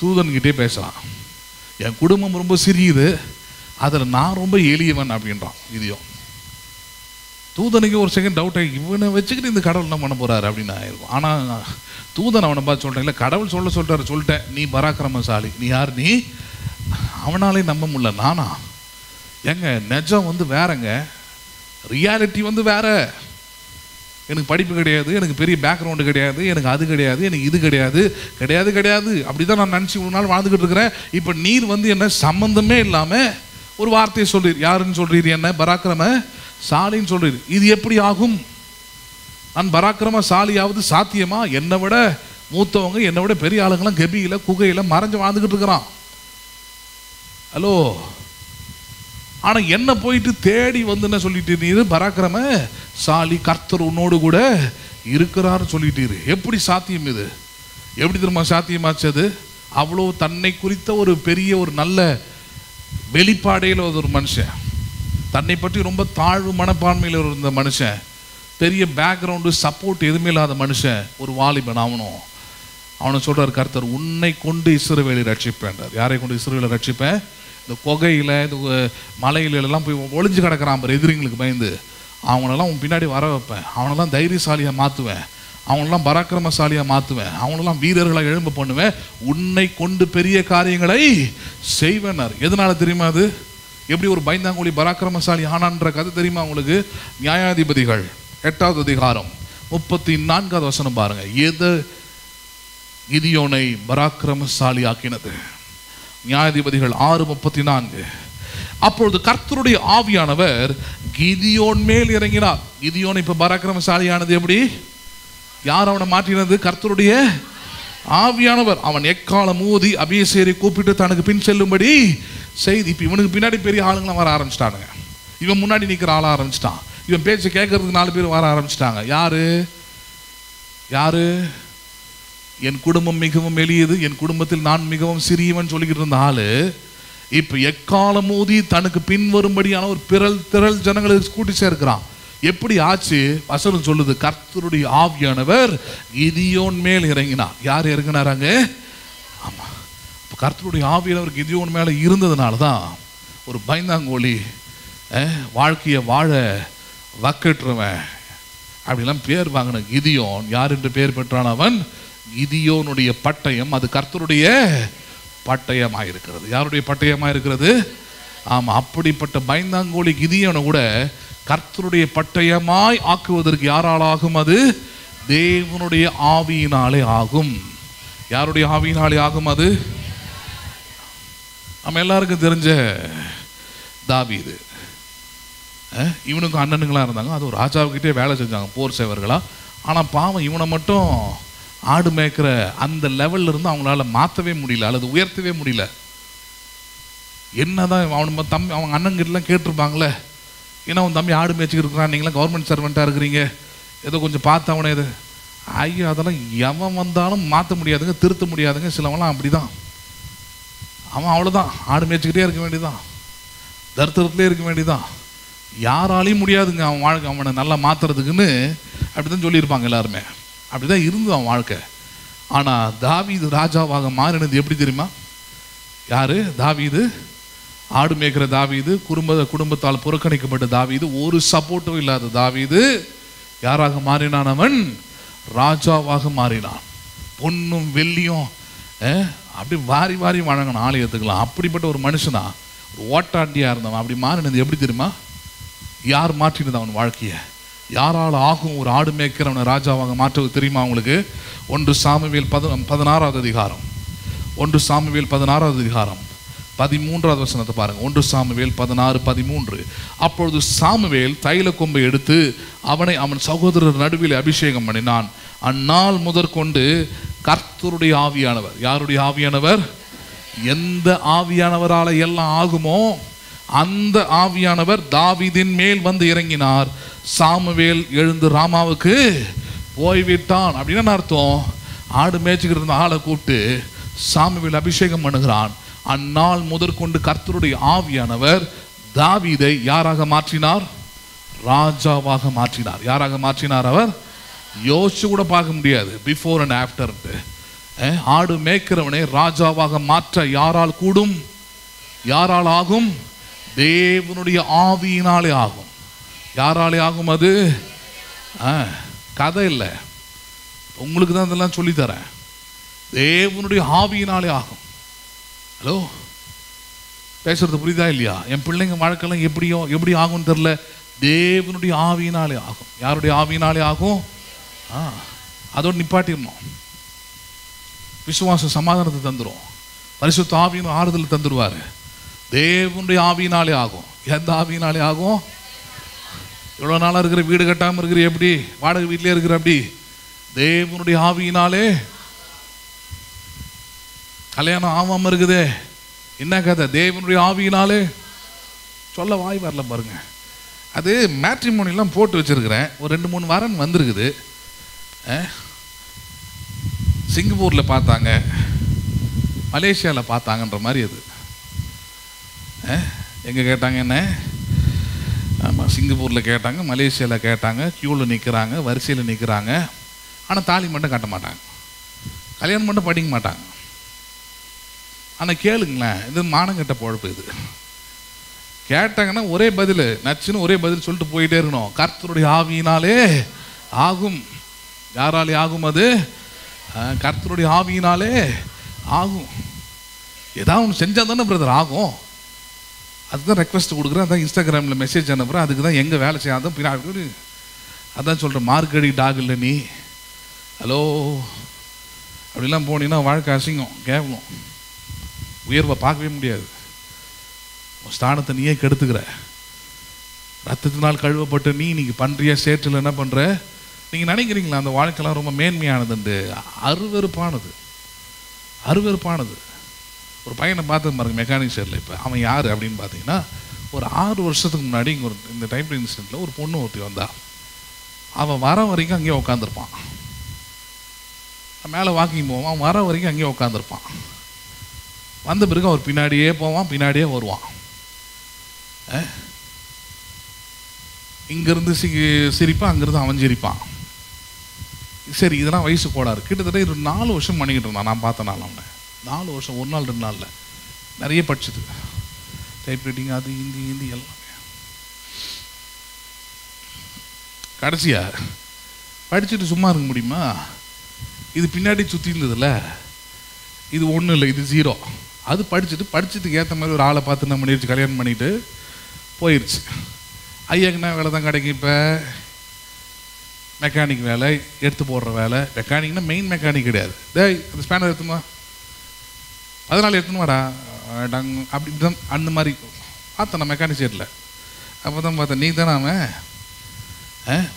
தூதன்கிட்டே பேசலாம். என் குடும்பம் ரொம்ப சிறியது, அதில் நான் ரொம்ப எளியவன் அப்படின்றான் கிதியோன். தூதனுக்கு ஒரு செகண்ட் டவுட் ஆகி, இவனை வச்சுக்கிட்டு இந்த கடவுள் என்ன பண்ண போறாரு அப்படின்னு ஆயிருக்கும். ஆனால் தூதன் அவனை பார்த்து சொல்கிறேன், இல்லை கடவுள் சொல்லிட்டேன், நீ பராக்கிரமசாலி. நீ யார்? நீ அவனாலே நம்ப முடியல. நானா? ஏங்க, நிஜம் வந்து வேறங்க, ரியாலிட்டி வந்து வேற. எனக்கு படிப்பு கிடையாது, எனக்கு பெரிய பேக்ரவுண்டு கிடையாது, எனக்கு அது கிடையாது, எனக்கு இது கிடையாது, அப்படிதான் நான் நினச்சி ஒரு நாள் வாழ்ந்துக்கிட்டு இருக்கிறேன். இப்போ நீர் வந்து என்ன சம்பந்தமே இல்லாமல் ஒரு வார்த்தையை சொல்றீர். யாருன்னு சொல்றீர்? என்ன பராக்கிரமசாலின்னு சொல்றீர். இது எப்படி ஆகும்? நான் பராக்கிரமசாலியாவது சாத்தியமா? என்னை விட மூத்தவங்க, என்னை விட பெரிய ஆளுங்களாம் கெபியில் குகையில் மறைஞ்சு வாழ்ந்துக்கிட்டு இருக்கிறான். ஹலோ, ஆனால் என்ன போயிட்டு தேடி வந்து என்ன சொல்லிட்டு, பராக்கிரமசாலி, கர்த்தர் உன்னோடு கூட இருக்கிறார் சொல்லிட்டீரு. எப்படி சாத்தியம் இது? எப்படி திரும்ப சாத்தியமாச்சு அது? அவ்வளோ தன்னை குறித்த ஒரு பெரிய ஒரு நல்ல வெளிப்பாடையில் ஒரு மனுஷன், தன்னை பற்றி ரொம்ப தாழ்வு மனப்பான்மையில் இருந்த மனுஷன், பெரிய பேக்ரவுண்டு சப்போர்ட் எதுவுமே இல்லாத மனுஷன், ஒரு வாலிபன். அவனை சொல்கிறார், கர்த்தர் உன்னை கொண்டு இஸ்ரவேலை ரட்சிப்பேன்றார். யாரை கொண்டு இஸ்ரவேலை ரட்சிப்பேன்? இந்த குகையில், இந்த மலையிலெல்லாம் போய் ஒளிஞ்சு கிடக்கிறான் பாரு எதிரிங்களுக்கு பயந்து, அவங்களெல்லாம் உன் பின்னாடி வர வைப்பேன். அவனெல்லாம் தைரியசாலியாக மாற்றுவேன், அவங்களெல்லாம் பராக்கிரமசாலியாக மாற்றுவேன், அவங்களெல்லாம் வீரர்களாக எழும்ப பண்ணுவேன், உன்னை கொண்டு பெரிய காரியங்களை செய்வேனார். எதனால தெரியுமா? அது எப்படி ஒரு பயந்தாங்குழி பராக்கிரமசாலி ஆனான்ற கதை தெரியுமா உங்களுக்கு? நியாயாதிபதிகள் 8வது அதிகாரம் 34வது வசனம் பாருங்க. எது கிதியோனை பராக்கிரமசாலி ஆக்கினது? நியாயாதிபதிகள் 6:34. அப்பொழுது கர்த்தருடைய ஆவியானவர் கிதியோன் மேல் இறங்கினார். கிதியோன் இப்ப பராக்கிரமசாலியானது எப்படி? யார் அவனை மாற்றினது? கர்த்தருடைய ஆவியானவர். அவன் எக்காலம் ஊதி அபியேசேரை கூப்பிட்டு தனக்கு பின் செல்லும்படி செய்தி. இப்ப இவனுக்கு பின்னாடி பெரிய ஆளுங்களாம் வர ஆரம்பிச்சிட்டானுங்க. இவன் முன்னாடி நிற்கிற ஆள ஆரம்பிச்சிட்டான். இவன் பேச்சை கேட்கறதுக்கு 4 பேர் வர ஆரம்பிச்சிட்டாங்க. யாரு? என் குடும்பம் மிகவும் எளியது, என் குடும்பத்தில் நான் மிகவும் சிறியவன் சொல்லிக்கிட்டு இருந்த ஆளு இப்ப எக்காலம் ஊதி தனக்கு பின் வரும்படியான ஒரு திரள் ஜனங்களுக்கு கூட்டி சேர்க்கிறான். எப்படி ஆச்சு? வசனம் சொல்லுது, கர்த்தருடைய ஆவியானவர் கிதியோன் மேல் இறங்கினார். யார் இறங்கினாராங்க? ஆமா, இப்போ கர்த்தருடைய ஆவியானவர் கிதியோன் மேல இருந்ததுனால தான் ஒரு பயந்தாங்கோலி, வாழ்க்கையை வாழ வக்கட்டுருவன் அப்படிலாம் பேர் வாங்கின கிதியோன் யார் என்று பேர் பெற்றான்? அவன் கிதியோனுடைய பட்டயம் அது கர்த்தருடைய பட்டயமாக இருக்கிறது. யாருடைய பட்டயமாக இருக்கிறது? ஆமா, அப்படிப்பட்ட பயந்தாங்கோலி கிதியோனை கூட கர்த்தருடைய பட்டயமாய் ஆக்குவதற்கு யாரால் ஆகும்? அது தேவனுடைய ஆவியினாலே ஆகும். யாருடைய ஆவியினாலே ஆகும்? அது நம்ம எல்லாருக்கும் தெரிஞ்ச தாவீது. இவனுக்கும் அண்ணனுங்களா இருந்தாங்க, அது ஒரு ராஜாவுக்கிட்டே வேலை செஞ்சாங்க, போர் சேவர்களா. ஆனால் பாவம் இவனை மட்டும் ஆடு மேய்க்கிற அந்த லெவல்ல இருந்து அவங்களால மாற்றவே முடியல அல்லது உயர்த்தவே முடியல. என்னதான் அவன் அண்ணங்கிட்டலாம் கேட்டிருப்பாங்களே, ஏன்னா உன் தம்பி ஆடு மேய்ச்சிக்கிட்டு இருக்கிறான், நீங்களாம் கவர்மெண்ட் சர்வெண்ட்டாக இருக்கிறீங்க, ஏதோ கொஞ்சம் பார்த்தவனே இது. ஐயோ அதெல்லாம் எவன் வந்தாலும் மாற்ற முடியாதுங்க, திருத்த முடியாதுங்க. சிலவெல்லாம் அப்படி தான், அவன் அவ்வளோதான், ஆடு மேய்ச்சிக்கிட்டே இருக்க வேண்டியதான், தரித்திரத்துலேயே இருக்க வேண்டியதான், யாராலையும் முடியாதுங்க அவன் வாழ்க்கை அவனை நல்லா மாற்றுறதுக்குன்னு அப்படி தான் சொல்லியிருப்பாங்க எல்லாருமே. அப்படி தான் இருந்தது அவன் வாழ்க்கை. ஆனால் தாவீது ராஜாவாக மாறினது எப்படி தெரியுமா? யார்? தாவீது, ஆடு மேய்க்கிற தாவீது, குடும்பத்தால் புறக்கணிக்கப்பட்ட தாவீது, ஒரு சப்போர்ட்டும் இல்லாத தாவீது யாராக மாறினான்? அவன் ராஜாவாக மாறினான். பொன்னும் வெள்ளியும் அப்படி வாரி வாரி வழங்கணும் ஆலயத்துக்கலாம். அப்படிப்பட்ட ஒரு மனுஷனா, ஒரு ஓட்டாண்டியாக இருந்தவன் அப்படி மாறினது எப்படி தெரியுமா? யார் மாற்றினது அவன் வாழ்க்கையை? யாரால் ஆகும் ஒரு ஆடு மேய்க்கிறவனை ராஜாவாக மாற்றுவது தெரியுமா உங்களுக்கு? 1 சாமுவேல் 16வது அதிகாரம், 1 சாமுவேல் 16வது அதிகாரம் 13வது வசனத்தை பாருங்க. 1 சாமுவேல் 16:13. அப்பொழுது சாமுவேல் தைல கொம்பை எடுத்து அவனை அவன் சகோதரர் நடுவில் அபிஷேகம் பண்ணினான். அந்நாள் முதற்கொண்டு கர்த்தருடைய ஆவியானவர், யாருடைய ஆவியானவர்? எந்த ஆவியானவரால எல்லாம் ஆகுமோ அந்த ஆவியானவர் தாவீதின் மேல் வந்து இறங்கினார். சாமுவேல் எழுந்து ராமாவுக்கு போய்விட்டான். அப்படின்னு அர்த்தம், ஆடு மேய்ச்சிக்கிட்டு இருந்த ஆளை கூப்பிட்டு சாமுவேல் அபிஷேகம் பண்ணுகிறான். அந்நாள் முதற்கொண்டு கர்த்தருடைய ஆவியானவர் தாவீதை யாராக மாற்றினார்? ராஜாவாக மாற்றினார். யாராக மாற்றினார்? அவர் யோசிச்சு கூட பார்க்க முடியாது, பிஃபோர் அண்ட் ஆஃப்டர். ஆடு மேய்க்கிறவனை ராஜாவாக மாற்ற யாரால் கூடும்? யாரால் ஆகும்? தேவனுடைய ஆவியினாலே ஆகும். யாராலே ஆகும்? அது கதை இல்லை, உங்களுக்கு தான் இதெல்லாம் சொல்லித்தரேன். தேவனுடைய ஆவியினாலே ஆகும். ஹலோ, பேசுறது புரியுதா இல்லையா? என் பிள்ளைங்க வாழ்க்கைலாம் எப்படி ஆகும்னு தெரியல, தேவனுடைய ஆவியினாலே ஆகும். யாருடைய ஆவியினாலே ஆகும்? அதோடு நிப்பாட்டிடணும். விசுவாச சமாதானத்தை தந்துடும், பரிசுத்த ஆவியின் ஆறுதல் தந்துடுவார். தேவனுடைய ஆவியினாலே ஆகும். எந்த ஆவியினாலே ஆகும்? எவ்வளோ நாளாக இருக்கிற வீடு கட்டாமல் இருக்கிற, எப்படி வாடகை வீட்டிலே இருக்கிற, அப்படி தேவனுடைய ஆவியினாலே. கல்யாணம் ஆகாமல் இருக்குதே, என்ன கதை? தேவனுடைய ஆவியினாலே. சொல்ல வாய் வரல பாருங்க. அது மேட்ரிமோனிலாம் போட்டு வச்சிருக்கிறேன், ஒரு 2-3 வாரம் வந்திருக்குது. சிங்கப்பூரில் பார்த்தாங்க, மலேசியாவில் பார்த்தாங்கன்ற மாதிரி. அது எங்கே கேட்டாங்க? என்ன? ஆமாம், சிங்கப்பூரில் கேட்டாங்க, மலேசியாவில் கேட்டாங்க, க்யூவில் நிற்கிறாங்க, வரிசையில் நிற்கிறாங்க. ஆனால் தாலி மட்டும் கட்ட மாட்டாங்க, கல்யாணம் மட்டும் படிக்க மாட்டாங்க. ஆனால் கேளுங்களேன், இது மானங்கட்ட பொழப்பு. இது கேட்டாங்கன்னா ஒரே பதில், நச்சுன்னு ஒரே பதில் சொல்லிட்டு போயிட்டே இருக்கணும். கர்த்தருடைய ஆவியினாலே ஆகும். யாராலே ஆகும்? அது கர்த்தருடைய ஆவியினாலே ஆகும். ஏதாவது ஒன்று செஞ்சால் தானே பிரதர் ஆகும். அதுதான் ரெக்வஸ்ட் கொடுக்குறேன், அதான் இன்ஸ்டாகிராமில் மெசேஜ் அனுப்புகிறேன், அதுக்கு தான் எங்கே வேலை செய்யாதான் பின்னாடி. அதான் சொல்கிறேன், மார்க்கடி டாக் இல்லை நீ. ஹலோ, அப்படிலாம் போனீங்கன்னா வாழ்க்கை அசிங்கம், கேவலம், உயர்வை பார்க்கவே முடியாது. ஸ்தானத்தை நீயே கெடுத்துக்கிற. ரத்தத்தினால் கழுவப்பட்ட நீ நீங்கள் பண்ணுறிய சேற்றில் என்ன பண்ணுற? நீங்கள் நினைக்கிறீங்களா அந்த வாழ்க்கைலாம் ரொம்ப மேன்மையானதுண்டு? அருவெறுப்பானது, அருவெறுப்பானது. ஒரு பையனை பார்த்து பாருங்க, மெக்கானிக் ஷேரில். இப்போ அவன் யார் அப்படின்னு பார்த்தீங்கன்னா, ஒரு 6 வருஷத்துக்கு முன்னாடி இங்கே இந்த டைப் இன்சிடெண்ட்டில் ஒரு பொண்ணு ஒருத்தி வந்தா. அவன் வர வரைக்கும் அங்கேயே உட்காந்துருப்பான். மேலே வாக்கிங் போவான், அவன் வர வரைக்கும் அங்கேயே உட்காந்துருப்பான். வந்த பிறகு அவர் பின்னாடியே போவான், பின்னாடியே வருவான். இங்கேருந்து சிரிப்பான், அங்கேருந்து அவன் சிரிப்பான். சரி, இதெல்லாம் வயசு கோடாரு. கிட்டத்தட்ட ஒரு 4 வருஷம் பண்ணிக்கிட்டு இருந்தான். நான் பார்த்தேன், நான் அவனை 4 வருஷம், 1 நாள் 2 நாளில் நிறைய படிச்சது, டைப் ரைட்டிங், அது ஹிந்தி எல்லாமே. கடைசியா படிச்சுட்டு சும்மா இருக்க முடியுமா? இது பின்னாடி சுற்றி இருந்ததில்ல, இது ஒன்றும் இல்லை, இது 0. அது படிச்சுட்டுக்கு ஏற்ற மாதிரி ஒரு ஆளை பார்த்து என்ன பண்ணிடுச்சு, கல்யாணம் பண்ணிட்டு போயிடுச்சு. ஐயாக்குன்னா வேலை தான் கிடைக்கும். இப்போ மெக்கானிக் வேலை, எடுத்து போடுற வேலை. மெக்கானிக்னா மெயின் மெக்கானிக் கிடையாது. அந்த ஸ்பேனர் எடுத்துமா, அதனால் எடுத்துனுவாடா அப்படி தான், அந்த மாதிரி பார்த்தேன் நான் மெக்கானிக் சைடில். அப்போ தான் பார்த்தேன், நீ தானே அவன்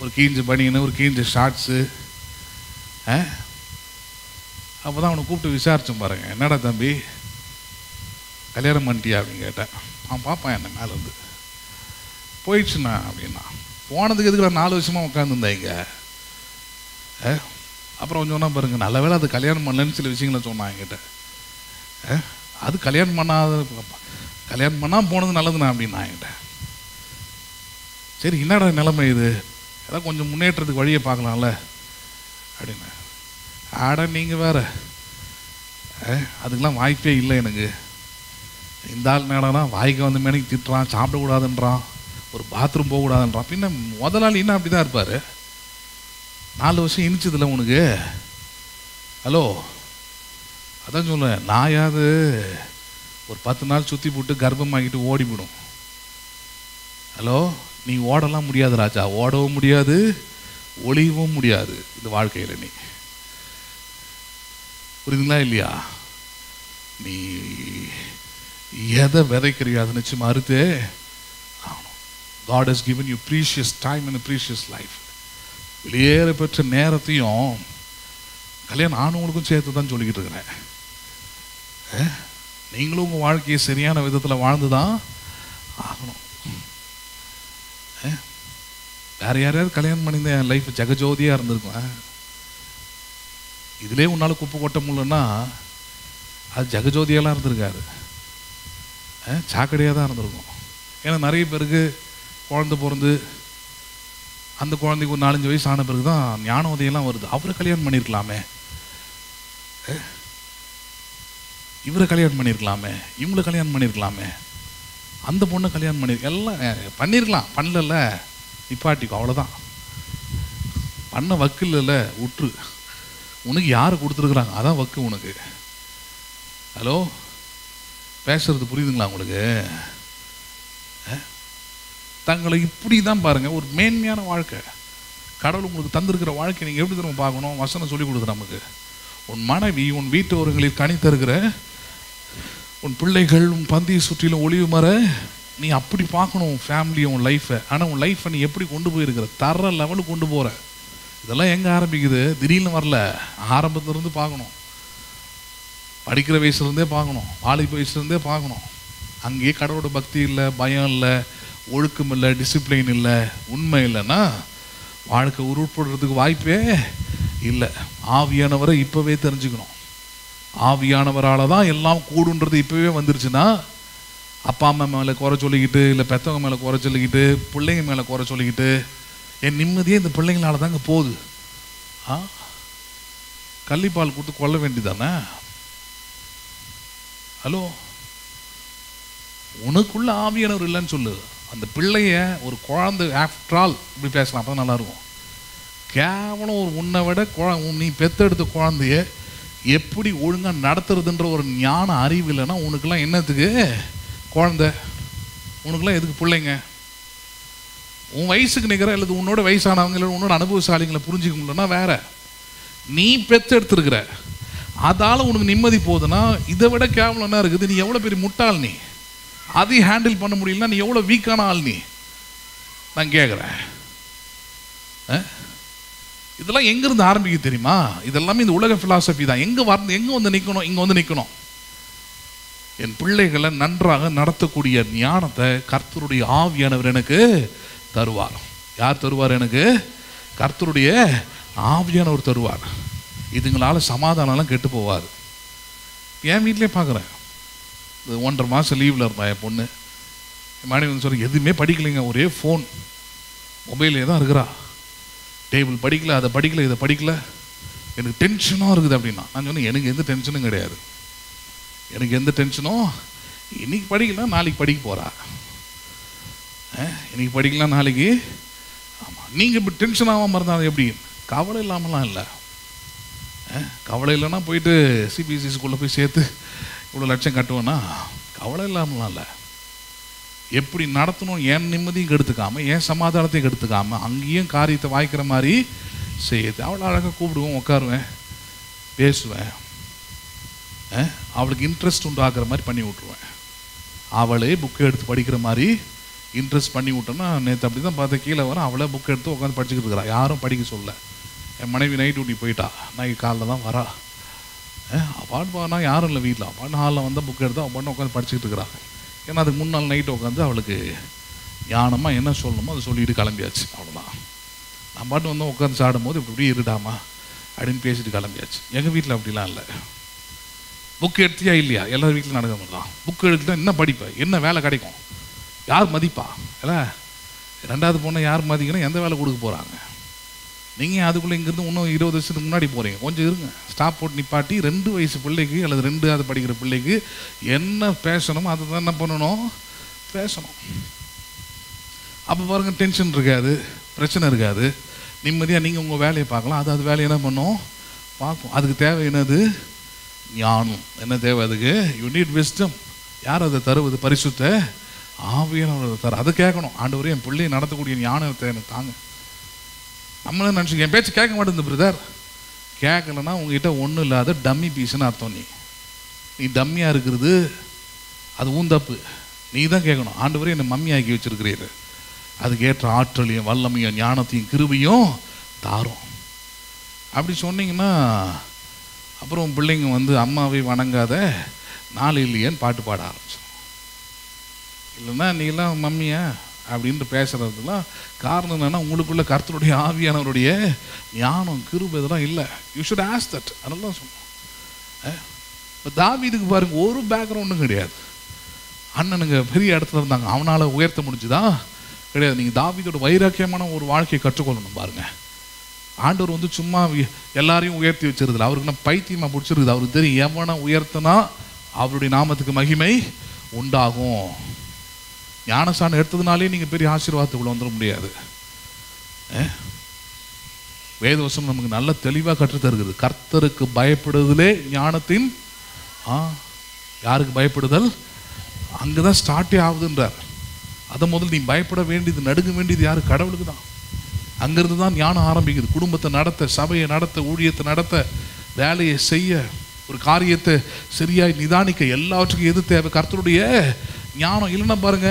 ஒரு கீஞ்சு பனியனு, ஒரு கீஞ்சு ஷார்ட்ஸு. அப்போ தான் அவனை கூப்பிட்டு விசாரித்தோம் பாருங்க, என்னடா தம்பி கல்யாணம் பண்ணிட்டியா அப்படின்னு கேட்டேன். அவன் பார்ப்பான் என்ன மேலே வந்து. போயிடுச்சுண்ணா அப்படின்னா. போனதுக்கு எதுக்கு நான் 4 வருஷமாக உட்காந்துருந்தேன் இங்கே. அப்புறம் கொஞ்சம் சொன்னால் பாருங்க, நல்ல வேலை அது கல்யாணம் பண்ணலன்னு சில விஷயங்களை சொன்னான் என்கிட்ட. அது கல்யாணம் பண்ணால் போனது நல்லதுண்ணா அப்படின்னா என்கிட்ட. சரி என்னடா நிலைமை இது, ஏதாவது கொஞ்சம் முன்னேற்றத்துக்கு வழியை பார்க்கலாம்ல அப்படின்னு. ஆட நீங்கள் வேறு, அதுக்கெலாம் வாய்ப்பே இல்லை எனக்கு. இந்த ஆள் நேடனா வாய்க்கு வந்த மேனைக்கு திட்டுறான், சாப்பிடக்கூடாதுன்றான், ஒரு பாத்ரூம் போகக்கூடாதுன்றான். பின்ன முதலாளி இன்னும் அப்படி தான் இருப்பார். 4 வருஷம் இனிச்சதில்ல உனக்கு. ஹலோ, அதான் சொல்லுவேன், நாயாவது ஒரு 10 நாள் சுற்றி போட்டு கர்ப்பமாக்கிட்டு ஓடிவிடும். ஹலோ, நீ ஓடலாம் முடியாது ராஜா, ஓடவும் முடியாது, ஒளியவும் முடியாது இந்த வாழ்க்கையில். நீ புரியுதுங்களா இல்லையா? நீ எதை விதைக்கிறியோ அதை நிச்சயமா அறுத்தே ஆகணும். God has given you precious time and a precious life. வெளியேற பெற்ற நேரத்தையும் கல்யாணம் ஆனவங்களுக்கும் சேர்த்து தான் சொல்லிக்கிட்டு இருக்கிறேன். நீங்களும் உங்கள் வாழ்க்கையை சரியான விதத்தில் வாழ்ந்து தான் ஆகணும். வேற யாரையாவது கல்யாணம் பண்ணியிருந்தேன், என் லைஃப் ஜெகஜோதியாக இருந்திருக்கும். இதிலே உன்னால் குப்பை கொட்ட முடியலன்னா அது ஜெகஜோதியெல்லாம் இருந்திருக்காரு, சாக்கடையாக தான் இருந்திருக்கும். ஏன்னா நிறைய பேருக்கு குழந்தை பிறந்து அந்த குழந்தைக்கு ஒரு 4-5 வயசு ஆன பிறகு தான் ஞானோதயெல்லாம் வருது. அவரை கல்யாணம் பண்ணியிருக்கலாமே, இவரை கல்யாணம் பண்ணியிருக்கலாமே, இவங்களை கல்யாணம் பண்ணியிருக்கலாமே, அந்த பொண்ணை கல்யாணம் எல்லாம் பண்ணியிருக்கலாம். பண்ணல, நிப்பாட்டிக்கோ, அவ்வளோதான். பண்ண வக்கு இல்லைல்ல, விட்டுரு. உனக்கு யார் கொடுத்துருக்குறாங்க அதான் வக்கு உனக்கு. ஹலோ, பேசுறது புரியுதுங்களா உங்களுக்கு? தங்களை இப்படி தான் பாருங்கள், ஒரு மேன்மையான வாழ்க்கை கடவுள் உங்களுக்கு தந்திருக்கிற வாழ்க்கை நீங்கள் எப்படி திரும்ப பார்க்கணும்? வசனம் சொல்லி கொடுக்குற நமக்கு. உன் மனைவி உன் வீட்டவர்களில் கனி தருகிற உன் பிள்ளைகள் உன் பந்தியை சுற்றிலும் ஒளிவு மர, நீ அப்படி பார்க்கணும் உன் ஃபேமிலியை, உன் லைஃப்பை. ஆனால் உன் லைஃப்பை நீ எப்படி கொண்டு போயிருக்கிற, தர லெவலுக்கு கொண்டு போகிற. இதெல்லாம் எங்கே ஆரம்பிக்குது? திடீர்னு வரல, ஆரம்பத்திலேருந்து பார்க்கணும். படிக்கிற வயசுலேருந்தே பார்க்கணும், வாலிப வயசுலேருந்தே பார்க்கணும். அங்கேயே கடவுளோட பக்தி இல்லை, பயம் இல்லை, ஒழுக்கம் இல்லை, டிசிப்ளின் இல்லை, உண்மை இல்லைன்னா வாழ்க்கை உருப்படுறதுக்கு வாய்ப்பே இல்லை. ஆவியானவரை இப்போவே தெரிஞ்சுக்கணும். ஆவியானவரால் தான் எல்லாம் கூடுன்றது இப்போவே வந்துருச்சுன்னா, அப்பா அம்மா மேலே குறை சொல்லிக்கிட்டு, இல்லை பெற்றவங்க மேலே குறை சொல்லிக்கிட்டு, பிள்ளைங்க மேலே குறை சொல்லிக்கிட்டு, என் நிம்மதியே இந்த பிள்ளைங்களால தாங்க போகுது. கள்ளிப்பால் கொடுத்து கொள்ள வேண்டியதானே? ஹலோ, உனக்குள்ள ஆவியானவர் இல்லைன்னு சொல்லு. அந்த பிள்ளைய ஒரு குழந்தை, ஆஃப்டர் ஆல் இப்படி பேசலாம், அப்போ தான் நல்லாயிருக்கும். கேவலம் ஒரு உன்னை விட நீ பெற்றெடுத்த குழந்தைய எப்படி ஒழுங்காக நடத்துறதுன்ற ஒரு ஞான அறிவு இல்லைன்னா உனக்கெல்லாம் என்னத்துக்கு குழந்தை? உனக்குலாம் எதுக்கு பிள்ளைங்க? உன் வயசுக்கு நிற்கிற அல்லது உன்னோட வயசானவங்க இல்லை உன்னோட அனுபவசாலிங்களை புரிஞ்சிக்க முடியலன்னா வேற. நீ பெற்றெடுத்துருக்கிற, அதால் உனக்கு நிம்மதி போகுதுன்னா இதை விட கேவலம் என்ன இருக்குது? நீ எவ்வளோ பெரிய முட்டாள், நீ அதையும் ஹேண்டில் பண்ண முடியலன்னா நீ எவ்வளோ வீக்கான ஆள் நீ? நான் கேட்குறேன். இதெல்லாம் எங்கேருந்து ஆரம்பிக்க தெரியுமா? இதெல்லாமே இந்த உலக ஃபிலாசபி தான். எங்கே வந்து நிற்கணும்? இங்கே வந்து நிற்கணும். என் பிள்ளைகளை நன்றாக நடத்தக்கூடிய ஞானத்தை கர்த்தருடைய ஆவியானவர் எனக்கு தருவார். யார் தருவார் எனக்கு? கர்த்தருடைய ஆவியானவர் தருவார். இதுங்களால் சமாதானம்லாம் கெட்டு போவார். என் வீட்டிலே பார்க்குறேன், 1.5 மாதம் லீவில் இருந்தா என் பொண்ணு. என் மனைவி வந்து சொல்கிறேன், எதுவுமே படிக்கலைங்க, ஒரே ஃபோன் மொபைலே தான் இருக்கிறா. டேபிள் படிக்கல, அதை படிக்கல, இதை படிக்கல, எனக்கு டென்ஷனாக இருக்குது அப்படின்னா. நான் சொன்னேன், எனக்கு எந்த டென்ஷனும் கிடையாது. எனக்கு எந்த டென்ஷனும், இன்னைக்கு படிக்கலாம் நாளைக்கு படிக்க போகிறா. இன்னைக்கு படிக்கலாம் நாளைக்கு. ஆமாம், நீங்கள் இப்படி டென்ஷன் ஆகாமல் இருந்தால் எப்படி? கவலை இல்லாமலாம் இல்லை. கவலை இல்லைன்னா போயிட்டு சிபிஎஸ்சி ஸ்கூலில் போய் சேர்த்து இவ்வளோ லட்சம் கட்டுவேன்னா கவலை இல்லாமலாம் இல்லை. எப்படி நடத்தணும், என் நிம்மதியும் கெடுத்துக்காமல் என் சமாதானத்தையும் கெடுத்துக்காமல் அங்கேயும் காரியத்தை வாய்க்கிற மாதிரி செய்யுது. அவளை அழகாக கூப்பிடுவேன், உட்காருவேன், பேசுவேன், அவளுக்கு இன்ட்ரெஸ்ட் உண்டாக்குற மாதிரி பண்ணி விட்ருவேன். அவளே புக்கை எடுத்து படிக்கிற மாதிரி இன்ட்ரெஸ்ட் பண்ணி விட்டோன்னா, நேற்று அப்படி தான் பார்த்த கீழே வர அவளே புக்கை எடுத்து உட்காந்து படிச்சுக்கிட்டு இருக்கிறா. யாரும் படிக்க சொல்ல. என் மனைவி நைட் டியூட்டி போயிட்டா, நைட் காலில் தான் வரா. அப்பான்னு பானா யாரும் இல்லை வீட்டில். அப்பான்னு ஹாலில் வந்தால் புக் எடுத்து அவன் பண்ண உட்காந்து படிச்சுக்கிட்டு இருக்கிறாங்க. ஏன்னா அதுக்கு 3 நாள் நைட்டு உட்காந்து அவளுக்கு ஞானமாக என்ன சொல்லணுமோ அதை சொல்லிட்டு கிளம்பியாச்சு. அவ்வளோதான். நான் பாட்டு வந்து உட்காந்து சாடும் போது இப்படி இருடாமா அப்படின்னு பேசிட்டு கிளம்பியாச்சு. எங்கள் வீட்டில் அப்படிலாம் இல்லை. புக்கு எடுத்தியா இல்லையா, எல்லார் வீட்டிலும் நடக்க முடியலாம். புக்கு எடுத்துட்டா என்ன படிப்பேன், என்ன வேலை கிடைக்கும், யார் மதிப்பா, இல்லை 2வது பொண்ணை யார் மதிக்கணும், எந்த வேலை கொடுக்க போகிறாங்க. நீங்கள் அதுக்குள்ளே இங்கேருந்து இன்னும் 20 வருஷத்துக்கு முன்னாடி போகிறீங்க. கொஞ்சம் இருங்க, ஸ்டாப் போட்டு நிப்பாட்டி 2 வயசு பிள்ளைக்கு அல்லது 2வது படிக்கிற பிள்ளைக்கு என்ன பேசணுமோ அதை தான் என்ன பண்ணணும், பேசணும். அப்போ பாருங்கள், டென்ஷன் இருக்காது, பிரச்சனை இருக்காது, நிம்மதியாக நீங்கள் உங்கள் வேலையை பார்க்கலாம். அது வேலையை என்ன பண்ணும், பார்க்கும். அதுக்கு தேவை என்னது, ஞானம். என்ன தேவை அதுக்கு, யூ நீட் விஸ்டம். யார் அதை தருவது, பரிசுத்த ஆவியானவர் தர. அதை கேட்கணும். ஆண்டவரே என் பிள்ளையை நடத்தக்கூடிய ஞானத்தை எனக்கு தாங்க. நம்மளும் நினச்சி என் பேச்சு கேட்க மாட்டேங்குது பிரதர். கேட்கலன்னா உங்ககிட்ட ஒன்றும் இல்லாத டம்மி பீஸ்ன்னு அர்த்தம். நீ டம்மியாக இருக்கிறது அது தப்பு. நீ தான் கேட்கணும், ஆண்டவரே என்னை மம்மி ஆக்கி வச்சிருக்கிறீரு, அதுக்கு ஏற்ற ஆற்றலையும் வல்லமையும் ஞானத்தையும் கிருபையும் தாரும். அப்படி சொன்னீங்கன்னா அப்புறம் பிள்ளைங்க வந்து அம்மாவை வணங்காத நாள் இல்லையேன்னு பாட்டு பாட ஆரம்பிச்சோம். இல்லைன்னா நீலாம் மம்மியா அப்படின்ட்டு பேசுறதுலாம் காரணம் என்னன்னா, உங்களுக்குள்ள கர்த்தருடைய ஆவியானவருடைய ஞானம் கிருபை இதெல்லாம் இல்லை. You should ask that. அதெல்லாம் சொன்னோம். இப்போ தாவீதுக்கு பாருங்க, ஒரு பேக்ரவுண்டும் கிடையாது. அண்ணனுங்க பெரிய இடத்துல இருந்தாங்க, அவனால் உயர்த்த முடிஞ்சுதா கிடையாது. நீங்கள் தாவீதோட வைராக்கியமான ஒரு வாழ்க்கையை கற்றுக்கொள்ளணும் பாருங்க. ஆண்டவர் வந்து சும்மா எல்லாரையும் உயர்த்தி வச்சிருதில்ல, அவருக்கு நான் பைத்தியமாக பிடிச்சிருக்குது. அவருக்கு தெரியும், எவனை உயர்த்தினா அவருடைய நாமத்துக்கு மகிமை உண்டாகும். ஞானஸ்தானம் எடுத்ததுனாலே நீங்கள் பெரிய ஆசீர்வாதத்துக்குள்ள வந்துட முடியாது. வேதவசம் நமக்கு நல்ல தெளிவாக கற்றுத்தருகிறது. கர்த்தருக்கு பயப்படுதலே ஞானத்தின் யாருக்கு பயப்படுதல், அங்கே தான் ஸ்டார்ட்டே ஆகுதுன்றார். அதை முதல் நீ பயப்பட வேண்டியது, நடுங்க வேண்டியது யாரு, கடவுளுக்கு தான். அங்கிருந்து தான் ஞானம் ஆரம்பிக்குது. குடும்பத்தை நடத்த, சபையை நடத்த, ஊழியத்தை நடத்த, வேலையை செய்ய, ஒரு காரியத்தை சரியாய் நிதானிக்க, எல்லாவற்றுக்கும் எது தேவை, கர்த்தருடைய ஞானம். இல்லைன்னா பாருங்க,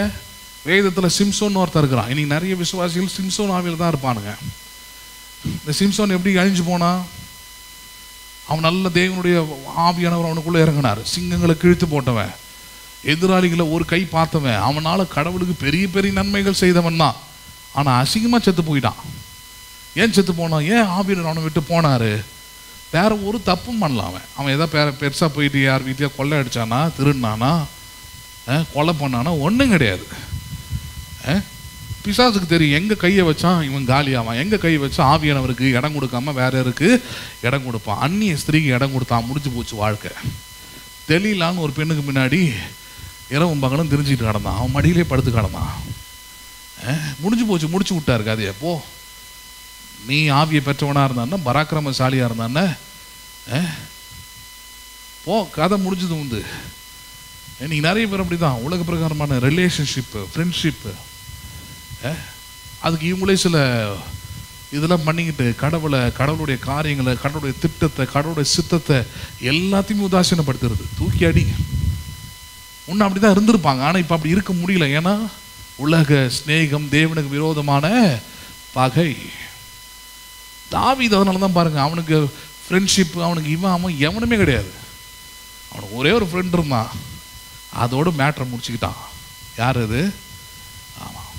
வேதத்தில் சிம்சோன் ஒருத்தர் இருக்கிறான். இன்னைக்கு நிறைய விசுவாசிகள் சிம்சோன் ஆவியில் தான் இருப்பானுங்க. இந்த சிம்சோன் எப்படி அழிஞ்சு போனா, அவன் நல்ல தேவனுடைய ஆவியானவர் அவனுக்குள்ள இறங்கினார். சிங்கங்களை கிழித்து போட்டவன், எதிராளிகளை ஒரு கை பார்த்தவன், அவனால கடவுளுக்கு பெரிய பெரிய நன்மைகள் செய்தவன் தான். ஆனால் அசிங்கமாக செத்து போயிட்டான். ஏன் செத்து போனான், ஏன் ஆவியானவர் அவனை விட்டு போனார், வேற ஒரு தப்பும் பண்ணலாம். அவன் ஏதாவது பெருசாக போயிட்டு யார் வீட்லையா கொள்ளை அடித்தானா, திருடினானா, கொலை பண்ணானா, ஒன்றும் கிடையாது. பிசாசுக்கு தெரியும், எங்கே கையை வச்சான் இவன் காலியாவான், எங்கே கையை வச்சா ஆவியானவருக்கு இடம் கொடுக்காம வேற யாருக்கு இடம் கொடுப்பான். அந்நிய ஸ்திரீக்கு இடம் கொடுத்தான், முடிஞ்சு போச்சு வாழ்க்கை. தெளிலான்னு ஒரு பெண்ணுக்கு முன்னாடி இரவும் பகலும் தெரிஞ்சுக்கிட்டு கிடந்தான், அவன் மடியிலே படுத்து கிடந்தான். முடிஞ்சு போச்சு, முடிச்சு விட்டாரு கதையை. போ, நீ ஆவியை பெற்றவனா இருந்தான்னா, பராக்கிரமசாலியா இருந்தானே, போ, கதை முடிஞ்சது உண்டு. இன்னைக்கு நிறைய பேர் அப்படிதான், உலக பிரகாரமான ரிலேஷன்ஷிப்பு, ஃப்ரெண்ட்ஷிப்பு, அதுக்கு இவங்களே சில இதெல்லாம் பண்ணிக்கிட்டு கடவுளுடைய காரியங்களை, கடவுளுடைய திட்டத்தை, கடவுளுடைய சித்தத்தை எல்லாத்தையுமே உதாசீனப்படுத்துறது, தூக்கி அடி. முன்ன அப்படிதான் இருந்திருப்பாங்க, ஆனால் இப்போ அப்படி இருக்க முடியல. ஏன்னா உலக ஸ்நேகம், தேவனுக்கு விரோதமான பகை. தாவீது அதனால தான் பாருங்க, அவனுக்கு ஃப்ரெண்ட்ஷிப், அவனுக்கு அவன் எவனுமே கிடையாது. அவனுக்கு ஒரே ஒரு ஃப்ரெண்ட் இருந்தான், அதோட மேட்ரை முடிச்சுக்கிட்டான். யார் அது? ஆமாம்,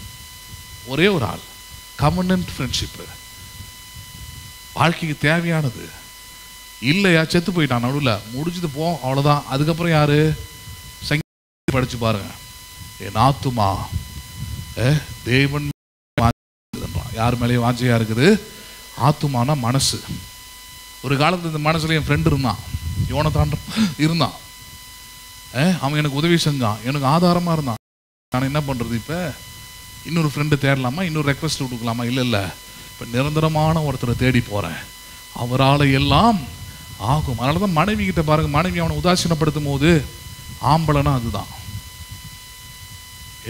ஒரே ஒரு ஆள். கமனன்ட் ஃப்ரெண்ட்ஷிப்பு வாழ்க்கைக்கு தேவையானது. இல்லையா செத்து போயிட்டான், நடுவில் முடிஞ்சது, போ, அவ்வளோதான். அதுக்கப்புறம் யாரு? சங்கீதம் படிச்சு பாருங்க. என் ஆத்துமா தேவன் யார் மேலேயும் வாஞ்சையா இருக்குது. ஆத்துமானா மனசு. ஒரு காலத்தில் இந்த மனசுல என் ஃப்ரெண்டு இருந்தான், யோனத்தான் இருந்தான். அவன் எனக்கு உதவி செஞ்சான், எனக்கு ஆதாரமாக இருந்தான். நான் என்ன பண்ணுறது, இப்போ இன்னொரு ஃப்ரெண்டு தேடலாமா, இன்னொரு ரெக்வஸ்ட் கொடுக்கலாமா? இல்லை, இப்போ நிரந்தரமான ஒருத்தரை தேடி போகிறேன், அவரால் எல்லாம் ஆகும். அதனால தான் மனைவி கிட்ட பாருங்க, மனைவி அவனை உதாசீனப்படுத்தும் போது, ஆம்பளைனா அதுதான்.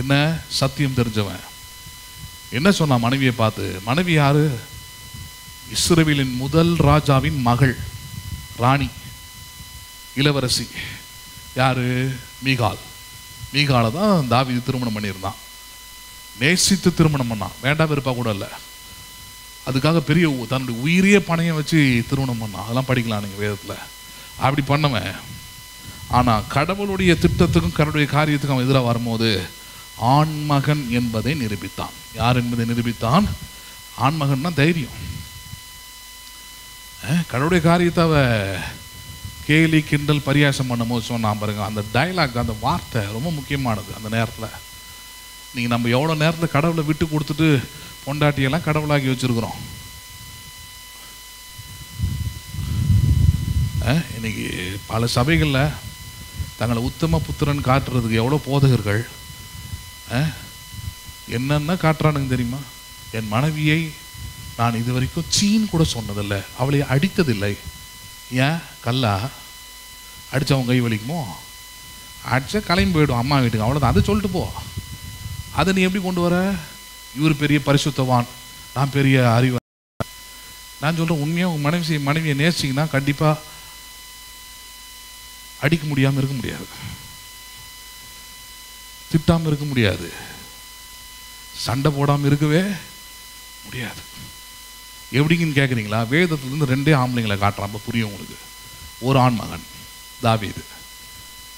என்ன சத்தியம் தெரிஞ்சவன் என்ன சொன்னான் மனைவியை பார்த்து? மனைவி யாரு? இஸ்ரவேலின் முதல் ராஜாவின் மகள், ராணி, இளவரசி. யாரு? மீகால். மீகாலை தான் தாவீது திருமணம் பண்ணியிருந்தான். நேசித்து திருமணம் பண்ணான், வேண்டாம் விருப்பா கூட இல்லை. அதுக்காக பெரிய தன்னுடைய உயிரியே பணையம் வச்சு திருமணம் பண்ணான். அதெல்லாம் படிக்கலாம் நீங்கள் வேதத்தில். அப்படி பண்ணவன். ஆனால் கடவுளுடைய திட்டத்துக்கும் கடவுளுடைய காரியத்துக்கும் அவன் எதிராக வரும்போது ஆண்மகன் என்பதை நிரூபித்தான். யார் என்பதை நிரூபித்தான்? ஆண்மகன்னா தைரியம். கடவுளுடைய காரியத்தை அவ கேலி கிண்டல் பரியாசம் பண்ணும்போது சொன்னான் பாருங்க, அந்த டைலாக், அந்த வார்த்தை ரொம்ப முக்கியமானது. அந்த நேரத்தில் நீங்கள் நம்ம எவ்வளோ நேரத்தில் கடவுளை விட்டு கொடுத்துட்டு பொண்டாட்டியெல்லாம் கடவுளாக்கி வச்சுருக்குறோம். இன்னைக்கு பல சபைகளில் தங்களை உத்தம புத்திரன் காட்டுறதுக்கு எவ்வளோ போதகர்கள் என்னென்ன காட்டுறானுங்க தெரியுமா? என் மனைவியை நான் இது வரைக்கும் சீன் கூட சொன்னதில்லை, அவளை அடித்ததில்லை. ஏன்? கல்லா அடித்தவன் கை வலிக்குமோ? அடித்தா கிளம்பி போயிடும் அம்மா வீட்டுக்கு, அவ்வளோதான். அதை சொல்லிட்டு போ. அதை நீ எப்படி கொண்டு வர? இவர் பெரிய பரிசுத்தவான், நான் பெரிய அறிவு. நான் சொல்கிறேன், உண்மையாக உங்கள் மனைவியை நேசிங்கன்னா கண்டிப்பாக அடிக்க முடியாமல் இருக்க முடியாது, திட்டாமல் இருக்க முடியாது, சண்டை போடாமல் இருக்கவே முடியாது. எப்படிங்கன்னு கேட்குறீங்களா? வேதத்துலேருந்து 2 ஆம்பளைங்களை காட்டுறான், புரியும் உங்களுக்கு. ஒரு ஆண்மகன் தாவீது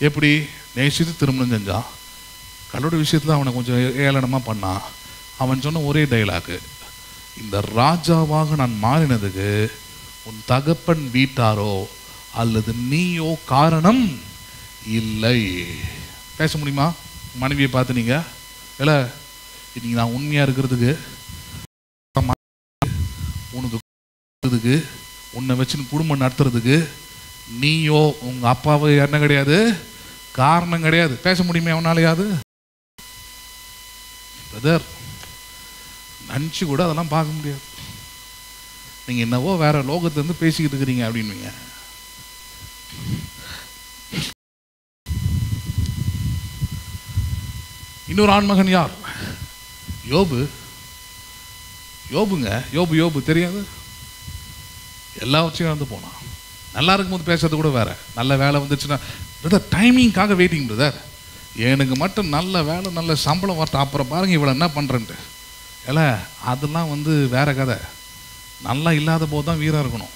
எப்படி நேசித்து திருமணம் செஞ்சான், கடவுளுடைய விஷயத்தில் அவனை கொஞ்சம் ஏளனமாக பண்ணான். அவன் சொன்ன ஒரே டைலாக்கு, இந்த ராஜாவாக நான் மாறினதுக்கு உன் தகப்பன் வீட்டாரோ அல்லது நீயோ காரணம் இல்லை. பேச முடியுமா? மனைவியை பார்த்து நீங்கள் இல்லை, இன்னைக்கு நான் உண்மையாக இருக்கிறதுக்கு, உனக்கு உன்னை வச்சுன்னு குடும்பம் நடத்துறதுக்கு நீயோ உங்க அப்பாவோ என்ன கிடையாது, காரணம் கிடையாது. பேச முடியுமே அவனாலையாது? பிரதர், நினச்சி கூட அதெல்லாம் பார்க்க முடியாது. நீங்க என்னவோ வேற லோகத்திலேருந்து பேசிக்கிட்டு இருக்கிறீங்க அப்படின்வீங்க. இன்னொரு ஆண்மகன் யார்? யோபு. யோபுங்க, யோபு தெரியாது? எல்லாவற்றையும் வந்து போனான். நல்லா இருக்கும்போது பேசுறது கூட வேற. நல்ல வேலை வந்துச்சுன்னா பிரதர் டைமிங்காக வெயிட்டிங் பிரதர், எனக்கு மட்டும் நல்ல வேலை நல்ல சம்பளம் வரட்டும், அப்புறம் பாருங்க இவ்வளோ என்ன பண்ணுறேன்ட்டு. இல்லை, அதெல்லாம் வந்து வேற கதை. நல்லா இல்லாத போது தான் வீராக இருக்கணும்.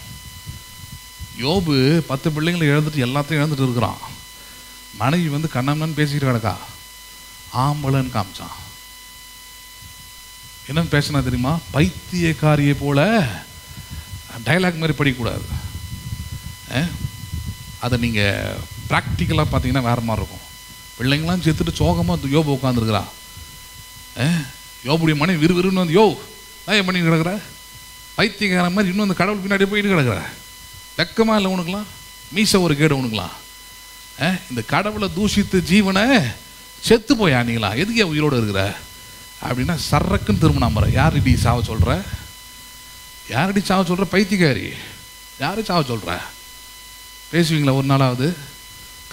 யோபு 10 பிள்ளைங்களை இழந்துட்டு எல்லாத்தையும் இழந்துட்டு இருக்கிறான். மனைவி வந்து கண்ணாமன்னு பேசிக்கிட்டு கிடக்கா, ஆம்பளைன்னு காமிச்சான். என்னன்னு பேசினா தெரியுமா? பைத்தியக்காரியை போல. டைலாக் மாதிரி படிக்கக்கூடாது. அதை நீங்கள் ப்ராக்டிக்கலாக பார்த்தீங்கன்னா வேறு மாதிரி இருக்கும். பிள்ளைங்களாம் சேர்த்துட்டு சோகமாக யோபு உட்காந்துருக்குறா. யோபுடைய மனைவி விறுவிறுன்னு வந்து, யோ நான் ஏன் பண்ணி கிடக்குற, பைத்தியக்கார மாதிரி இன்னும் அந்த கடவுள் பின்னாடி போயிட்டு கிடக்குற, வெக்கமாக இல்லை உனக்குலாம், மீச ஒரு கேடு உனக்குலாம். இந்த கடவுளை தூஷித்து ஜீவனை செத்து போயா நீங்களா, எதுக்கே உயிரோடு இருக்கிற அப்படின்னா சர்றக்குன்னு திரும்பினா முறை. யாரடி சாவ சொல்கிற, யாரடி சாவ சொல்கிற, பைத்தியக்காரி, யாரு சாவ சொல்கிற? பேசுவீங்களா ஒரு நாளாவது?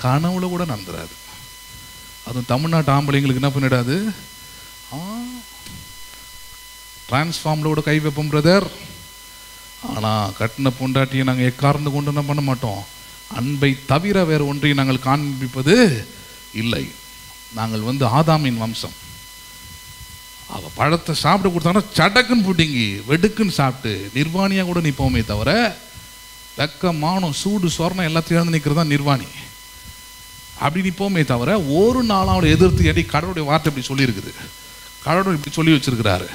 கனவுல கூட நடந்துடாது. அதுவும் தமிழ்நாட்டு ஆம்பளைங்களுக்கு என்ன பண்ணிடாது, டிரான்ஸ்ஃபார்மில் கூட கை வைப்போம் பிரதர். ஆனால் கட்டின பொண்டாட்டியை நாங்கள் எக்கார்ந்து கொண்டு என்ன பண்ண மாட்டோம், அன்பை தவிர வேறு ஒன்றையும் நாங்கள் காண்பிப்பது இல்லை. நாங்கள் வந்து ஆதாமின் வம்சம். அவள் பழத்தை சாப்பிட்டு கொடுத்தாங்கன்னா சடக்குன்னு போட்டிங்கி வெடுக்குன்னு சாப்பிட்டு நிர்வாணியாக கூட நிற்போமே தவிர, வெக்க மானம் சூடு சொர்ணம் எல்லாத்தையும் இழந்து நிற்கிறது தான் நிர்வாணி. அப்படி நிற்போமே தவிர ஒரு நாளும் அவளை எதிர்த்து ஏடி கடவுளுடைய வார்த்தை இப்படி சொல்லியிருக்குது, கடவுள் இப்படி சொல்லி வச்சிருக்கிறாரு,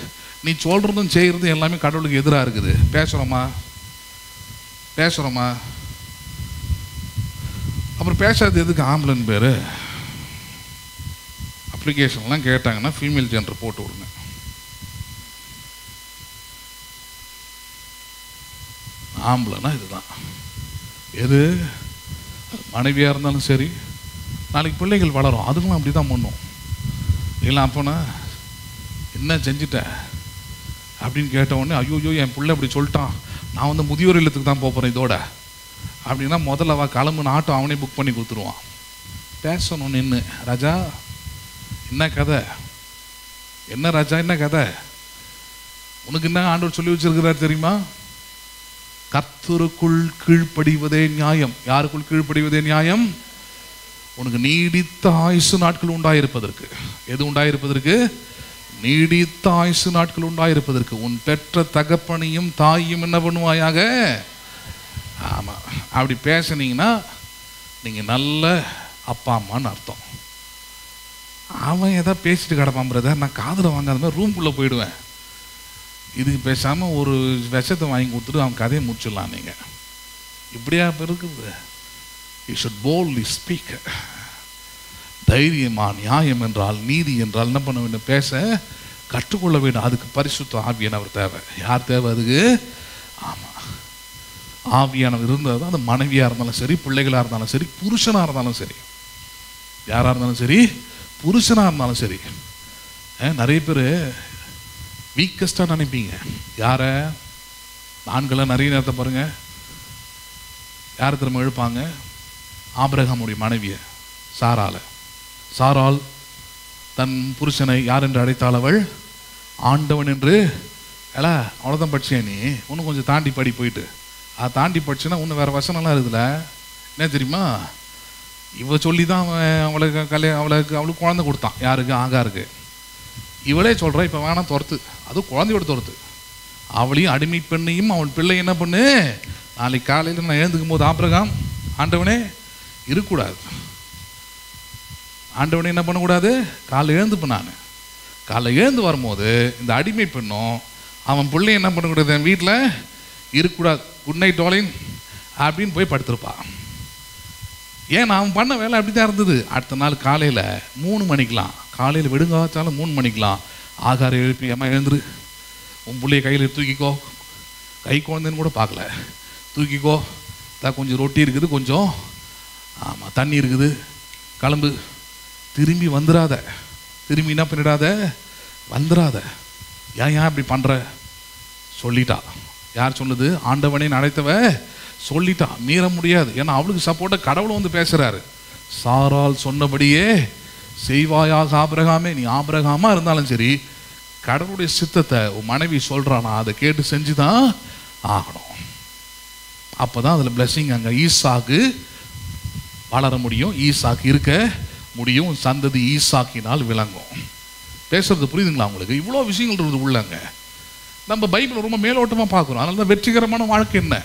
நீ சொல்கிறதும் செய்கிறதும் எல்லாமே கடவுளுக்கு எதிராக இருக்குது. பேசுகிறோமா? அப்புறம் பேசாது எதுக்கு ஆம்பளன் பேர்? அப்ளிகேஷன்லாம் கேட்டாங்கன்னா ஃபீமேல் ஜெண்டர் போட்டு விடுங்க. ஆம்பளைனா இதுதான். எது மனைவியாக இருந்தாலும் சரி, நாளைக்கு பிள்ளைகள் வளரும், அதுக்கெல்லாம் அப்படி தான் பண்ணும். இல்லை அப்போனா என்ன செஞ்சுட்ட அப்படின்னு கேட்ட உடனே, ஐயோ என் பிள்ளை அப்படி சொல்லிட்டான், நான் வந்து முதியோர் இல்லத்துக்கு தான் போகிறேன் இதோட அப்படின்னா, முதல்ல அவள் கிளம்புன ஆட்டோ அவனே புக் பண்ணி கொடுத்துருவான். பேசணும் நின்று, ராஜா என்ன கதை, என்ன ராஜா என்ன கதை, உனக்கு என்ன ஆண்டவர் சொல்லி வச்சிருக்கிறார் தெரியுமா? கர்த்தருக்குள் கீழ்ப்படிவதே நியாயம். யாருக்குள் கீழ்ப்படிவதே நியாயம்? உனக்கு நீடித்த ஆயுசு நாட்கள் உண்டாயிருப்பதற்கு. எது உண்டாயிருப்பதற்கு? நீடித்த ஆயுசு நாட்கள் உண்டாயிருப்பதற்கு. உன் பெற்ற தகப்பனையும் தாயும் என்ன பண்ணுவாயாக? ஆமாம், அப்படி பேசுனீங்கன்னா நீங்கள் நல்ல அப்பா அம்மான்னு அர்த்தம். அவன் எதாவது பேசிட்டு கிடப்பான் பிரதர், நான் காதில் வாங்காத மாதிரி ரூம்குள்ளே போயிடுவேன். இதுக்கு பேசாமல் ஒரு விஷத்தை வாங்கி கொடுத்துட்டு அவன் கதையை முடிச்சிடலாம். நீங்கள் இப்படியா இருக்குது? You should boldly speak. தைரியமா, நியாயம் என்றால், நீதி என்றால் என்ன பண்ண வேண்டும்? பேச கற்றுக்கொள்ள வேண்டும். அதுக்கு பரிசுத்த ஆவியானவர் தேவை. யார் தேவை அதுக்கு? ஆமாம், ஆவியானவர் இருந்தால் தான். அது மனைவியாக இருந்தாலும் சரி, பிள்ளைகளாக இருந்தாலும் சரி, புருஷனாக இருந்தாலும் சரி, யாராக இருந்தாலும் சரி, புருஷனாக இருந்தாலும் சரி. நிறைய பேர் வீக்கஸ்டாக நினைப்பீங்க. யாரை? ஆண்களை நிறைய நேரத்தை பாருங்க, யாரை திரும்ப எழுப்பாங்க? ஆபிரகாமுடைய மனைவியை சாராள் தன் புருஷனை யார் என்று அழைத்தாள்? அவள் ஆண்டவன் என்று. அவ்வளோதான் படிச்சே நீ, இன்னும் கொஞ்சம் தாண்டி படி. போயிட்டு அதை தாண்டி படிச்சுன்னா இன்னும் வேறு வசனம்லாம் இருக்குதுல்ல. என்ன தெரியுமா? இவ சொல்லி தான் அவளுக்கு குழந்தை கொடுத்தான். யாருக்கு? ஆகாருக்கு. இவளே சொல்கிறா இப்போ வேணாம் துரத்து. அதுவும் குழந்தையோட துரத்து. அவளையும் அடிமை பெண்ணையும் அவள் பிள்ளை என்ன பண்ணு? நாளைக்கு காலையில் நான் எழுந்துக்கும் போது ஆபிரகாம், ஆண்டவனே இருக்கக்கூடாது. ஆண்டவனே என்ன பண்ணக்கூடாது? காலைல எழுந்துப்பேன். நான் காலைல எழுந்து வரும்போது இந்த அடிமை பெண்ணும் அவன் பிள்ளையும் என்ன பண்ணக்கூடாது? என் வீட்டில் இருக்கக்கூடாது. குட் நைட் டார்லிங் அப்படின்னு போய் படுத்திருப்பான். ஏன் அவன் பண்ண வேலை அப்படி தான் இருந்தது. அடுத்த நாள் காலையில் 3 மணிக்கெலாம், காலையில் விடுங்காச்சாலும் 3 மணிக்கெலாம் ஆகாரம் எழுப்பி, அம்மா எழுந்துரு, உன் பிள்ளைய கையில் தூக்கிக்கோ, கை குழந்தைன்னு கூட பார்க்கல, தூக்கிக்கோ, கொஞ்சம் ரொட்டி இருக்குது, கொஞ்சம் ஆமாம் தண்ணி இருக்குது, கிளம்பு, திரும்பி வந்துடாத, திரும்பி என்ன பண்ணிடாத, வந்துடாத. ஏன் இப்படி பண்ணுற? சொல்லிட்டா. யார் சொன்னது? ஆண்டவனே அழைத்தவ சொல்லிட்டா. மீற முடியாது. ஏன்னா அவளுக்கு சப்போர்ட்டாக கடவுளை வந்து பேசுகிறாரு. சாரால் சொன்னபடியே செய்வாயாக ஆபிரகாமே. நீ ஆபிரகாமா இருந்தாலும் சரி, கடவுளுடைய சித்தத்தை உன் மனைவி சொல்கிறானா அதை கேட்டு செஞ்சு தான் ஆகணும். அப்போ தான் அதில் பிளெஸிங். அங்கே ஈசாக்கு வளர முடியும், ஈசாக்கு இருக்க முடியும், சந்ததி ஈசாக்கினால் விளங்கும். பேசுறது புரியுதுங்களா உங்களுக்கு? இவ்வளோ விஷயங்கள் இருக்குது உள்ளங்க. நம்ம பைபிள் ரொம்ப மேலோட்டமாக பார்க்குறோம். அதனால தான் வெற்றிகரமான வாழ்க்கை என்ன?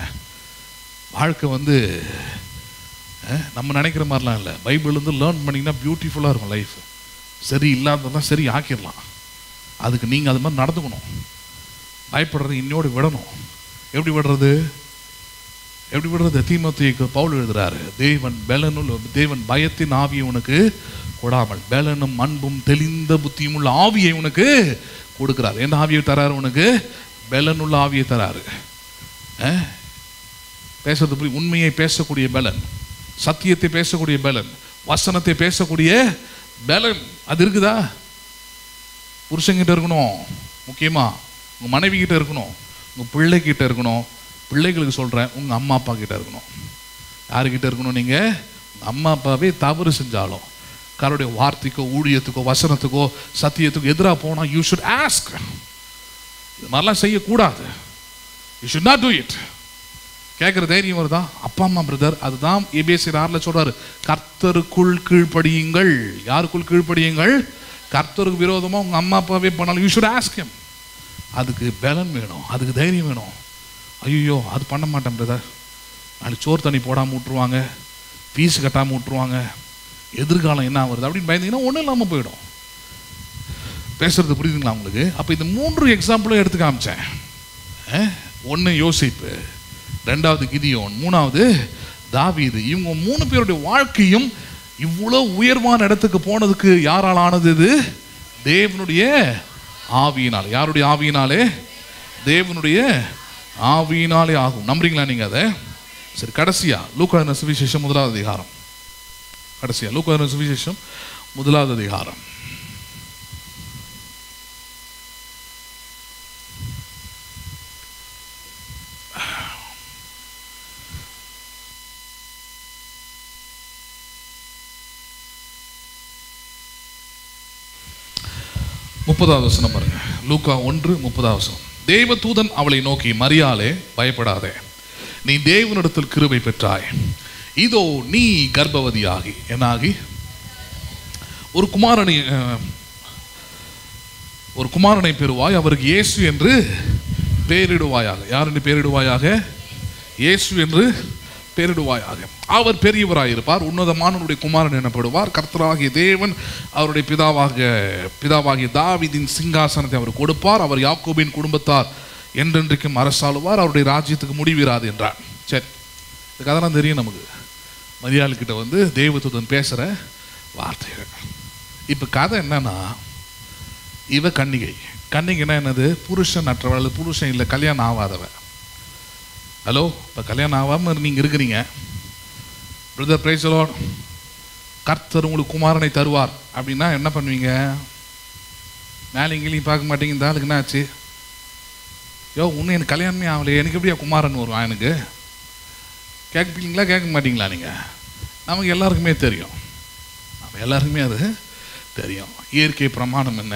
வாழ்க்கை வந்து நம்ம நினைக்கிற மாதிரிலாம் இல்லை. பைபிள்லேருந்து லேர்ன் பண்ணிங்கன்னா பியூட்டிஃபுல்லாக இருக்கும் லைஃப். சரி இல்லாததான் சரி ஆக்கிடலாம். அதுக்கு நீங்கள் அது மாதிரி நடந்துக்கணும். பயப்படுறது இன்னோடு விடணும். எப்படி விடுறது? எப்படி விடுறது? தீமோத்தேயுக்கு பவுல் எழுதுறாரு, தேவன் பயத்தின் ஆவியை உனக்கு கொடாமல் பெலனும் அன்பும் தெளிந்த புத்தியும் உள்ள ஆவியை உனக்கு கொடுக்கிறார். என்ன ஆவியை தராரு உனக்கு? பெலனுள்ள ஆவியை தராரு. பேசுறது புரியும். உண்மையை பேசக்கூடிய பலன், சத்தியத்தை பேசக்கூடிய பலன், வசனத்தை பேசக்கூடிய பலன் அது இருக்குதா? புருஷங்கிட்ட இருக்கணும், முக்கியமா உங்கள் மனைவி கிட்ட இருக்கணும், உங்கள் பிள்ளைகிட்ட இருக்கணும். பிள்ளைகளுக்கு சொல்கிறேன், உங்கள் அம்மா அப்பா கிட்ட இருக்கணும். யாருக்கிட்ட இருக்கணும்? நீங்கள் உங்கள் அம்மா அப்பாவே தவறு செஞ்சாலும் கருடைய வார்த்தைக்கோ ஊழியத்துக்கோ வசனத்துக்கோ சத்தியத்துக்கோ எதிராக போனால் யூ ஷுட் ஆஸ்க். இது மாதிரிலாம் செய்யக்கூடாது. You should not do it. கேட்குற தைரியம் வருதா? அப்பா அம்மா பிரதர், அதுதான் எபேசியர் 6 சொல்றாரு, கர்த்தருக்குள் கீழ்ப்படியுங்கள். யாருக்குள் கீழ்ப்படியுங்கள்? கர்த்தருக்கு விரோதமாக உங்கள் அம்மா அப்பாவே பண்ணாலும் யூ ஷுட் ஆஸ்க் ஹிம். அதுக்கு பலன் வேணும், அதுக்கு தைரியம் வேணும். ஐயோ அது பண்ண மாட்டேன் பிரதர், நாளைக்கு சோறு தண்ணி போடாமல் விட்டுருவாங்க, ஃபீஸ் கட்டாமல் விட்டுருவாங்க, எதிர்காலம் என்ன வருது அப்படின்னு பயந்தீங்கன்னா ஒன்றும் இல்லாமல் போயிடும். பேசுறது புரியுதுங்களா உங்களுக்கு? அப்போ இந்த 3 எக்ஸாம்பிளும் எடுத்து காமிச்சேன். 1 யோசிப்பு, 2வது கிதியோன், 3வது தாவீது. இவங்க 3 பேருடைய வாழ்க்கையும் இவ்வளோ உயர்வான இடத்துக்கு போனதுக்கு யாரால் ஆனது? இது தேவனுடைய ஆவியினால். யாருடைய ஆவியினாலே? தேவனுடைய ஆவியினாலே ஆகும். நம்புறீங்களா நீங்க அதை? சரி, கடைசியா லூக்கா எழுதின சுவிசேஷம் 1வது அதிகாரம். கடைசியா லூக்கா எழுதின சுவிசேஷம் 1வது அதிகாரம். முப்பதாவது வசனம் பாருங்க. லூக்கா 1:30. தேவதூதன் அவளை நோக்கி, மரியாளே பயப்படாதே, நீ தேவனிடத்தில் கிருபை பெற்றாய். இதோ நீ கர்ப்பவதியாகி என்னாகி ஒரு குமாரனை பெறுவாய். அவருக்கு இயேசு என்று பெயரிடுவாயாக. யார் என்று பெயரிடுவாயாக? இயேசு என்று பெரிடுவாயாக. அவர் பெரியவராயிருப்பார், உன்னதமானவருடைய குமாரன் எனப்படுவார். கர்த்தராகிய தேவன் அவருடைய பிதாவாகிய தாவீதின் சிங்காசனத்தை அவர் கொடுப்பார். அவர் யாக்கோபின் குடும்பத்தார் என்றென்றைக்கும் அரசாளுவார். அவருடைய ராஜ்யத்துக்கு முடிவிராது என்றார். சரி, இந்த கதைலாம் தெரியும் நமக்கு. மரியாளுக்கிட்ட வந்து தேவதூதன் பேசுகிற வார்த்தைகள். இப்போ கதை என்னன்னா, இவ கன்னிகைன்னா என்னது? புருஷன் அற்றவள், புருஷன் இல்லை, கல்யாணம் ஆகாதவ. ஹலோ, இப்போ கல்யாணம் ஆகாமல் நீங்கள் இருக்கிறீங்க. பிரதர் பிரைஸ் தி லார்ட், கர்த்தர் உங்களுக்கு குமாரனை தருவார் அப்படின்னா என்ன பண்ணுவீங்க? மேலே இங்கேயும் பார்க்க மாட்டீங்க. இந்த ஆளுக்கு என்ன ஆச்சு? இன்னும் எனக்கு கல்யாணமே ஆகலையே, எனக்கு எப்படியா குமாரன் வருவான்? எனக்கு கேட்பீங்களா கேட்க மாட்டீங்களா? நீங்கள், நமக்கு எல்லாருக்குமே தெரியும், எல்லாருக்குமே அது தெரியும். இயற்கை பிரமாணம் என்ன?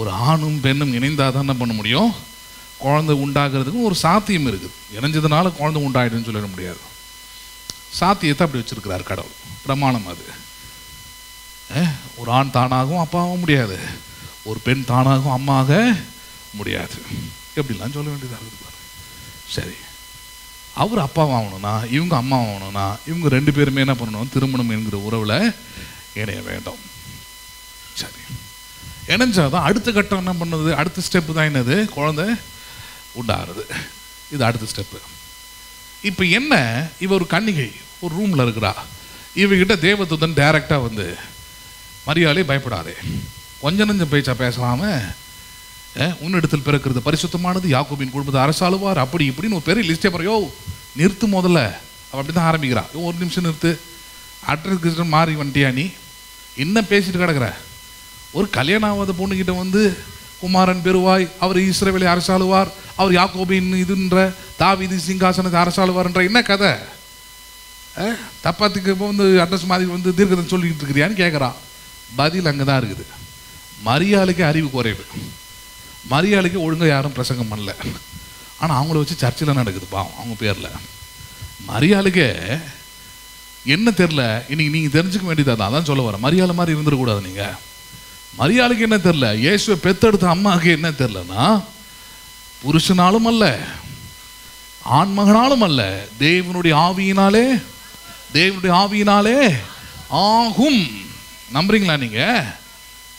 ஒரு ஆணும் பெண்ணும் இணைந்தால் தான் என்ன பண்ண முடியும்? குழந்தை உண்டாகிறதுக்கும் ஒரு சாத்தியம் இருக்குது. இணைஞ்சதுனால குழந்தை உண்டாயிடுன்னு சொல்லிட முடியாது. சாத்தியத்தை அப்படி வச்சிருக்கிறார் கடவுள், பிரமாணம் அது. ஒரு ஆண் தானாகவும் அப்பாவும் முடியாது, ஒரு பெண் தானாகவும் அம்மாக முடியாது. எப்படிலாம் சொல்ல வேண்டியதாக இருக்குது. சரி, அவர் அப்பாவாகணும்னா இவங்க அம்மா ஆகணும்னா இவங்க ரெண்டு பேருமே என்ன பண்ணணும்? திருமணம் என்கிற உறவில் இணைய வேண்டும். சரி, இணைஞ்சாதான் அடுத்த கட்டம் என்ன பண்ணுது? அடுத்த ஸ்டெப்பு தான் என்னது? குழந்தை உண்டாகிறது. இது அடுத்த ஸ்டெப்பு. இப்போ என்ன, இவ ஒரு கன்னிகை ஒரு ரூமில் இருக்கிறா. இவகிட்ட தேவதூதன் டைரக்டாக வந்து, மரியாதை பயப்படாதே, கொஞ்சம் நஞ்சம் பேச்சா பேசலாம, உன்னிடத்தில் பிறக்கிறது பரிசுத்தமானது, யாக்கோபின் குடும்பத்தை அரசாளுவார், அப்படி இப்படின்னு ஒரு பெரிய லிஸ்டே போகிற. நிறுத்து முதல்ல. அவள் அப்படி தான் ஆரம்பிக்கிறா. ஒரு நிமிஷம் நிறுத்து, அட்ரஸ் மாறி வந்துட்டியா நீ? இன்னும் பேசிட்டு கிடக்குற. ஒரு கல்யாணம் ஆகாத பொண்ணுக்கிட்ட வந்து குமாரன் பெறுவாய், அவர் இஸ்ரவேலை அரசாளுவார், அவர் யாக்கோபின் இதுன்ற தாவீது சிங்காசனத்தை அரசாளுவார்ன்ற என்ன கதை? தப்பாத்துக்கு இப்போ வந்து அட்ரஸ் மாதிரி வந்து தீர்க்கதரிசனம் சொல்லிக்கிட்டு இருக்கிறியான்னு கேட்குறா. பதில் அங்கே தான் இருக்குது. மரியாளுக்கு அறிவு குறைவு. மரியாளுக்கு ஒழுங்காக யாரும் பிரசங்கம் பண்ணல, ஆனால் அவங்கள வச்சு சர்ச்சில் நடக்குது பாவம் அவங்க பேரில். மரியாளுக்கு என்ன தெரில, இன்னைக்கு நீங்கள் தெரிஞ்சுக்க வேண்டியதாக அதான் சொல்ல வரேன். மரியாதை மாதிரி இருந்துடக்கூடாது. நீங்கள் மரியாளுக்கு என்ன தெரில, இயேசுவை பெத்தெடுத்த அம்மாவுக்கு என்ன தெரிலன்னா, புருஷனாலும் அல்ல, ஆண்மகனாலும் அல்ல, தேவனுடைய ஆவியினாலே ஆகும். நம்புறீங்களா நீங்க?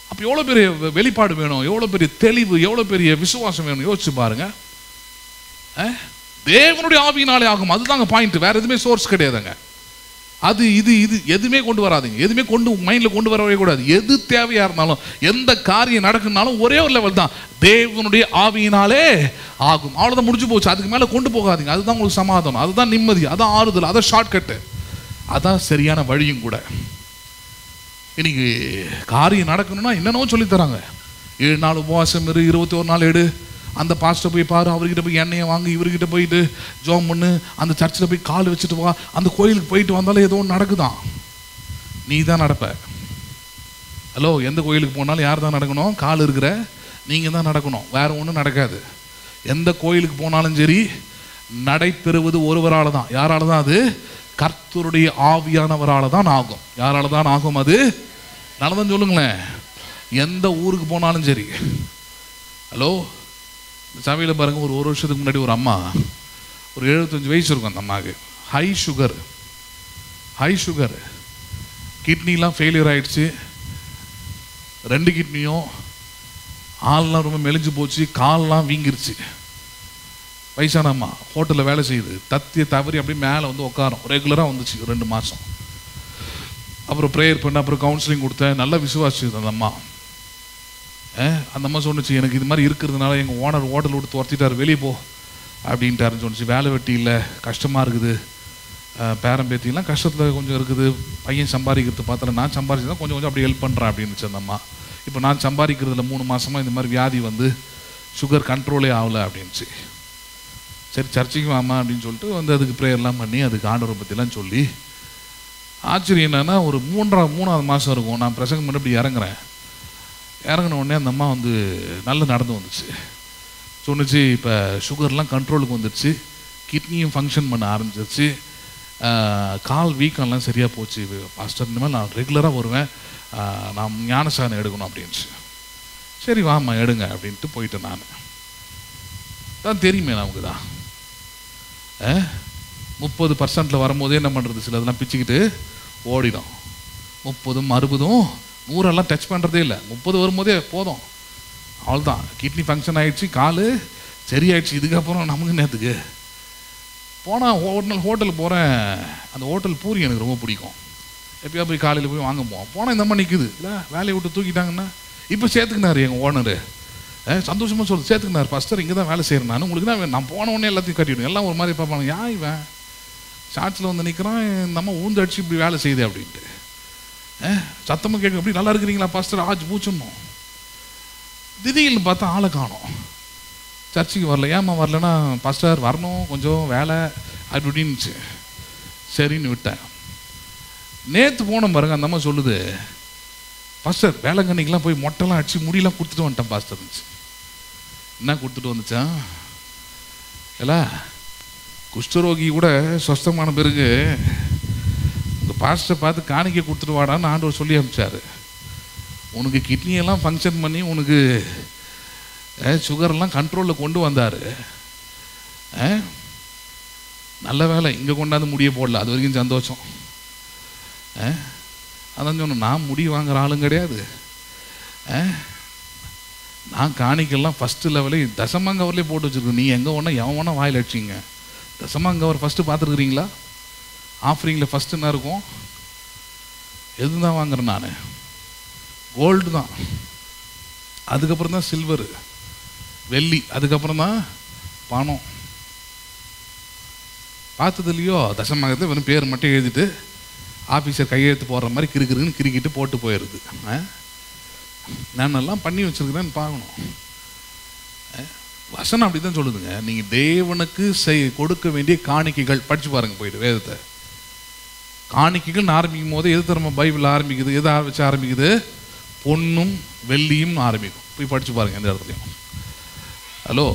அப்போ எவ்வளோ பெரிய வெளிப்பாடு வேணும், எவ்வளோ பெரிய தெளிவு, எவ்வளோ பெரிய விசுவாசம் வேணும் யோசிச்சு பாருங்க. தேவனுடைய ஆவியினாலே ஆகும், அதுதாங்க பாயிண்ட். வேற எதுவுமே சோர்ஸ் கிடையாதுங்க. அது இது எதுவுமே கொண்டு வராதுங்க. எதுவுமே மைண்டில் கொண்டு வரவே கூடாது. எது தேவையா இருந்தாலும், எந்த காரியம் நடக்குனாலும் ஒரே ஒரு லெவல் தான், தேவனுடைய ஆவியினாலே ஆகும். அவ்வளோதான், முடிஞ்சு போச்சு. அதுக்கு மேலே கொண்டு போகாதீங்க. அதுதான் உங்களுக்கு சமாதானம், அதுதான் நிம்மதி, அதான் ஆறுதல், அதான் ஷார்ட்கட்டு, அதான் சரியான வழியும் கூட. இன்னைக்கு காரியம் நடக்கணும்னா என்னென்னவோ சொல்லித்தராங்க. 7 நாள் உபவாசம் இரு, 21 நாள் எடு, அந்த பாஸ்டர் போய் பாரு, அவர்கிட்ட போய் எண்ணெயை வாங்கி, இவர்கிட்ட போயிட்டு ஜோம் பண்ணு, அந்த சர்ச்சில் போய் கால் வச்சுட்டு வா, அந்த கோயிலுக்கு போயிட்டு வந்தாலும் ஏதோ ஒன்று நடக்குதான். நீ தான் நடப்ப. ஹலோ, எந்த கோயிலுக்கு போனாலும் யார் தான் நடக்கணும்? கால் இருக்கிற நீங்கள் தான் நடக்கணும், வேற ஒன்றும் நடக்காது. எந்த கோயிலுக்கு போனாலும் சரி, நடைபெறுவது ஒருவரால் தான். யாரால தான்? அது கர்த்தருடைய ஆவியானவரால் தான் ஆகும். யாரால தான் ஆகும்? அது நல்லதான் சொல்லுங்களேன். எந்த ஊருக்கு போனாலும் சரி. ஹலோ, சமையல பாருங்க, ஒரு வருஷத்துக்கு முன்னாடி ஒரு அம்மா, ஒரு 75 வயசு இருக்கும் அந்த அம்மாவுக்கு, ஹை சுகர், கிட்னிலாம் ஃபெயிலியர் ஆகிடுச்சு. 2 கிட்னியும், ஆள்லாம் ரொம்ப மெலிஞ்சு போச்சு, கால்லாம் வீங்கிருச்சு. வயசான அம்மா ஹோட்டலில் வேலை செய்யுது. தவறி அப்படியே மேலே வந்து உட்காரும். ரெகுலராக வந்துச்சு 2 மாதம். அப்புறம் ப்ரேயர் பண்ண, அப்புறம் கவுன்சிலிங் கொடுத்தேன். நல்லா விசுவாசிச்சு அந்த அம்மா. அந்த அம்மா சொன்னிச்சு, எனக்கு இது மாதிரி இருக்கிறதுனால எங்கள் ஓனர் ஹோட்டல் விட்டு துரத்திட்டார், வெளியே போ அப்படின்ட்டாருன்னு சொன்னிச்சு. வேலை வெட்டி இல்லை, கஷ்டமாக இருக்குது, பேரம்பேத்திலாம் கஷ்டத்தில் கொஞ்சம் இருக்குது, பையன் சம்பாதிக்கிறது பார்த்தல, நான் சம்பாதிச்சு தான் கொஞ்சம் கொஞ்சம் அப்படி ஹெல்ப் பண்ணுறேன் அப்படின்னுச்சு அந்த அம்மா. இப்போ நான் சம்பாதிக்கிறதுல 3 மாதமாக இந்த மாதிரி வியாதி வந்து சுகர் கண்ட்ரோலே ஆகலை அப்படின்ச்சு. சரி, சர்ச்சைக்கு வாமா அப்படின்னு சொல்லிட்டு வந்து அதுக்கு ப்ரேயர்லாம் பண்ணி, அதுக்கு ஆண்டவரை பற்றிலாம் சொல்லி, ஆச்சரியம் என்னன்னா, ஒரு 3ஆவது மாதம் இருக்கும், நான் பிரசங்கம் பண்ணி இப்படி இறங்கின உடனே அந்த அம்மா வந்து நல்லா நடந்து வந்துச்சு. சொன்னிச்சு, இப்போ சுகர்லாம் கண்ட்ரோலுக்கு வந்துடுச்சு, கிட்னியும் ஃபங்க்ஷன் பண்ண ஆரம்பிச்சிருச்சு, கால் வீக்கம்லாம் சரியாக போச்சு. பாஸ்டர், இனிமேல் நான் ரெகுலராக வருவேன், நான் ஞானசானம் எடுக்கணும் அப்படின்ச்சு. சரி வாம்மா எடுங்க அப்படின்ட்டு போயிட்டேன். நான் தான் தெரியுமே நமக்கு தான் 30% வரும்போதே என்ன பண்ணுறது, சில இதெல்லாம் பிச்சுக்கிட்டு ஓடிடும். 30, 60, 100 டச் பண்ணுறதே இல்லை. 30 வரும்போதே போதும், அவ்வளோதான். கிட்னி ஃபங்க்ஷன் ஆகிடுச்சு, கால் சரியாயிடுச்சு. இதுக்கப்புறம் நமக்கு நேற்றுக்கு போனால் ஒரு நாள் ஹோட்டலுக்கு போகிறேன். அந்த ஹோட்டல் பூரி எனக்கு ரொம்ப பிடிக்கும். எப்பயா போய் காலையில் போய் வாங்க போனால் இந்த மாதிரி நிற்குது. இல்லை வேலையை விட்டு தூக்கிட்டாங்கன்னா இப்போ சேர்த்துக்கினார் எங்கள் ஓனரு. சந்தோஷமாக சொல்லுது, சேர்த்துக்கினார். ஃபஸ்ட்டர் இங்கே தான் வேலை செய்கிறேன் நான், உங்களுக்கு தான் நான் போன உடனே எல்லாத்தையும் கட்டிவிடும். எல்லாம் ஒரு மாதிரி பார்ப்பாங்க, யார் இவன் ஷார்ட்ஸில் வந்து நிற்கிறான், நம்ம ஊந்து அடிச்சு இப்படி வேலை செய்யுது அப்படின்ட்டு. சத்தமாக கேட்க, அப்படி நல்லா இருக்கிறீங்களா பாஸ்டர், ஆச்சு பூச்சுடணும். திடீர்னு பார்த்தா ஆளை காணோம். சர்ச்சுக்கு வரல. ஏம்மா வரலன்னா, பாஸ்டர் வரணும், கொஞ்சம் வேலை அப்படி இப்படின்னுச்சு. சரின்னு விட்டேன். நேற்று போனோம் பாருங்க, அந்த அம்மா சொல்லுது, பாஸ்டர் வேலைங்கன்னைக்கெலாம் போய் மொட்டைலாம் அடிச்சு முடியெல்லாம் கொடுத்துட்டு வந்துட்டேன் பாஸ்டர் இருந்துச்சு. என்ன கொடுத்துட்டு வந்துச்சா இல்லை, குஷ்டரோகி கூட சொஸ்தமான பிறகு உங்கள் பாஸ்டர் பார்த்து காணிக்கை கொடுத்துட்டு வாடான்னு ஆண்டவர் சொல்லி அனுப்பிச்சாரு. உனக்கு கிட்னியெல்லாம் ஃபங்க்ஷன் பண்ணி உனக்கு சுகரெல்லாம் கண்ட்ரோலில் கொண்டு வந்தார். நல்ல வேலை இங்கே கொண்டாந்து முடிய போடல, அது வரைக்கும் சந்தோஷம். அதான் சொன்னேன், நான் முடி வாங்குற ஆளும் கிடையாது. நான் காணிக்கெல்லாம் ஃபஸ்ட்டு லெவலே தசமாங்கவர்லேயே போட்டு வச்சுருக்கேன். நீ எங்கே ஒன்றா எவன் ஒன்றா வாயில் அடிச்சிங்க. தசமாங்கவர் ஃபஸ்ட்டு பார்த்துருக்குறீங்களா? ஆஃபரிங்கில் ஃபஸ்ட்டு என்ன இருக்கும்? எது தான் வாங்குறேன் நான்? கோல்டு தான், அதுக்கப்புறம் தான் சில்வரு, வெள்ளி, அதுக்கப்புறம் தான் பணம். பார்த்தது இல்லையோ? தசமாகத்தை வெறும் பேர் மட்டும் எழுதிட்டு ஆஃபீஸர் கையெழுத்து போடுற மாதிரி கிறுக்குன்னு கிறுக்கிட்டு போட்டு போயிடுது. நானெல்லாம் பண்ணி வச்சுருக்கிறேன்னு பார்க்கணும். வசனம் அப்படி தான் சொல்லுதுங்க. நீங்கள் தேவனுக்கு கொடுக்க வேண்டிய காணிக்கைகள் படித்து பாருங்கள் போயிட்டு வேதத்தை. காணிக்கைகள்னு ஆரம்பிக்கும் போது எது தரமா பைபிள் ஆரம்பிக்குது, எதை வச்சு ஆரம்பிக்குது? பொன்னும் வெள்ளியும் ஆரம்பிக்கும். போய் படித்து பாருங்கள் எந்த இடத்துலையும். ஹலோ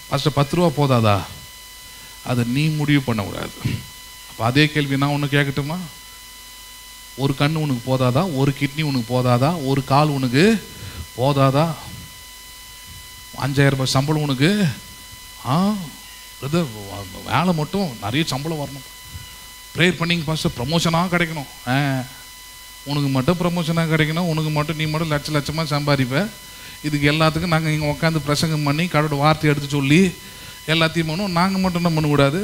ஃபஸ்ட்டு 10 ரூபா போதாதா? அதை நீ முடிவு பண்ணக்கூடாது. அப்போ அதே கேள்வி நான் ஒன்று கேட்கட்டுமா? ஒரு கண் உனக்கு போதாதா? ஒரு கிட்னி உனக்கு போதாதா? ஒரு கால் உனக்கு போதாதா? 5000 ரூபாய் சம்பளம் உனக்கு? வேலை மட்டும் நிறைய சம்பளம் வரணும். ப்ரேயர் பண்ணிங்க பாஸ்டர், ப்ரமோஷனாக கிடைக்கணும். உனக்கு மட்டும் ப்ரமோஷனாக கிடைக்கணும், உனக்கு மட்டும் நீ மட்டும் லட்சமாக சம்பாதிப்பேன். இதுக்கு எல்லாத்துக்கும் நாங்கள் இங்கே உட்காந்து பிரசங்கம் பண்ணி கடவுளோட வார்த்தை எடுத்து சொல்லி எல்லாத்தையும் பண்ணுவோம். நாங்கள் மட்டும் என்ன பண்ணக்கூடாது?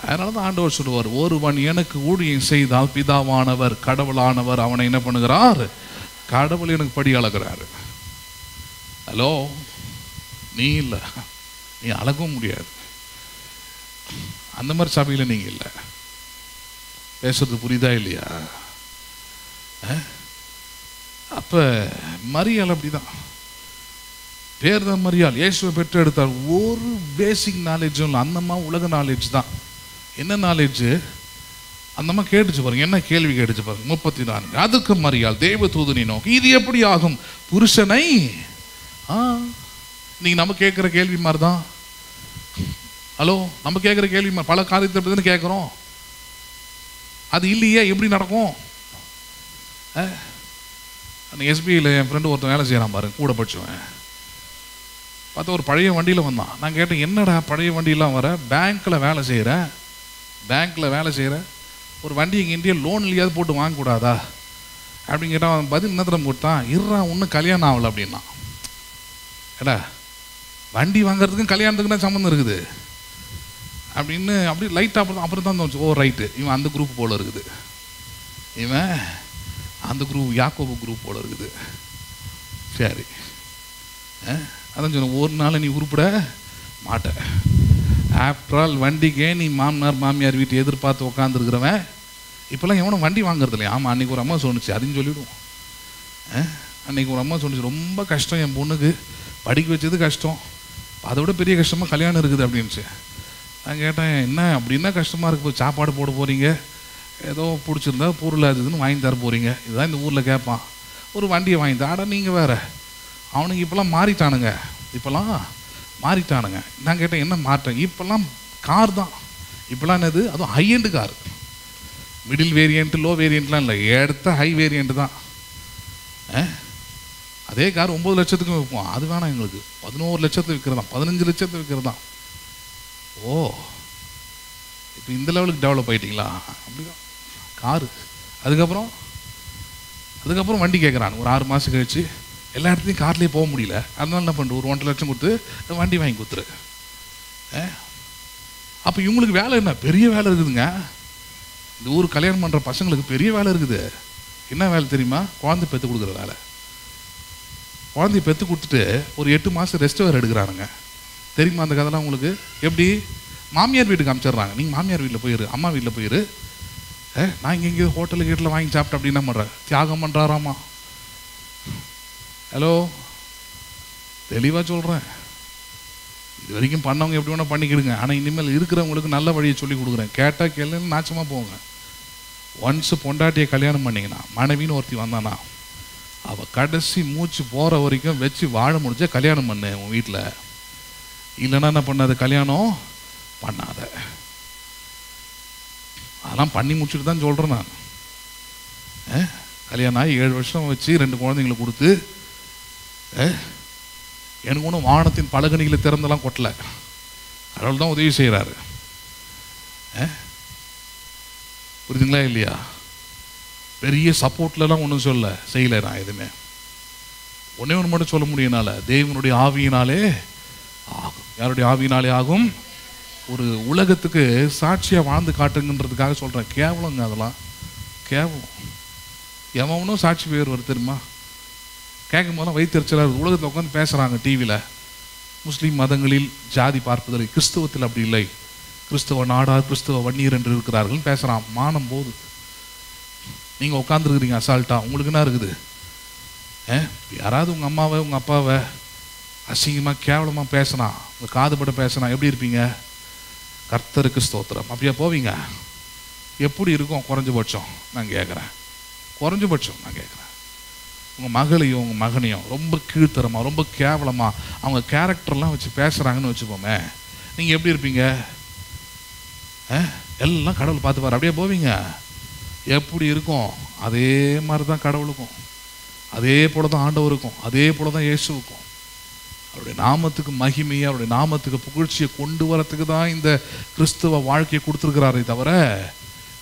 அதனால தான் ஆண்டவர் சொல்லுவார், ஒருவன் எனக்கு ஊழியம் செய்தால் பிதாவானவர் கடவுளானவர் அவனை என்ன பண்ணுகிறார்? கடவுள் எனக்கு படி அளக்கிறாரு. ஹலோ, நீ இல்லை, நீ அளக்கவும் முடியாது. அந்த மாதிரி சபையில் நீங்கள் இல்லை. பேசுறது புரியுதா இல்லையா? அப்போ மரியாள் அப்படிதான், பேர் தான் மரியாள், இயேசுவை பெற்று எடுத்தார். ஒரு பேசிக் நாலேஜும் இல்லை. அந்தம்மா உலக நாலேஜ் தான். என்ன நாலேஜ்? அந்தம்மா கேட்டுச்சு பாருங்க, என்ன கேள்வி கேட்டுச்சு பாருங்க. 34. அதுக்கு மரியாள் தேவ தூதனை நோக்கி, இது எப்படி ஆகும்? புருஷனை நீங்க நம்ம கேட்குற கேள்வி மாதிரி தான். ஹலோ, நம்ம கேட்குற கேள்வி மாதிரி பல காரியத்தை அப்படி தானே கேட்குறோம். அது இல்லையே, எப்படி நடக்கும்? அன்றைக்கி எஸ்பிஐயில் என் ஃப்ரெண்டு ஒருத்தன் வேலை செய்கிறான் பாருங்க, கூட படிச்சுவேன். பார்த்தா ஒரு பழைய வண்டியில் வந்தான். நான் கேட்டேன், என்னடா பழைய வண்டியெலாம் வர? பேங்க்கில் வேலை செய்கிறேன், ஒரு வண்டி இங்கே இந்தியா லோன்லையாவது போட்டு வாங்கக்கூடாதா அப்படின்னு கேட்டால் அவன் பதில் என்ன தரம் கொடுத்தான்? இன்னும் கல்யாணம் ஆகலை அப்படின்னா. ஏடா, வண்டி வாங்குறதுக்கும் கல்யாணத்துக்கு தான் சம்மந்தம் இருக்குது அப்படின்னு அப்படி லைட்டாக அப்புறம் தான் தோணுச்சு, ஓ ரைட்டு, இவன் அந்த குரூப் போல் இருக்குது, இவன் அந்த குரூப் யாக்கோபு குரூப் போல் இருக்குது. சரி, அதான் சொன்ன, ஒரு நாள் நீ உருப்பிட மாட்ட. ஆஃப்டர் ஆல் வண்டிக்கே நீ மாமனார் மாமியார் வீட்டை எதிர்பார்த்து உட்காந்துருக்கிறவன் இப்போல்லாம் எவனும் வண்டி வாங்குறது இல்லையா? ஆமாம், அன்றைக்கி ஒரு அம்மா சொன்னிச்சு, அதையும் சொல்லிவிடுவோம். அன்றைக்கி ஒரு அம்மா சொன்னிச்சு, ரொம்ப கஷ்டம் என் பொண்ணுக்கு, படிக்க வச்சது கஷ்டம், அதை விட பெரிய கஷ்டமாக கல்யாணம் இருக்குது அப்படின்ச்சு. நான் கேட்டேன், என்ன அப்படின்னா கஷ்டமாக இருக்குது? சாப்பாடு போட போகிறீங்க, ஏதோ பிடிச்சிருந்தா பொருள் அது இதுன்னு வாங்கி தர போகிறீங்க, இதுதான் இந்த ஊரில் கேட்பான். ஒரு வண்டியை வாங்கி தாடா, நீங்கள் வேறு. அவனுக்கு இப்போல்லாம் மாறிட்டானுங்க. நான் கேட்டேன், என்ன மாற்றேன்? இப்போல்லாம் கார் தான். இப்போல்லாம் என்னது? அதுவும் ஹையண்டு கார், மிடில் வேரியண்ட்டு லோ வேரியண்ட்லாம் இல்லை, எடுத்த ஹை வேரியண்ட்டு தான். அதே கார் 9 லட்சத்துக்கும் விற்போம். அது வேணாம் எங்களுக்கு, 11 லட்சத்துக்கு விற்கிறதான், 15 லட்சத்துக்கு விற்கிறதான். ஓ, இப்போ இந்த லெவலுக்கு டெவலப் ஆகிட்டீங்களா? அப்படிதான் காரு. அதுக்கப்புறம் வண்டி கேட்குறான். ஒரு 6 மாதம் கழிச்சு எல்லா இடத்துலையும் கார்லேயே போக முடியல, அதனால என்ன பண்ணுற, ஒரு 1.5 லட்சம் கொடுத்து வண்டி வாங்கி கொடுத்துரு. அப்போ இவங்களுக்கு வேலை என்ன? பெரிய வேலை இருக்குதுங்க. இந்த ஊர் கல்யாணம் பண்ணுற பசங்களுக்கு பெரிய வேலை இருக்குது. என்ன வேலை தெரியுமா? குழந்தை பெற்று கொடுக்குற வேலை. குழந்தைய பெற்று கொடுத்துட்டு ஒரு 8 மாதம் ரெஸ்ட் வேறு எடுக்கிறானுங்க. தெரியுமா அந்த கதைலாம் உங்களுக்கு? எப்படி? மாமியார் வீட்டுக்கு அனுப்பிச்சிடுறாங்க. நீங்கள் மாமியார் வீட்டில் போயிரு, அம்மா வீட்டில் போயிரு. நான் இங்கே எங்கேயோ ஹோட்டலுக்கு வீட்டில் வாங்கி சாப்பிட்டேன் அப்படின்னா பண்ணுறேன். தியாகம் பண்ணுறாராமா. ஹலோ, தெளிவாக சொல்கிறேன். இது வரைக்கும் பண்ணவங்க எப்படி வேணால் பண்ணிக்கிடுங்க. ஆனால் இனிமேல் இருக்கிறவங்களுக்கு நல்ல வழியை சொல்லி கொடுக்குறேன். கேட்டால் கேள்வி நாச்சமாக போங்க. ஒன்ஸு பொண்டாட்டியை கல்யாணம் பண்ணிங்கன்னா, மனைவின்னு ஒருத்தி வந்தானா, அவள் கடைசி மூச்சு போகிற வரைக்கும் வச்சு வாழ முடிஞ்ச கல்யாணம் பண்ணு உன் வீட்டில். இல்லைன்னா என்ன பண்ணாத, கல்யாணம் பண்ணாத. அதெல்லாம் பண்ணி முடிச்சுட்டு தான் சொல்கிறேன் நான். கல்யாணம் ஆகி 7 வருஷம் வச்சு 2 குழந்தைங்களை கொடுத்து எனக்கு ஒன்றும் வானத்தின் பலகணிகளை திறந்தெல்லாம் கொட்டலை. கடவுள் தான் உதவி செய்கிறாரு. புரியுதுங்களா இல்லையா? பெரிய சப்போர்ட்லாம் ஒன்றும் செய்யலை நான் எதுவுமே. ஒன்று மட்டும் சொல்ல முடியும்னால, தேவனுடைய ஆவியினாலே ஆகும். யாருடைய ஆவியினாலே ஆகும்? ஒரு உலகத்துக்கு சாட்சியாக வாழ்ந்து காட்டுங்கன்றதுக்காக சொல்கிறேன். கேவலங்க, அதெல்லாம் கேவலம். எவனும் சாட்சி பேர் வரும் தெரியுமா? கேட்கும் போதெல்லாம் வைத்தறிச்சலாக உலகத்தில் உட்காந்து பேசுகிறாங்க டிவியில். முஸ்லீம் மதங்களில் ஜாதி பார்ப்பதில்லை, கிறிஸ்தவத்தில் அப்படி இல்லை, கிறிஸ்தவ நாடார் கிறிஸ்தவ வன்னியர் என்று இருக்கிறார்கள் பேசுகிறான். மானம் போது. நீங்கள் உட்காந்துருக்குறீங்க அசால்ட்டாக. உங்களுக்கு என்ன இருக்குது? யாராவது உங்கள் அம்மாவை உங்கள் அப்பாவை அசிங்கமாக கேவலமாக பேசினா, உங்கள் காதுபட பேசினா எப்படி இருப்பீங்க? கர்த்தருக்கு ஸ்தோத்திரம் அப்படியா போவீங்க? எப்படி இருக்கும்? குறைஞ்சபட்சம் நான் கேட்குறேன். குறைஞ்சபட்சம் நான் கேட்குறேன். உங்கள் மகளையும் உங்கள் மகனையும் ரொம்ப கீழ்த்தரமாக ரொம்ப கேவலமாக அவங்க கேரக்டர்லாம் வச்சு பேசுகிறாங்கன்னு வச்சுப்போமே, நீங்கள் எப்படி இருப்பீங்க? எல்லாம் கடவுள் பார்த்துப்பார் அப்படியே போவீங்க. எப்படி இருக்கும்? அதே மாதிரி தான் கடவுளுக்கும், அதே போல தான் ஆண்டவருக்கும், அதே போல தான் இயேசுவுக்கும். அவருடைய நாமத்துக்கு மகிமையை, அவருடைய நாமத்துக்கு புகழ்ச்சியை கொண்டு வரத்துக்கு தான் இந்த கிறிஸ்தவ வாழ்க்கையை கொடுத்துருக்கிறாரே தவிர,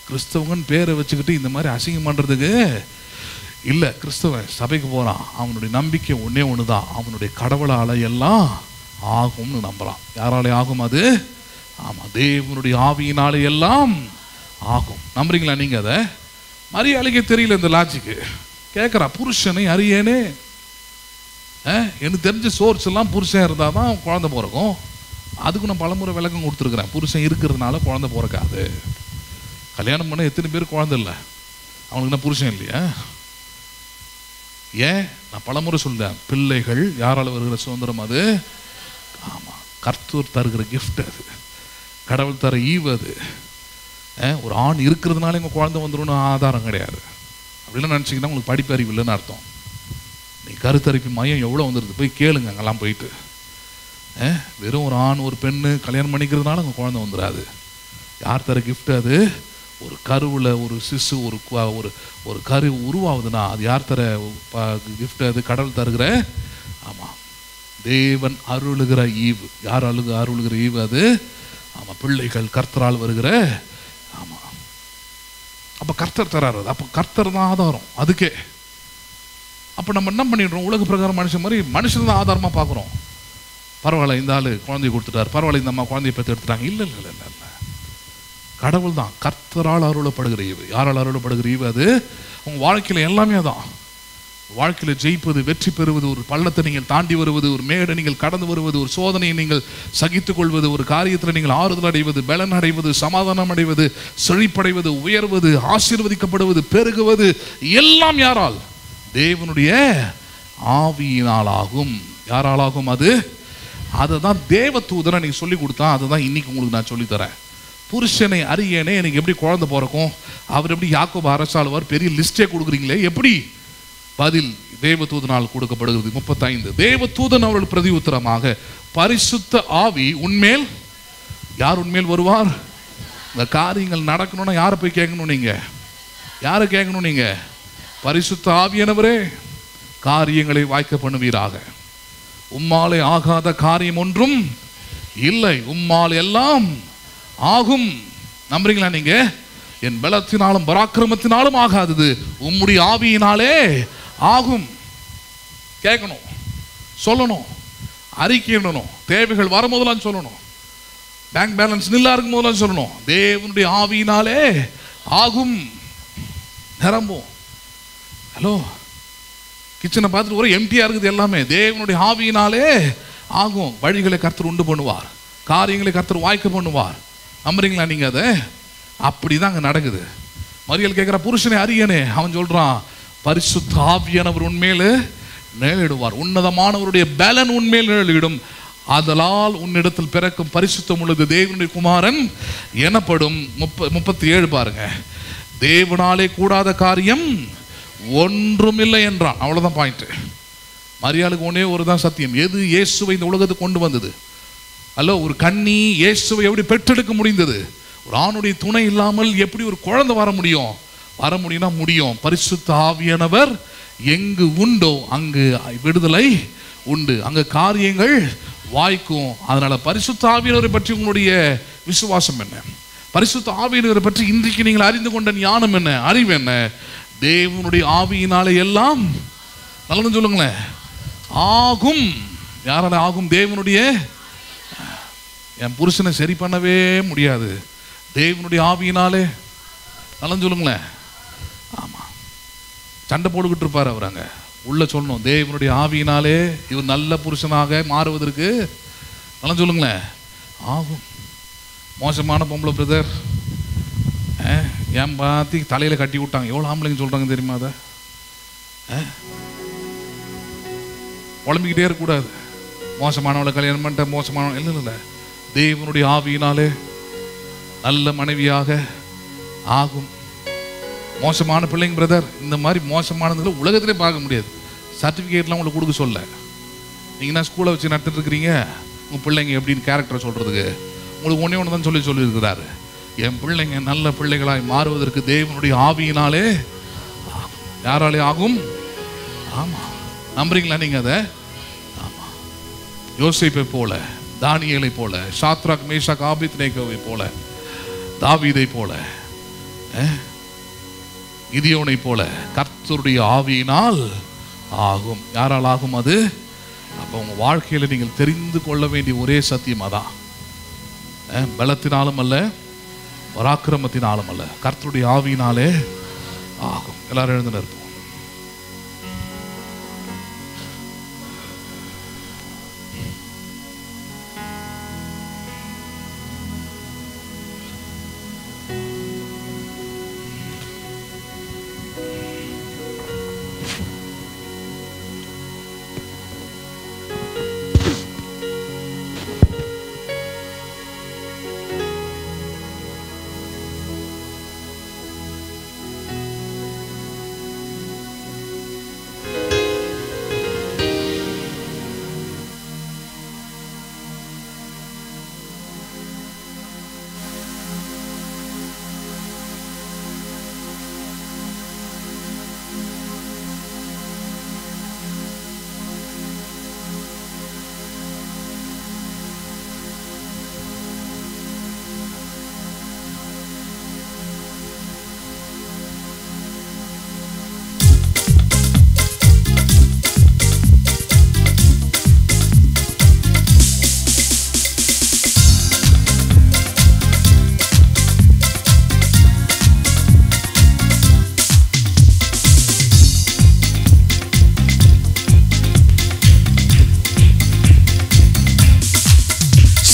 கிறிஸ்தவங்கன்னு பேரை வச்சுக்கிட்டு இந்த மாதிரி அசிங்கம் பண்ணுறதுக்கு இல்லை. கிறிஸ்தவன் சபைக்கு போகிறான், அவனுடைய நம்பிக்கை ஒன்றே ஒன்று தான், அவனுடைய கடவுளால் எல்லாம் ஆகும்னு நம்பலாம். யாராலே ஆகும் அது? ஆமாம், தேவனுடைய ஆவியினாலே எல்லாம் ஆகும். நம்புறீங்களா நீங்கள்? அதை மரியாதைக்கே தெரியல இந்த லாஜிக்கு. கேட்குறா, புருஷனை அறியேனே. எனக்கு தெரிஞ்ச சோர்ஸ் எல்லாம் புருஷன் இருந்தால் தான் குழந்தை பிறக்கும். அதுக்கு நான் பலமுறை விளக்கம் கொடுத்துருக்குறேன். புருஷன் இருக்கிறதுனால குழந்தை பிறக்காது. கல்யாணம் பண்ண எத்தனை பேர் குழந்தை இல்லை? அவனுக்கு என்ன புருஷன் இல்லையா? ஏன்? நான் பலமுறை சொல்றேன், பிள்ளைகள் யாரால் வருகிற சுதந்திரம் அது? ஆமாம், கர்த்தர் தருகிற கிஃப்ட் அது, கடவுள் தர ஈவு அது. ஒரு ஆண் இருக்கிறதுனால எங்கள் குழந்தை வந்துடும் ஆதாரம் கிடையாது. அப்படிலாம் நினச்சிங்கன்னா உங்களுக்கு படிப்பறிவு இல்லைன்னு அர்த்தம். நீ கருத்தரிப்பு மையம் எவ்வளோ வந்துடுது போய் கேளுங்க அங்கெல்லாம் போயிட்டு. வெறும் ஒரு ஆண் ஒரு பெண்ணு கல்யாணம் பண்ணிக்கிறதுனால அங்கே குழந்தை வந்துடாது. யார் தர கிஃப்ட் அது? ஒரு கருவில் ஒரு சிசு ஒரு ஒரு கரு உருவாகுதுன்னா அது யார் தர கிஃப்ட்? அது கடவுள் தருகிற. ஆமாம், தேவன் அருளுகிற ஈவு. யார் அருளுகிற ஈவு அது? ஆமாம், பிள்ளைகள் கர்த்தரால் வருகிற. ஆமாம், அப்போ கர்த்தர் தராரு. அப்போ கர்த்தர் தான் ஆதாரம் அதுக்கே. அப்போ நம்ம என்ன பண்ணிடுறோம்? உலக பிரகாரம் மனுஷன் மாதிரி மனுஷன் தான் ஆதாரமாக பார்க்குறோம். பரவாயில்ல, இந்த ஆள் குழந்தைய கொடுத்துட்டார், பரவாயில்ல இந்த அம்மா குழந்தைய பெற்று எடுத்துட்டாங்க. இல்லை இல்லை இல்லை இல்லை, கடவுள் தான் கர்த்தரால் அருளப்படுகிற ஈவு. யாரால் அருளப்படுகிற ஈவு அது? உங்கள் வாழ்க்கையில் எல்லாமே தான். வாழ்க்கையில் ஜெயிப்பது, வெற்றி பெறுவது, ஒரு பள்ளத்தை நீங்கள் தாண்டி வருவது, ஒரு மேடை நீங்கள் கடந்து வருவது, ஒரு சோதனையை நீங்கள் சகித்துக் கொள்வது, ஒரு காரியத்தில் நீங்கள் ஆறுதல் அடைவது, பலன் அடைவது, சமாதானம் அடைவது, செழிப்படைவது, உயர்வது, ஆசீர்வதிக்கப்படுவது, பெருகுவது எல்லாம் யாரால்? தேவனுடைய ஆவியினால் ஆகும். யாரால் ஆகும் அது? அதை தான் தேவ தூதனை நீங்கள் சொல்லி கொடுத்தா, அதை தான் இன்னைக்கு உங்களுக்கு நான் சொல்லித்தரேன். புருஷனை அறியனே எனக்கு எப்படி குழந்தை பிறக்கும்? அவர் எப்படி யாக்கோபு அரசாளுவார்? பெரிய லிஸ்டே கொடுக்குறீங்களே, எப்படி? பதில் தேவதூதனால் கொடுக்கப்படுகிறது. 35 தேவதூதன் அவர்கள் பிரதி உத்தரமாக, பரிசுத்த ஆவி உன்மேல். யார் உன்மேல் வருவார்? இந்த காரியங்கள் நடக்கணும்னா யாரை போய் கேட்கணும்? நீங்க யாரை கேட்கணும்? நீங்க பரிசுத்த ஆவியானவரே காரியங்களை வாய்க்க பண்ணுவீராக. உம்மாலே ஆகாத காரியம் ஒன்றும் இல்லை, உம்மால் எல்லாம் ஆகும். நம்புறீங்களா நீங்க? என் பலத்தினாலும் பராக்கிரமத்தினாலும் ஆகாதது உம்முடைய ஆவியினாலே ஆகும். கேட்கணும், சொல்லணும், அறிக்கையிடணும். தேவைகள் வரும்போதெல்லாம் சொல்லணும். பேங்க் பேலன்ஸ் நில்லா இருக்கும் போதெல்லாம் சொல்லணும், தேவனுடைய ஆவியினாலே ஆகும், நிரம்பும். ஹலோ, கிச்சனை பார்த்துட்டு ஒரு எம்டியா இருக்குது எல்லாமே. தேவனுடைய ஆவியினாலே ஆகும். வழிகளை கர்த்தர் உண்டு பண்ணுவார், காரியங்களை கர்த்தர் வாய்க்க பண்ணுவார். நம்புறீங்களா நீங்க? அதை அப்படிதான் அங்க நடக்குது. மரியாள் கேட்கிற புருஷனை அறியனே, அவன் சொல்றான், பரிசுத்த ஆவியானவர் உன்மேல் நிழலிடுவார், உன்னதமானவருடைய பலன் உன்மேல் நிழலிடும், அதலால் உன்னிடத்தில் பிறக்கும் பரிசுத்தம் உள்ளது தேவனுடைய குமாரன் எனப்படும். 37 பாருங்க. தேவனாலே கூடாத காரியம் ஒன்றுமில்லை என்றான். அவ்வளவுதான் பாயிண்ட். மரியாளுக்கு ஒன்னே ஒரு தான் சத்தியம். எது இயேசுவை இந்த உலகத்துக்கு கொண்டு வந்தது? அல்ல, ஒரு கன்னி இயேசுவை எப்படி பெற்றெடுக்க முடிந்தது? ஒரு ஆணுடைய துணை இல்லாமல் எப்படி ஒரு குழந்தை வர முடியும்? வர முடியும்னா முடியும். பரிசுத்த ஆவியானவர் எங்கு உண்டோ அங்கு விடுதலை உண்டு, அங்க காரியங்கள் வாய்க்கும். அதனால பரிசுத்த ஆவியானவரை பற்றி உங்களுடைய விசுவாசம் என்ன? பரிசுத்த ஆவியானவரை பற்றி இன்றைக்கு நீங்கள் அறிந்து கொண்ட ஞானம் என்ன, அறிவு என்ன? தேவனுடைய ஆவியினாலே எல்லாம் நல்லது சொல்லுங்களேன் ஆகும். யாரால ஆகும்? தேவனுடைய. என் புருஷனை சரி பண்ணவே முடியாது, தேவனுடைய ஆவியினாலே நல்லது சொல்லுங்களேன். ஆமா, சண்டை போட்டுக்கிட்டு இருப்பார் அவர். அங்க உள்ள சொல்லணும், தேவனுடைய ஆவியினாலே இவர் நல்ல புருஷனாக மாறுவதற்கு நல்லது சொல்லுங்களேன் ஆகும். மோசமான பொம்பளை பிரதர் ஏன் பார்த்தி தலையில கட்டி விட்டாங்க. எவ்வளவு ஆம்பளைங்க சொல்றாங்க தெரியுமா? அதை குழம்பிக்கிட்டே இருக்கக்கூடாது. மோசமானவளை கல்யாணம் பண்ணிட்ட, மோசமான இல்லை இல்லை, தேவனுடைய ஆவியினாலே நல்ல மனைவியாக ஆகும். மோசமான பிள்ளைங்க பிரதர், இந்த மாதிரி மோசமானதுல உலகத்திலே பார்க்க முடியாது. சர்டிஃபிகேட்லாம் உங்களுக்கு கொடுக்க சொல்ல, நீங்க என்ன ஸ்கூலை வச்சு நடத்திட்டு இருக்கிறீங்க, உங்க பிள்ளைங்க எப்படின்னு கேரக்டரை சொல்றதுக்கு உங்களுக்கு ஒன்னே ஒன்று தான் சொல்லியிருக்கிறாரு. என் பிள்ளைங்க நல்ல பிள்ளைகளாய் மாறுவதற்கு தேவனுடைய ஆவியினாலே யாராலே ஆகும்? ஆமா, நம்புறீங்களா நீங்க அதை? ஆமா, யோசேப்பை போல, தானியேலை போல, சாத்ராக் மேஷாக் ஆபேத்நேகோவை போல, தாவீதை போல, கிதியோனை போல கர்த்தருடைய ஆவியினால் ஆகும். யாரால் ஆகும் அது? அப்ப உங்க வாழ்க்கையில நீங்கள் தெரிந்து கொள்ள வேண்டிய ஒரே சத்தியம் அதான். பலத்தினாலும் அல்ல, பராக்கிரமத்தினாலும் அல்ல, கர்த்தருடைய ஆவியினாலே ஆகும். எல்லாரும் எழுந்து இருப்போம்.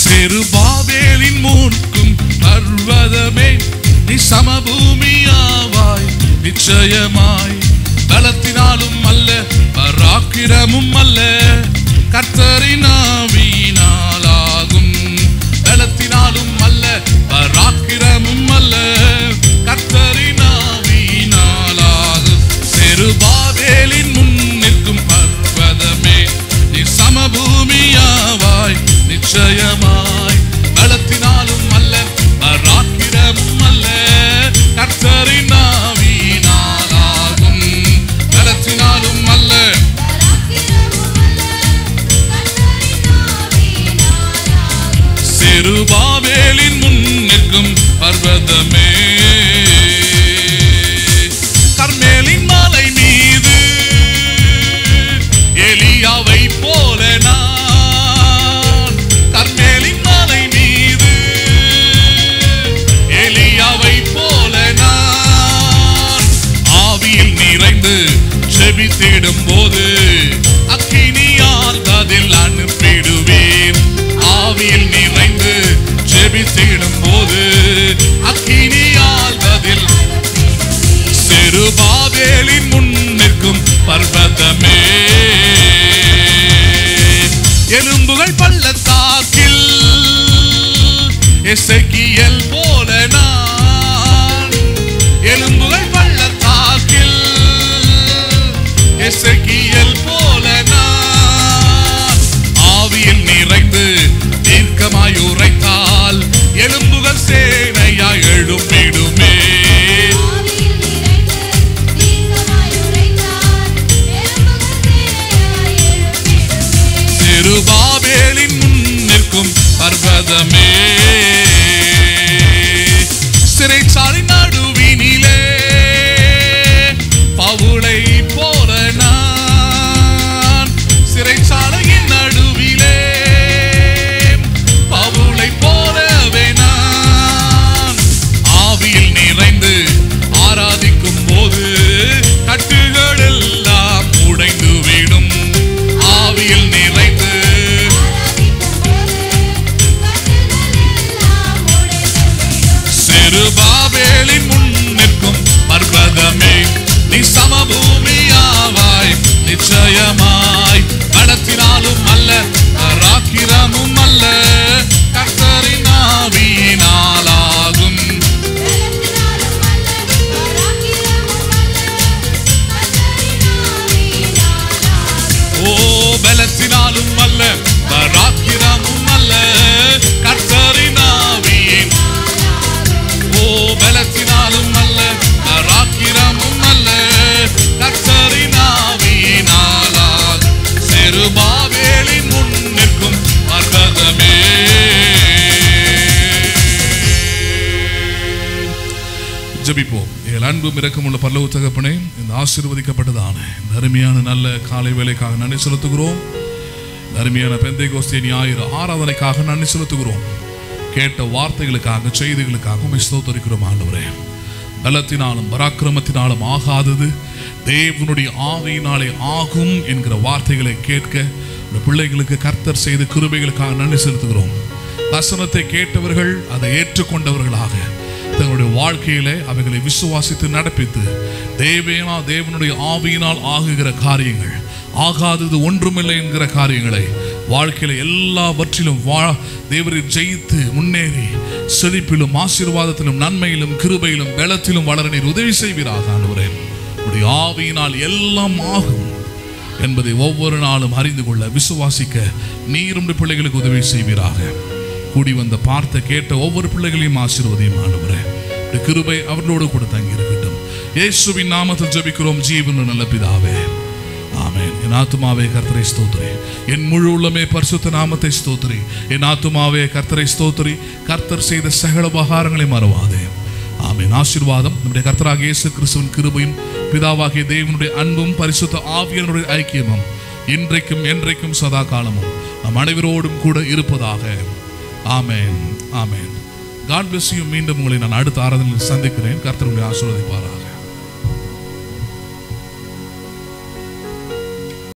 செருபாபேலின் மூர்க்கும் பர்வதமே, நீ சமபூமியாவாய் நிச்சயமாய். பலத்தினாலும் அல்ல, பராக்கிரமும் அல்ல, கர்த்தரின் ஆவியினாலாகும். பலத்தினாலும் அல்ல, பராக்கிரமும் அல்ல, கர்த்தரின் ஆவியினாலாகும். செருபாபேலின் முன் நிற்கும் பர்வதமே, நீ சமபூமியாவாய் நிச்சயமாய். பலத்தினாலும் அல்ல, பராக்கிரமும் அல்ல, கர்த்தரின் ஆவியினாலாகும். பலத்தினாலும் அல்ல, செருபாபேலின் முன் நிற்கும் பர்வத பர்வதமே கர்மேலின் மலை மீது எலியாவை போல நான் கர்மேலின் மலை மீது எலியாவை போல நான் ஆவியில் நிறைந்து ஜெபித்திடும் போது அக்கினியால் அதில் அனுப்பிடுவேன் ஆவியில் நிறைந்து ஜெபித்திடும் போது அக்கினியால் அதில் செருபாபேலின் முன் நிற்கும் பர்வதமே எலும்புகள் பள்ளத்தாக்கில் எசேக்கியேல் போல நான் எலும்புகள் பள்ளத்தாக்கில் எசேக்கியேல் போல நான் ஆவியில் நிறைந்து தீர்க்கமாய் உரைத்தால் எலும்புகள் சேனையாய் எழும்பிடுமே செருபாபேலின் முன் நிற்கும் பர்வதமே சிறைச்சாலை நடுவினிலே பவுலை போல நான் சிறைச்சாலையின் நடுவிலே பவுலை போலவே நான் ஆவியில் நிறைந்து ஆராதிக்கும் போது கட்டுகள் எல்லாம் உடைந்து விடும் ஆவியில் நிறைந்து செருபாபேலின் முன் நிற்கும் பர்வதமே நீ சமபூமியாவாய் நிச்சயமாய் பலத்தினாலும் அல்ல பராக்கிரமும் அல்ல கர்த்தரின் ஆவியினாலாகும் ஓ பலத்தினாலும் அல்ல பராக்கிரமும் அல்ல கர்த்தரின் ஆவியின் ஓ பலத்தினாலும் அல்ல பராக்கிரமும் அல்ல கர்த்தரின் ஆவியினாலாகும் செருபாபேலின் முன் நிற்கும் பர்வதமே ஜெபிப்போம். எங்கள் அன்பும் இரக்கமுள்ள பரலோக தகப்பனே, இந்த ஆசீர்வதிக்கப்பட்டதான இந்த அருமையான நல்ல காலை வேளைக்காக நன்றி செலுத்துகிறோம். இந்த அருமையான பெந்தைகோஸ்தே ஞாயிறு ஆராதனைக்காக நன்றி செலுத்துகிறோம். கேட்ட வார்த்தைகளுக்காக செய்திகளுக்காக உம்மை ஸ்தோத்திரிக்கிறோம் ஆண்டவரே. பலத்தினாலும் பராக்கிரமத்தினாலும் ஆகாதது தேவனுடைய ஆவியினாலே ஆகும் என்கிற வார்த்தைகளை கேட்க இந்த பிள்ளைகளுக்கு கர்த்தர் செய்த கிருபைகளுக்காக நன்றி செலுத்துகிறோம். வசனத்தை கேட்டவர்கள் அதை ஏற்றுக்கொண்டவர்களாக தங்களுடைய வாழ்க்கையிலே அவைகளை விசுவாசித்து நடப்பித்து தேவனுடைய ஆவியினால் ஆகுகிற காரியங்கள் ஆகாதது ஒன்றுமில்லை என்கிற காரியங்களை வாழ்க்கையில எல்லாவற்றிலும் தேவரை ஜெயித்து முன்னேறி செழிப்பிலும் ஆசீர்வாதத்திலும் நன்மையிலும் கிருபையிலும் பலத்திலும் வளர நீர் உதவி செய்வீராக ஆண்டவரே. உடைய ஆவியினால் எல்லாம் ஆகும் என்பதை ஒவ்வொரு நாளும் அறிந்து கொள்ள விசுவாசிக்க நீரும் பிள்ளைகளுக்கு உதவி செய்வீராக. கூடி வந்த பார்த்த கேட்ட ஒவ்வொரு பிள்ளைகளையும் ஆசீர்வதியும் ஆண்டவரே. கிருபை அவர்களோடு கூட தங்கி இருக்கட்டும். இயேசுவின் நாமத்தில் ஜெபிக்கிறோம் ஜீவனுள்ள நல்ல பிதாவே, ஆமென். என் ஆத்துமாவே கர்த்தரை ஸ்தோத்திரி, என் முழு உள்ளமே பரிசுத்த நாமத்தை ஸ்தோத்திரி. என் ஆத்துமாவே கர்த்தரை ஸ்தோத்திரி, கர்த்தர் செய்த சகல உபகாரங்களை மறவாதே. ஆமென். ஆசீர்வாதம் நம்முடைய கர்த்தராகிய இயேசு கிறிஸ்துவின் கிருபையும் பிதாவாகிய தேவனுடைய அன்பும் பரிசுத்த ஆவியானவருடைய ஐக்கியமும் இன்றைக்கும் என்றைக்கும் சதா காலமும் நம் அனைவரோடும் கூட இருப்பதாக. ஆமென். ஆமென். God bless you. மீண்டும் உங்களை நான் அடுத்த ஆராதனையில் சந்திக்கிறேன். கர்த்தர் உங்களை ஆசீர்வதிப்பாராக.